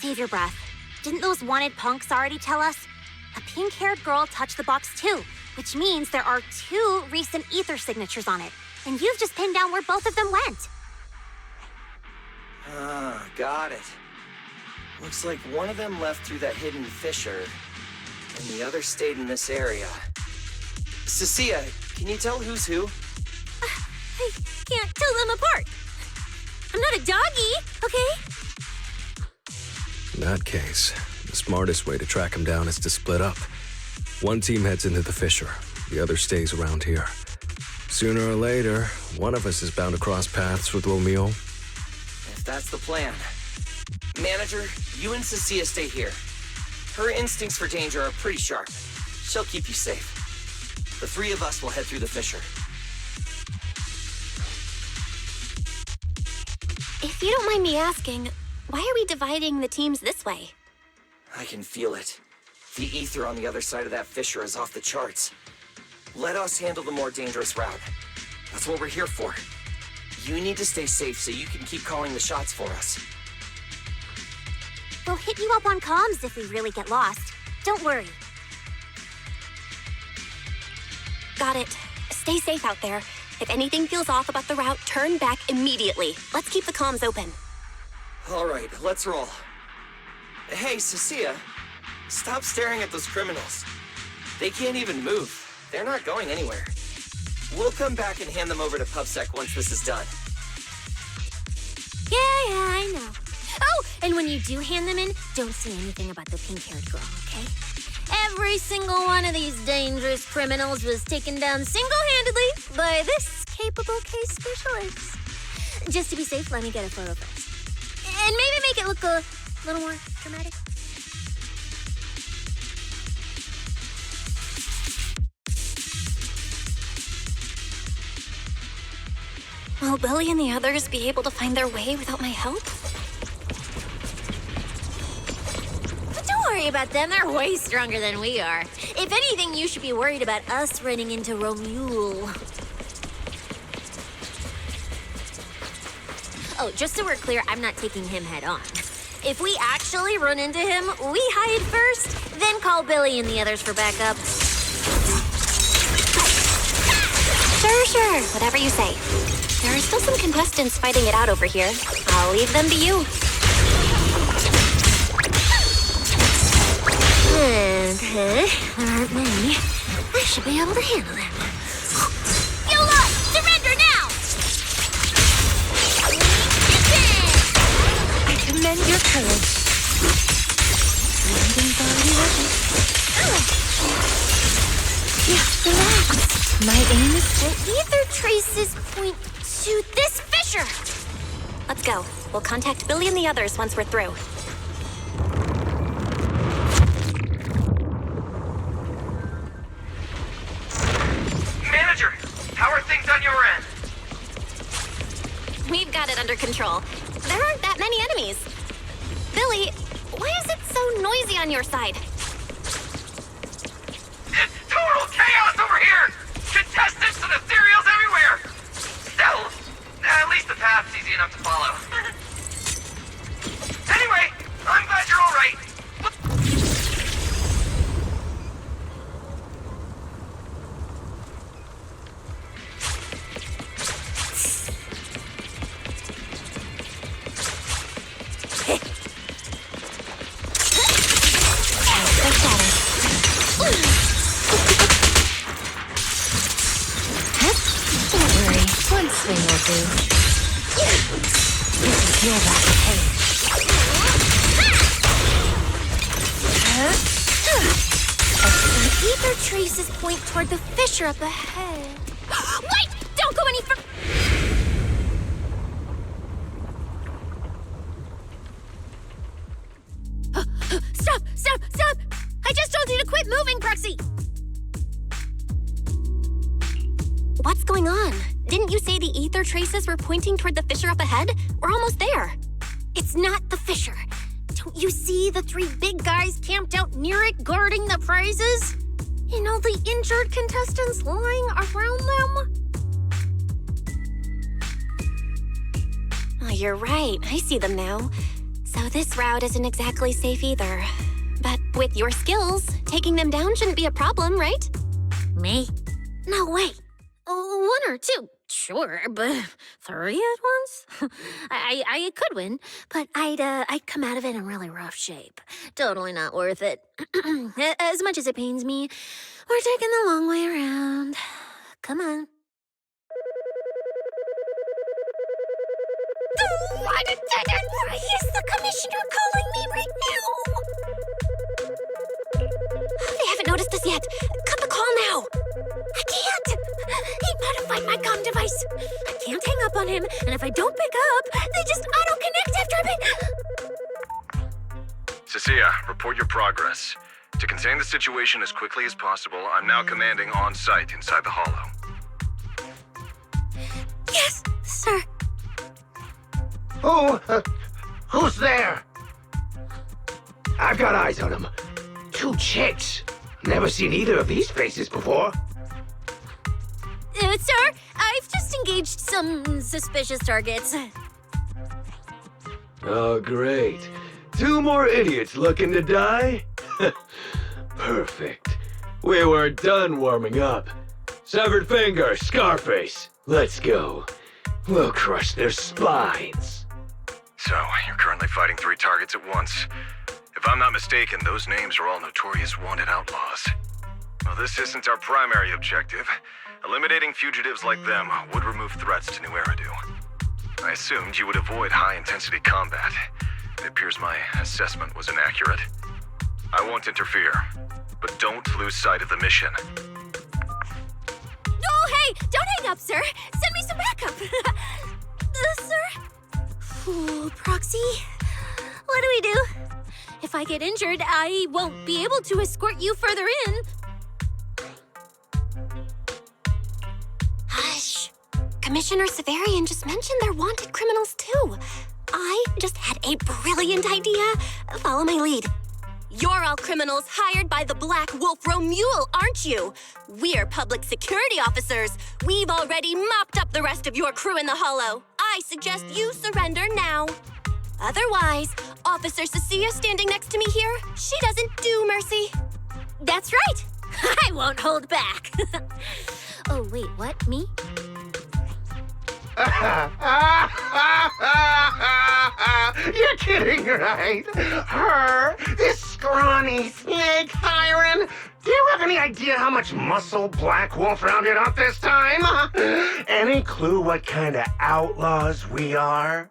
Save your breath. Didn't those wanted punks already tell us? A pink-haired girl touched the box too, which means there are 2 recent ether signatures on it. And you've just pinned down where both of them went. Got it. Looks like one of them left through that hidden fissure, and the other stayed in this area. Cissia, can you tell who's who? I can't tell them apart. I'm not a doggy, okay? In that case, the smartest way to track him down is to split up. One team heads into the fissure, the other stays around here. Sooner or later, one of us is bound to cross paths with Ramuelle. If that's the plan. Manager, you and Cissia stay here. Her instincts for danger are pretty sharp. She'll keep you safe. The three of us will head through the fissure. If you don't mind me asking, why are we dividing the teams this way? I can feel it. The ether on the other side of that fissure is off the charts. Let us handle the more dangerous route. That's what we're here for. You need to stay safe so you can keep calling the shots for us. We'll hit you up on comms if we really get lost. Don't worry. Got it. Stay safe out there. If anything feels off about the route, turn back immediately. Let's keep the comms open. All right, let's roll. Hey, Cissia, stop staring at those criminals. They can't even move. They're not going anywhere. We'll come back and hand them over to PubSec once this is done. Yeah, I know. Oh, and when you do hand them in, don't say anything about the pink-haired girl, okay? Every single one of these dangerous criminals was taken down single-handedly by this capable case specialist. Just to be safe, let me get a photo first. And maybe make it look a little more dramatic. Will Billy and the others be able to find their way without my help? Don't worry about them, they're way stronger than we are. If anything, you should be worried about us running into Ramuelle. Oh, just so we're clear, I'm not taking him head on. If we actually run into him, we hide first, then call Billy and the others for backup. Sure. Whatever you say. There are still some contestants fighting it out over here. I'll leave them to you. Okay, there aren't many. I should be able to handle them. You lot, surrender now! I commend your courage. Landing's already working. Yeah, relax. My aim is The ether traces point to this fissure. Let's go. We'll contact Billy and the others once we're through. Manager, how are things on your end? We've got it under control. There aren't that many enemies. Billy, why is it so noisy on your side? It's total chaos over here! Contestants and ethereals everywhere! Still, at least the path's easy enough to follow. Anyway, I'm glad you're all right. Don't worry, one swing will do. This is your last page. The ether traces point toward the fissure up ahead. Wait! Don't go any further! Stop! I just told you to quit moving, Proxy! What's going on? Didn't you say the ether traces were pointing toward the fissure up ahead? We're almost there. It's not the fissure. Don't you see the three big guys camped out near it guarding the prizes? And all the injured contestants lying around them? Oh, you're right. I see them now. So this route isn't exactly safe either. But with your skills, taking them down shouldn't be a problem, right? Me? No way. One or two, Sure, but 3 at once? I could win, but I'd come out of it in really rough shape. Totally not worth it. As much as it pains me, we're taking the long way around. Come on. Is the commissioner calling me right now? They haven't noticed us yet. Cut the call now. I can't. He modified my comm device. I can't hang up on him, and if I don't pick up, they just auto-connect after a bit. Cissia, report your progress. To contain the situation as quickly as possible, I'm now commanding on-site inside the Hollow. Yes, sir. Who's there? I've got eyes on them. 2 chicks. Never seen either of these faces before. Sir, I've just engaged some suspicious targets. Oh, great. 2 more idiots looking to die? Perfect. We were done warming up. Severed finger, Scarface. Let's go. We'll crush their spines. So, you're currently fighting 3 targets at once. If I'm not mistaken, those names are all notorious wanted outlaws. Well, this isn't our primary objective. Eliminating fugitives like them would remove threats to New Eridu. I assumed you would avoid high-intensity combat. It appears my assessment was inaccurate. I won't interfere, but don't lose sight of the mission. Oh, hey! Don't hang up, sir! Send me some backup! Sir? Ooh, Proxy? What do we do? If I get injured, I won't be able to escort you further in. Hush. Commissioner Severian just mentioned they're wanted criminals too. I just had a brilliant idea. Follow my lead. You're all criminals hired by the Black Wolf Ramuelle, aren't you? We're public security officers. We've already mopped up the rest of your crew in the Hollow. I suggest you surrender now. Otherwise, Officer Cissia standing next to me here, she doesn't do mercy. That's right. I won't hold back. Oh, wait, what? Me? You're kidding, right? Her? This scrawny snake siren? Do you have any idea how much muscle Black Wolf rounded up this time? Any clue what kind of outlaws we are?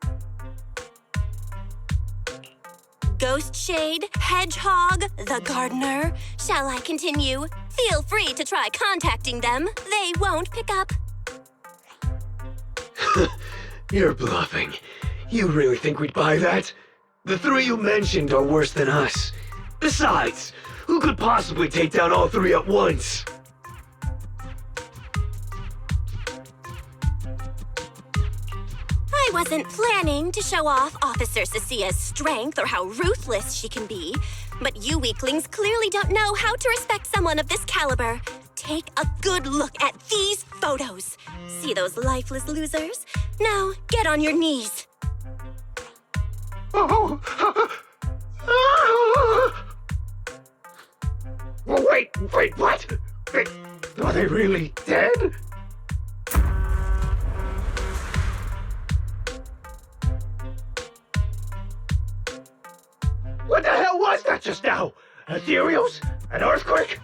Ghost Shade, Hedgehog, the Gardener. Shall I continue? Feel free to try contacting them. They won't pick up. You're bluffing. You really think we'd buy that? The 3 you mentioned are worse than us. Besides, who could possibly take down all 3 at once? I wasn't planning to show off Officer Cissia's strength or how ruthless she can be, but you weaklings clearly don't know how to respect someone of this caliber. Take a good look at these photos. See those lifeless losers? Now, get on your knees. Wait, what? Are they really dead? What the hell was that just now? Ethereals? An earthquake?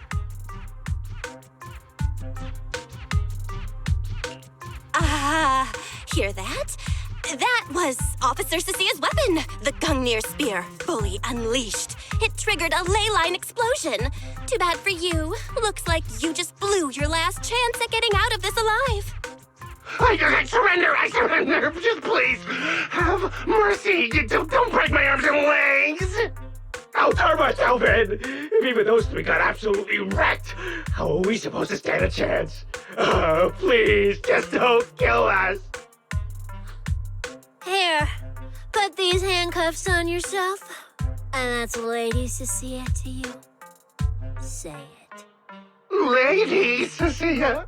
Hear that? That was Officer Cissia's weapon, the Gungnir Spear, fully unleashed. It triggered a ley line explosion. Too bad for you. Looks like you just blew your last chance at getting out of this alive. I surrender! Just please, have mercy! Don't break my arms and legs! I'll turn myself in! If even those 3 got absolutely wrecked, how are we supposed to stand a chance? Please, just don't kill us! Here, put these handcuffs on yourself. And that's Lady Cissia to you. Say it. Lady Cissia?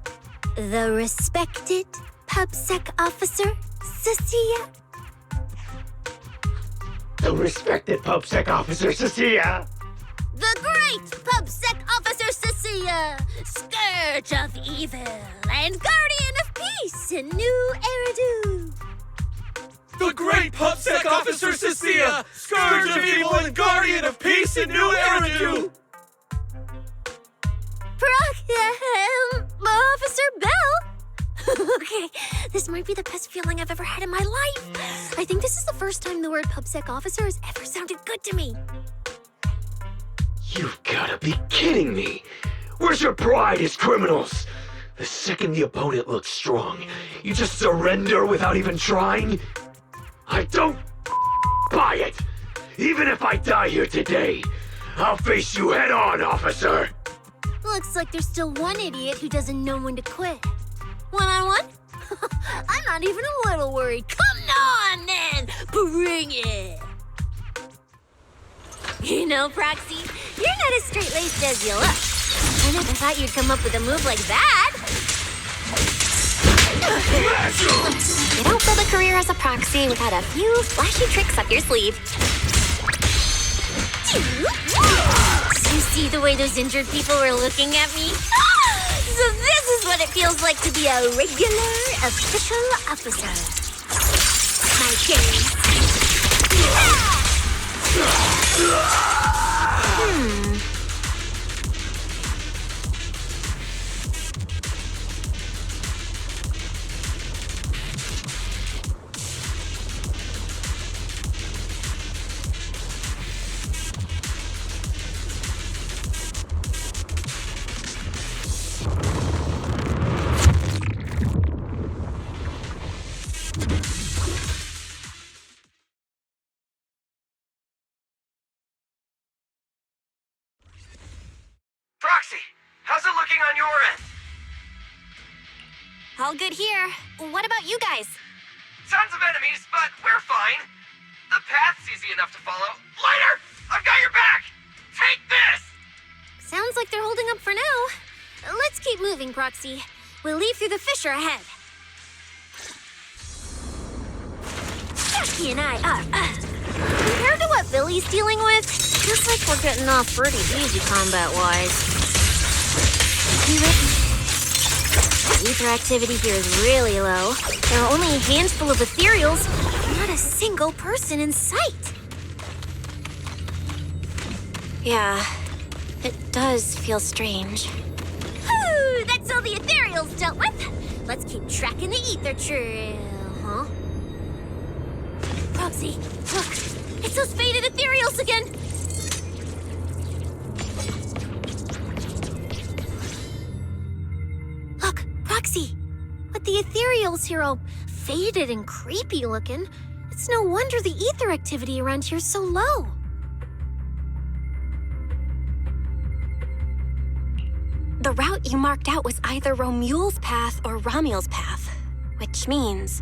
The respected PubSec officer, Cissia. The respected PubSec officer, Cissia. The great PubSec officer, Cissia. Scourge of evil and guardian of peace. peace and new Eridu. The great PubSec Officer Cissia, Scourge of Evil and Guardian of Peace in New Eridu! Officer Belle? Okay, this might be the best feeling I've ever had in my life. I think this is the first time the word PubSec Officer has ever sounded good to me. You've gotta be kidding me! Where's your pride as criminals? The second the opponent looks strong, you just surrender without even trying? I don't buy it! Even if I die here today, I'll face you head on, officer! Looks like there's still one idiot who doesn't know when to quit. One-on-one? I'm not even a little worried. Come on, then! Bring it! You know, Proxy, you're not as straight-laced as you look. I never thought you'd come up with a move like that. You don't build a career as a proxy without a few flashy tricks up your sleeve. You see the way those injured people were looking at me? So this is what it feels like to be a regular official officer. My case. Proxy, how's it looking on your end? All good here. What about you guys? Tons of enemies, but we're fine. The path's easy enough to follow. Lighter! I've got your back! Take this! Sounds like they're holding up for now. Let's keep moving, Proxy. We'll leave through the fissure ahead. Jackie and I are, compared to what Billy's dealing with, feels like we're getting off pretty easy combat-wise. Ether activity here is really low. There are only a handful of ethereals, not a single person in sight. Yeah, it does feel strange. Whew, that's all the ethereals dealt with. Let's keep tracking the ether trail, huh? Proxy, look, it's those faded ethereals again. Look, Proxy, with the ethereals here all faded and creepy looking, it's no wonder the ether activity around here's so low. The route you marked out was either Ramuelle's path or Ramuelle's path, which means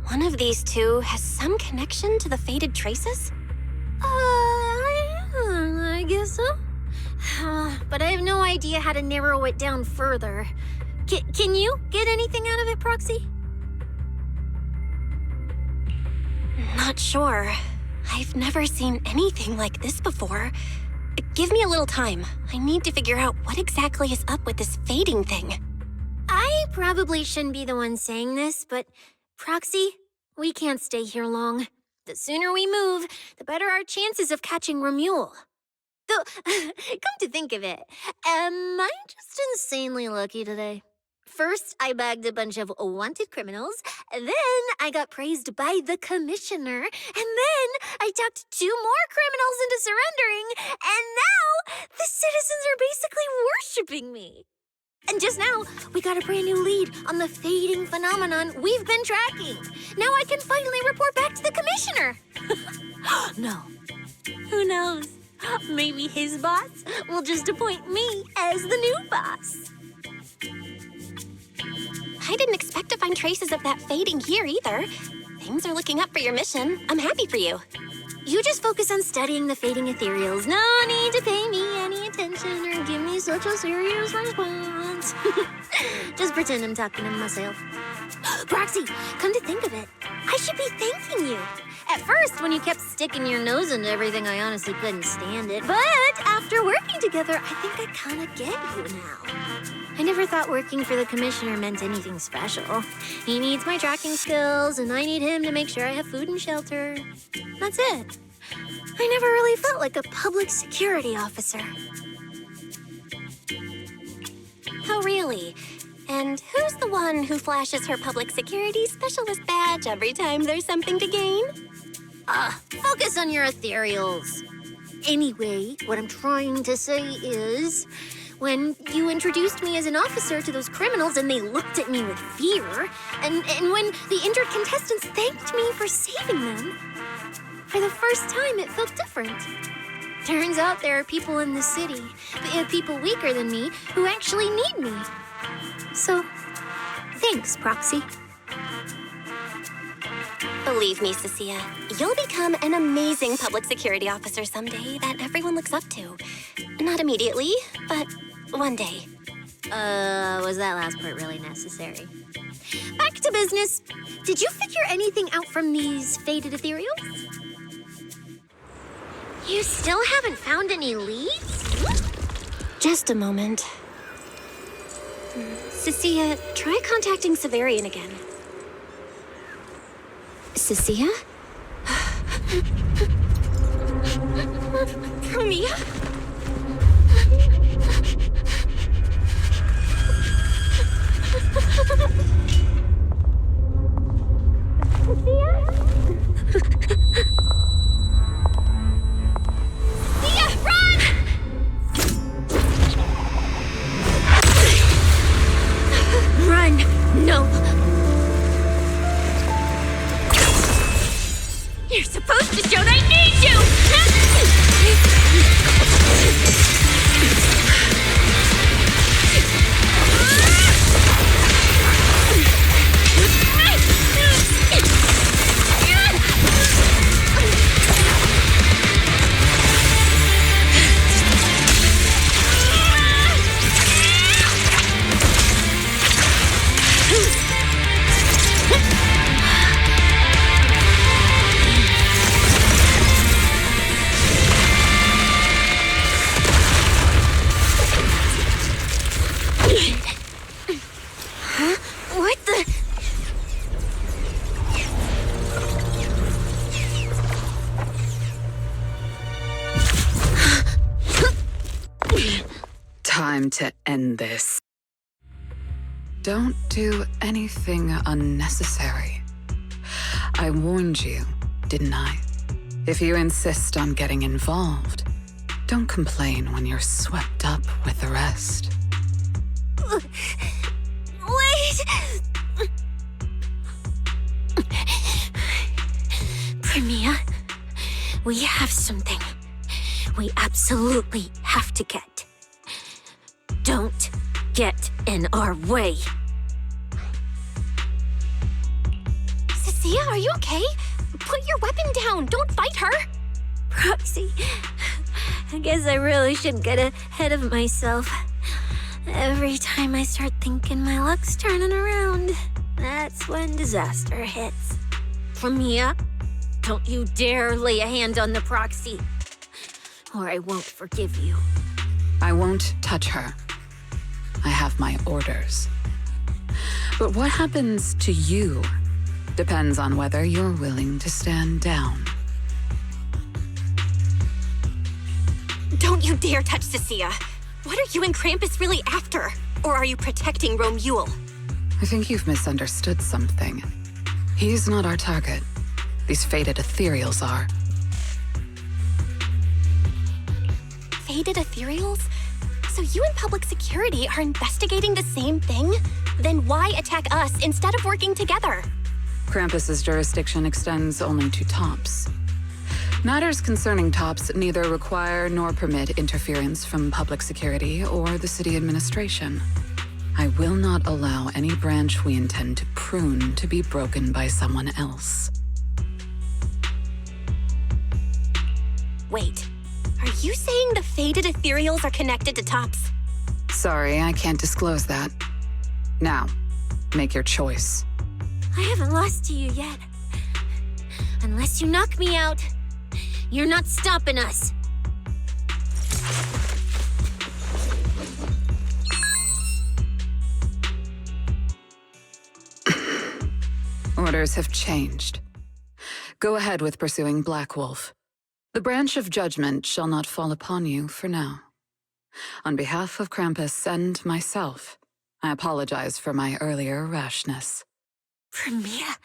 one of these two has some connection to the faded traces? I guess so. But I have no idea how to narrow it down further. Can you get anything out of it, Proxy? Not sure. I've never seen anything like this before. Give me a little time. I need to figure out what exactly is up with this fading thing. I probably shouldn't be the one saying this, but Proxy, we can't stay here long. The sooner we move, the better our chances of catching Ramuelle. Though, come to think of it, am I just insanely lucky today? First, I bagged a bunch of wanted criminals, then I got praised by the commissioner, and then I talked 2 more criminals into surrendering, and now the citizens are basically worshipping me. And just now, we got a brand new lead on the fading phenomenon we've been tracking. Now I can finally report back to the commissioner. No. Who knows? Maybe his boss will just appoint me as the new boss. I didn't expect to find traces of that fading here either. Things are looking up for your mission. I'm happy for you. You just focus on studying the fading ethereals. No need to pay me any attention or give me such a serious response. Just pretend I'm talking to myself. Proxy, come to think of it, I should be thanking you. At first, when you kept sticking your nose into everything, I honestly couldn't stand it. But after working together, I think I kind of get you now. I never thought working for the commissioner meant anything special. He needs my tracking skills, and I need him to make sure I have food and shelter. That's it. I never really felt like a public security officer. Oh, really? And who's the one who flashes her public security specialist badge every time there's something to gain? Focus on your ethereals. Anyway, what I'm trying to say is, when you introduced me as an officer to those criminals and they looked at me with fear, and when the injured contestants thanked me for saving them, for the first time it felt different. Turns out there are people in the city, people weaker than me, who actually need me. So, thanks, Proxy. Believe me, Cissia, you'll become an amazing public security officer someday that everyone looks up to. Not immediately, but one day. Was that last part really necessary? Back to business. Did you figure anything out from these faded ethereals? You still haven't found any leads? Just a moment. Cissia, try contacting Severian again. Cissia? Promeia? Run! No! You're supposed to show I need you! What the? Time to end this. Don't do anything unnecessary. I warned you, didn't I? If you insist on getting involved, don't complain when you're swept up with the rest. Wait! Promeia, we have something we absolutely have to get. Don't get in our way. Cissia, are you okay? Put your weapon down. Don't fight her. Proxy, I guess I really should get ahead of myself. Every time I start thinking my luck's turning around, that's when disaster hits. Promeia, don't you dare lay a hand on the Proxy, or I won't forgive you. I won't touch her. I have my orders. But what happens to you depends on whether you're willing to stand down. Don't you dare touch Cissia. What are you and Krampus really after? Or are you protecting Ramuelle? I think you've misunderstood something. He's not our target. These faded ethereals are. Faded ethereals? So you and public security are investigating the same thing? Then why attack us instead of working together? Krampus's jurisdiction extends only to tops. Matters concerning tops neither require nor permit interference from public security or the city administration. I will not allow any branch we intend to prune to be broken by someone else. Wait, are you saying the faded ethereals are connected to tops? Sorry, I can't disclose that. Now, make your choice. I haven't lost to you yet. Unless you knock me out, you're not stopping us. Orders have changed. Go ahead with pursuing Black Wolf. The branch of judgment shall not fall upon you for now. On behalf of Krampus and myself, I apologize for my earlier rashness. Promeia,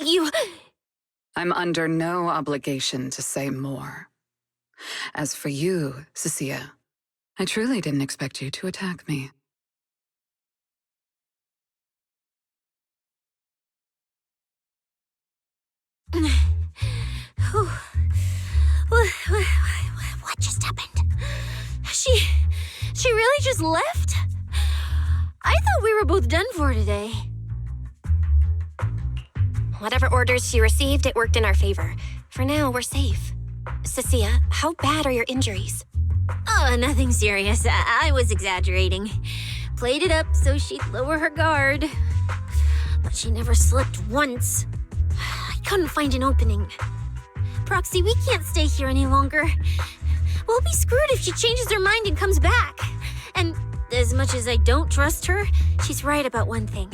you... I'm under no obligation to say more. As for you, Cissia, I truly didn't expect you to attack me. What just happened? She really just left? I thought we were both done for today. Whatever orders she received, it worked in our favor. For now, we're safe. Cissia, how bad are your injuries? Oh, nothing serious. I was exaggerating. Played it up so she'd lower her guard. But she never slipped once. I couldn't find an opening. Proxy, we can't stay here any longer. We'll be screwed if she changes her mind and comes back. And as much as I don't trust her, she's right about one thing.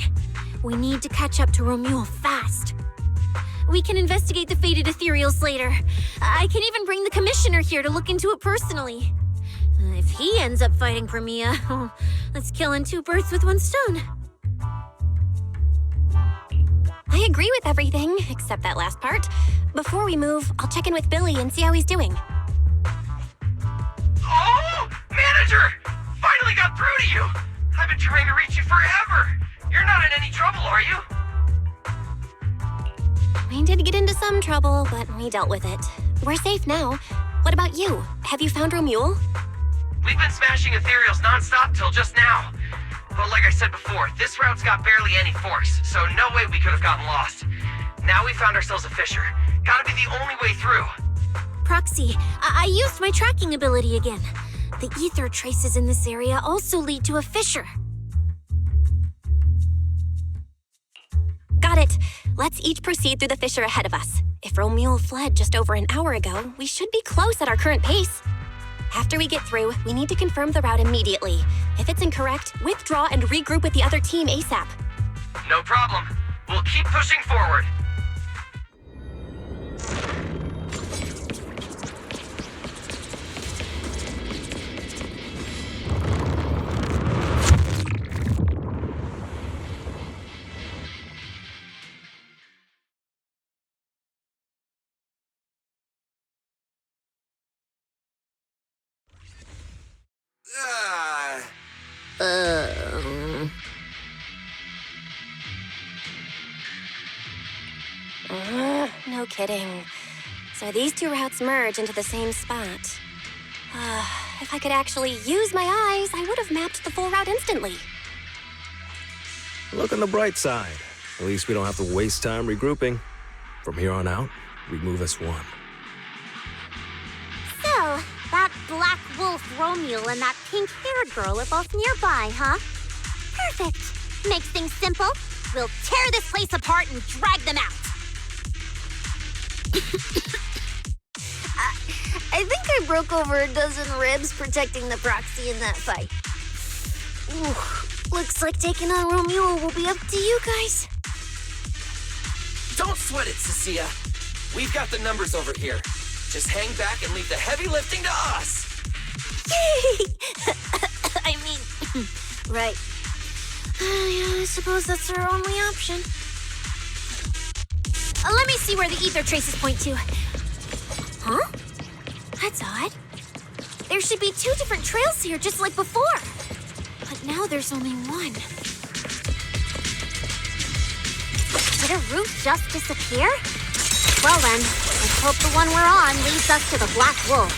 We need to catch up to Ramuelle fast. We can investigate the fated ethereals later. I can even bring the commissioner here to look into it personally. If he ends up fighting Promeia, that's killing two birds with one stone. I agree with everything, except that last part. Before we move, I'll check in with Billy and see how he's doing. Oh! Manager! Finally got through to you! I've been trying to reach you forever! You're not in any trouble, are you? We did get into some trouble, but we dealt with it. We're safe now. What about you? Have you found Ramuelle? We've been smashing ethereals nonstop till just now. But like I said before, this route's got barely any force, so no way we could have gotten lost. Now we found ourselves a fissure. Gotta be the only way through. Proxy, I used my tracking ability again. The ether traces in this area also lead to a fissure. Got it. Let's each proceed through the fissure ahead of us. If Ramuelle fled just over an hour ago, we should be close at our current pace. After we get through, we need to confirm the route immediately. If it's incorrect, withdraw and regroup with the other team ASAP. No problem. We'll keep pushing forward. No kidding. So these two routes merge into the same spot. If I could actually use my eyes, I would have mapped the full route instantly. Look on the bright side. At least we don't have to waste time regrouping. From here on out, we move as one. So, that Black Wolf Ramuelle and that pink-haired girl are both nearby, huh? Perfect. Makes things simple. We'll tear this place apart and drag them out. I think I broke over a dozen ribs protecting the proxy in that fight. Ooh, looks like taking on Ramuelle will be up to you guys. Don't sweat it, Cissia. We've got the numbers over here. Just hang back and leave the heavy lifting to us. I mean, right. Yeah, I suppose that's our only option. Let me see where the ether traces point to. Huh? That's odd. There should be two different trails here, just like before. But now there's only one. Did a route just disappear? Well then, let's hope the one we're on leads us to the Black Wolf.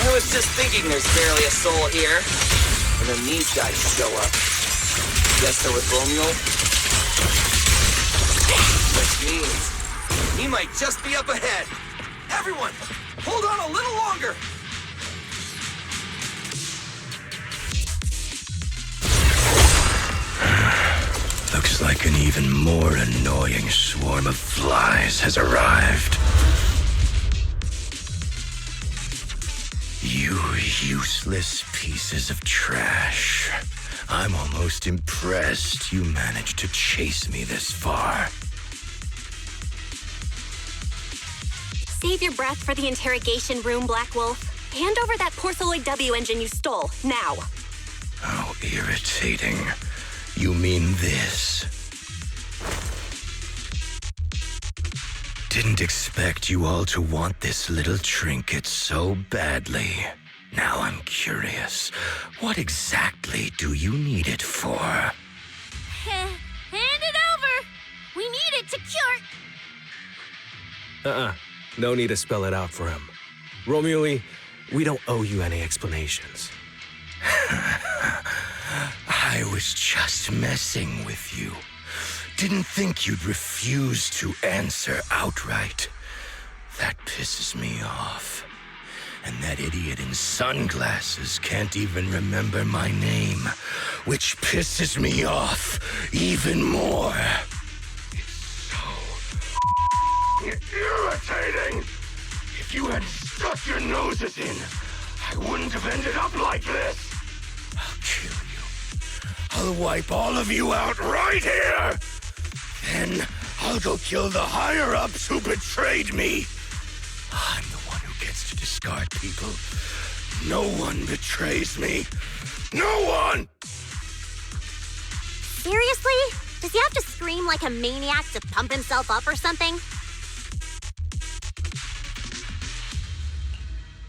I was just thinking there's barely a soul here. And then these guys show up. Guess there was Ramuelle. Which means he might just be up ahead. Everyone, hold on a little longer. Looks like an even more annoying swarm of flies has arrived. You useless pieces of trash. I'm almost impressed you managed to chase me this far. Save your breath for the interrogation room, Black Wolf. Hand over that Porceloid W engine you stole, now. How irritating. You mean this? Didn't expect you all to want this little trinket so badly. Now I'm curious. What exactly do you need it for? Hand it over! We need it to cure... No need to spell it out for him. Romuelle, we don't owe you any explanations. I was just messing with you. Didn't think you'd refuse to answer outright. That pisses me off. And that idiot in sunglasses can't even remember my name, which pisses me off even more. It's irritating. If you had stuck your noses in, I wouldn't have ended up like this. I'll kill you. I'll wipe all of you out right here. Then I'll go kill the higher-ups who betrayed me. I'm the one who gets to discard people. No one betrays me. No one! Seriously? Does he have to scream like a maniac to pump himself up or something?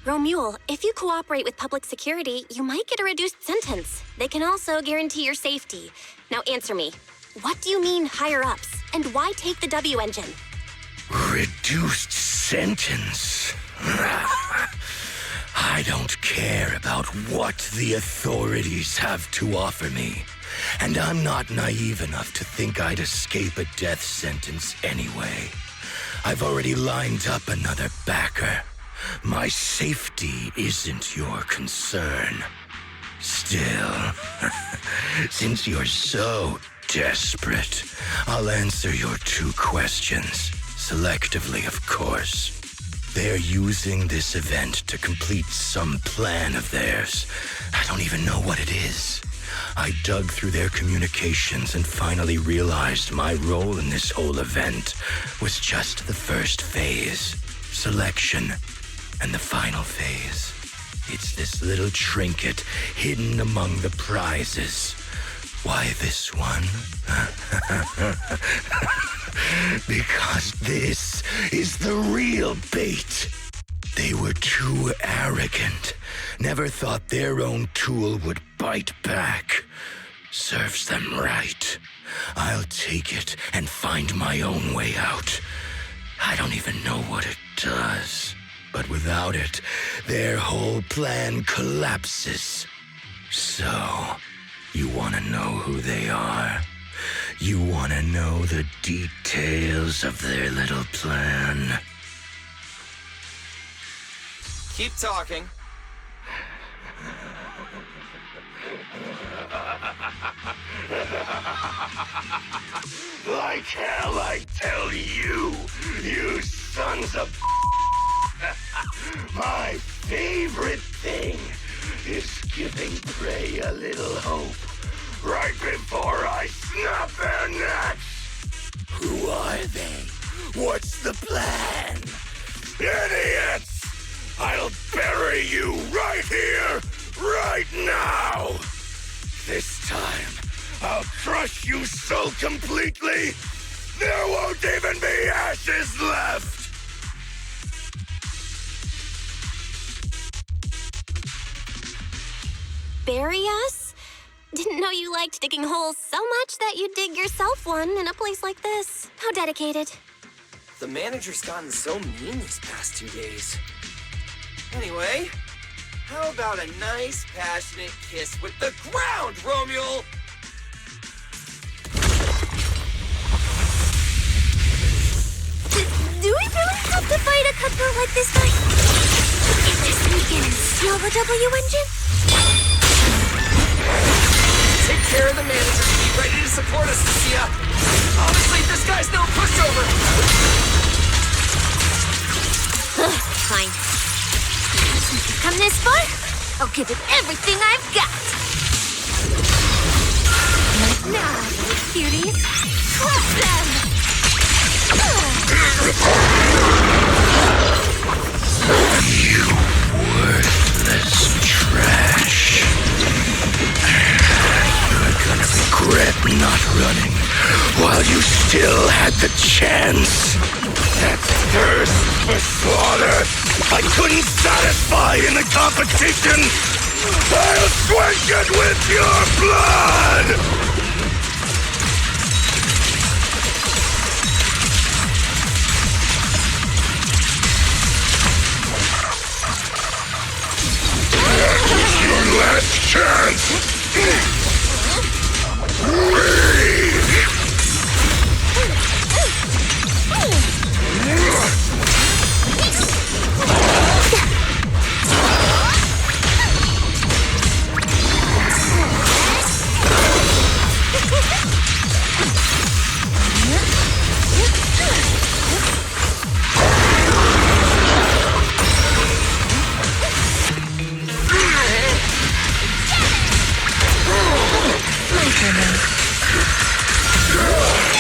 Ramuelle, if you cooperate with public security, you might get a reduced sentence. They can also guarantee your safety. Now answer me. What do you mean higher-ups? And why take the W engine? Reduced sentence? I don't care about what the authorities have to offer me. And I'm not naive enough to think I'd escape a death sentence anyway. I've already lined up another backer. My safety isn't your concern. Still, since you're so desperate, I'll answer your 2 questions. Selectively, of course. They're using this event to complete some plan of theirs. I don't even know what it is. I dug through their communications and finally realized my role in this whole event was just the first phase. Selection. And the final phase. It's this little trinket hidden among the prizes. Why this one? Because this is the real bait. They were too arrogant. Never thought their own tool would bite back. Serves them right. I'll take it and find my own way out. I don't even know what it does. But without it, their whole plan collapses. So, you want to know who they are? You want to know the details of their little plan? Keep talking. Like hell, I tell you, you sons of... My favorite thing is giving prey a little hope right before I snap their necks. Who are they? What's the plan? Idiots! I'll bury you right here, right now! This time, I'll crush you so completely, there won't even be ashes left! Bury us? Didn't know you liked digging holes so much that you'd dig yourself one in a place like this. How dedicated. The manager's gotten so mean these past 2 days. Anyway, how about a nice, passionate kiss with the ground, Romuelle? Do we really have to fight a cutthroat like this guy? Is to sneak in and steal the W engine? take care of the manager and be ready to support us, Cissia. Honestly, this guy's no pushover. Fine. Since you've come this far, I'll give it everything I've got. Now, little cuties, crush them! You worthless trash. You're gonna regret not running while you still had the chance. That thirst for slaughter I couldn't satisfy in the competition. I'll quench it with your blood! Your last chance!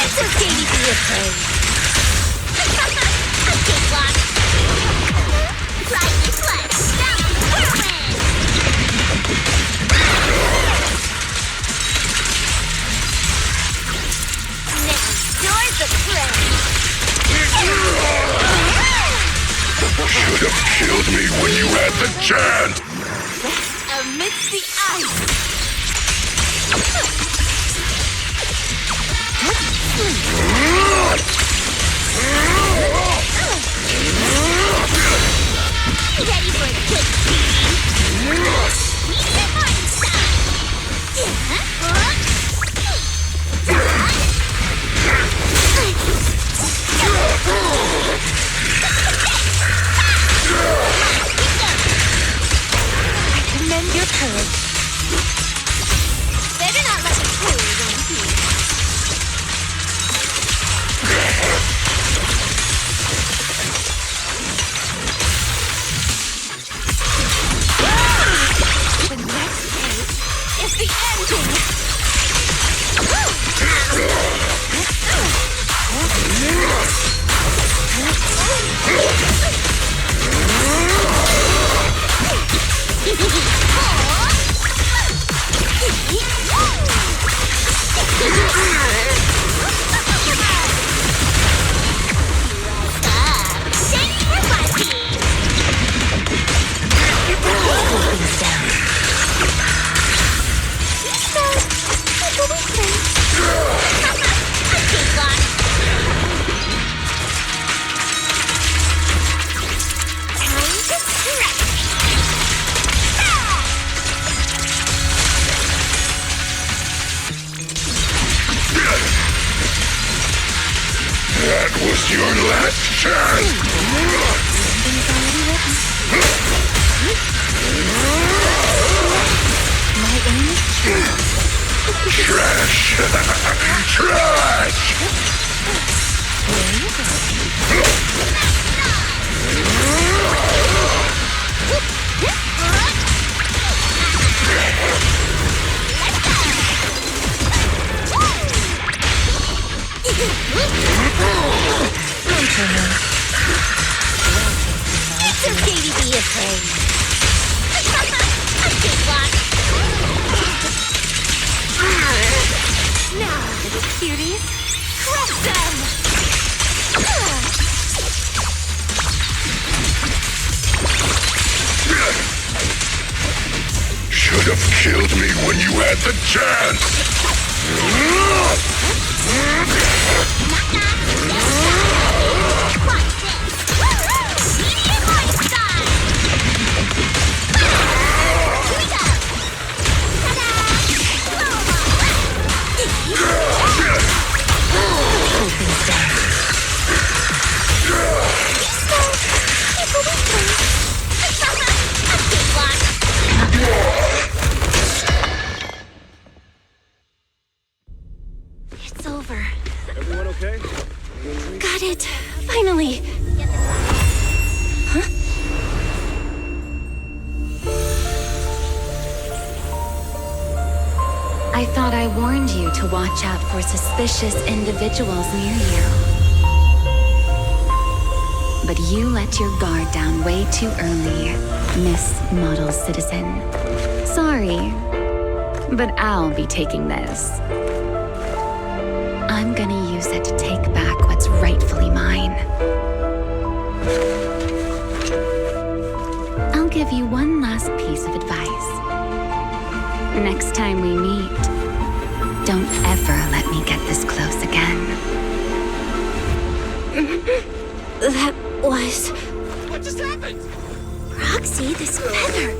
It's okay to be afraid. Okay, Block. Ride your flesh down the whirlwind. Now, yours the prey. Should have killed me when you had the chance! Amidst the ice! Ready for a good beating? Meet the Einstein! I commend your courage. Better not let me kill you, don't you? The next page is the ending! That was your last chance! My aim is true. Trash! Trash! There you go. It's okay to be afraid. Okay, Block. Now, little cuties, crush them! Should have killed me when you had the chance! I thought I warned you to watch out for suspicious individuals near you. But you let your guard down way too early, Miss Model Citizen. Sorry, but I'll be taking this. I'm gonna use it to take back what's rightfully mine. I'll give you one last piece of advice. Next time we meet, don't ever let me get this close again. That was... What just happened? Roxy, this feather.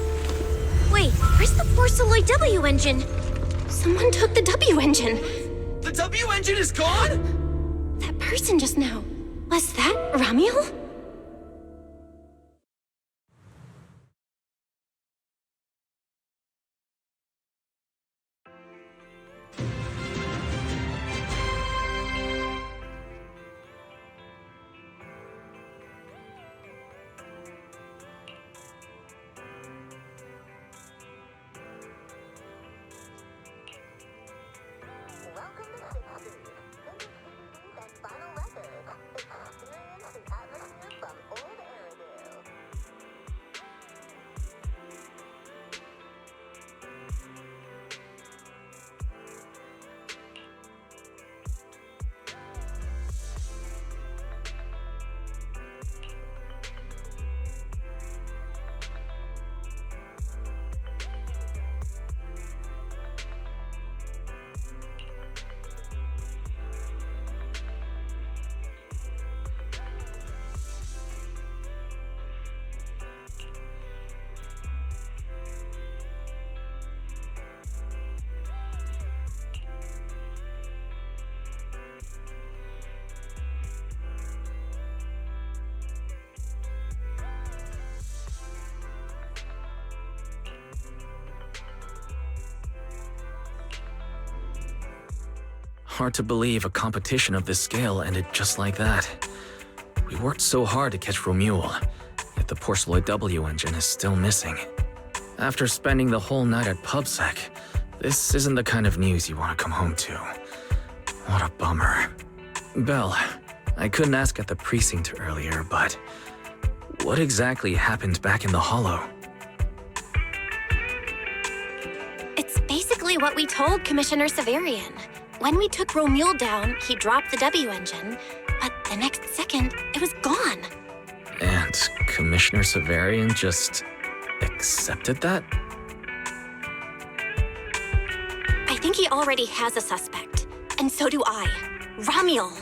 Wait, where's the Porceloid W engine? Someone took the W engine. The W engine is gone? That person just now. Was that Ramuelle? Hard to believe a competition of this scale ended just like that. We worked so hard to catch Ramuelle, yet the Porceloid W engine is still missing. After spending the whole night at PubSec, this isn't the kind of news you want to come home to. What a bummer. Belle, I couldn't ask at the precinct earlier, but what exactly happened back in the Hollow? It's basically what we told Commissioner Severian. When we took Ramuelle down, he dropped the W engine, but the next second, it was gone. And Commissioner Severian just accepted that? I think he already has a suspect, and so do I. Ramuelle.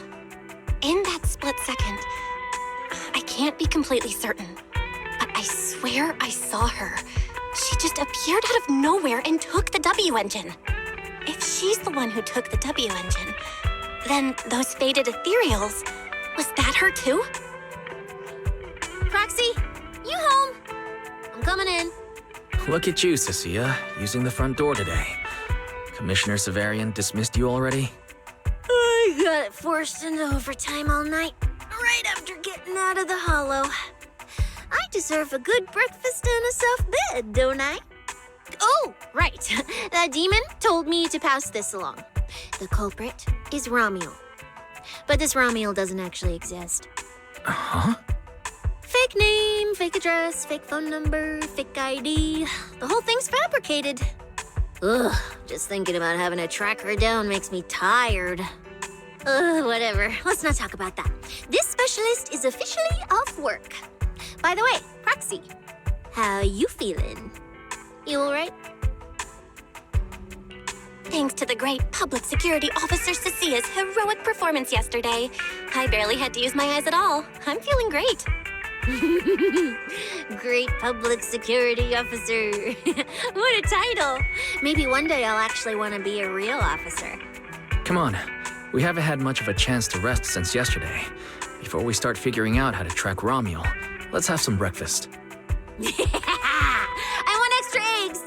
In that split second, I can't be completely certain, but I swear I saw her. She just appeared out of nowhere and took the W engine. If she's the one who took the W engine, then those faded ethereals, was that her too? Proxy, you home? I'm coming in. Look at you, Cissia, using the front door today. Commissioner Severian dismissed you already? I got it forced into overtime all night, right after getting out of the Hollow. I deserve a good breakfast and a soft bed, don't I? Oh, right. The demon told me to pass this along. The culprit is Ramuelle. But this Ramuelle doesn't actually exist. Huh? Fake name, fake address, fake phone number, fake ID. The whole thing's fabricated. Ugh, just thinking about having to track her down makes me tired. Whatever. Let's not talk about that. This specialist is officially off work. By the way, Proxy, how you feeling? You all right? Thanks to the great public security officer Cissia's heroic performance yesterday, I barely had to use my eyes at all. I'm feeling great. Great public security officer. What a title. Maybe one day I'll actually want to be a real officer. Come on, we haven't had much of a chance to rest since yesterday. Before we start figuring out how to track Ramuelle, let's have some breakfast. I want extra eggs!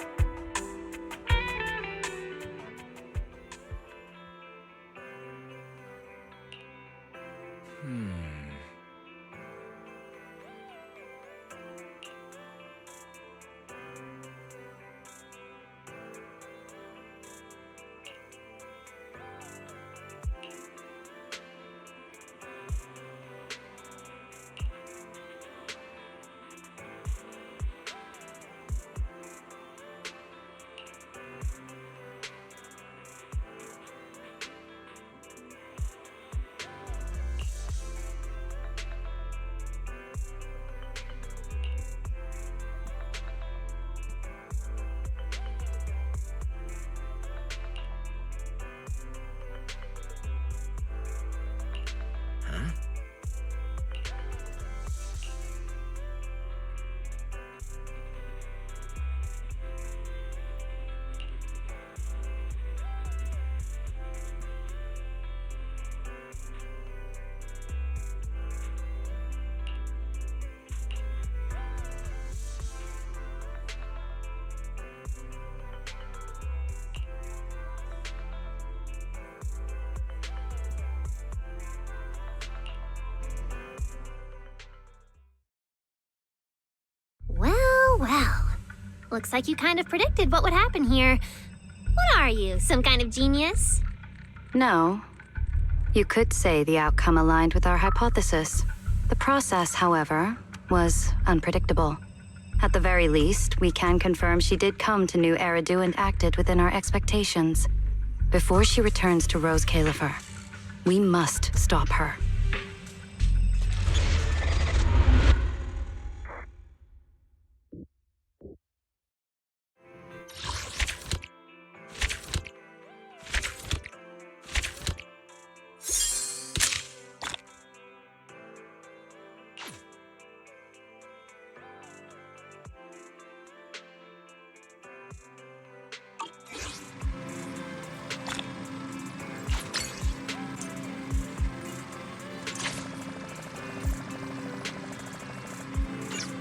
Looks like you kind of predicted what would happen here. What are you, some kind of genius? No. You could say the outcome aligned with our hypothesis. The process, however, was unpredictable. At the very least, we can confirm she did come to New Eridu and acted within our expectations. Before she returns to Rose Califer, we must stop her.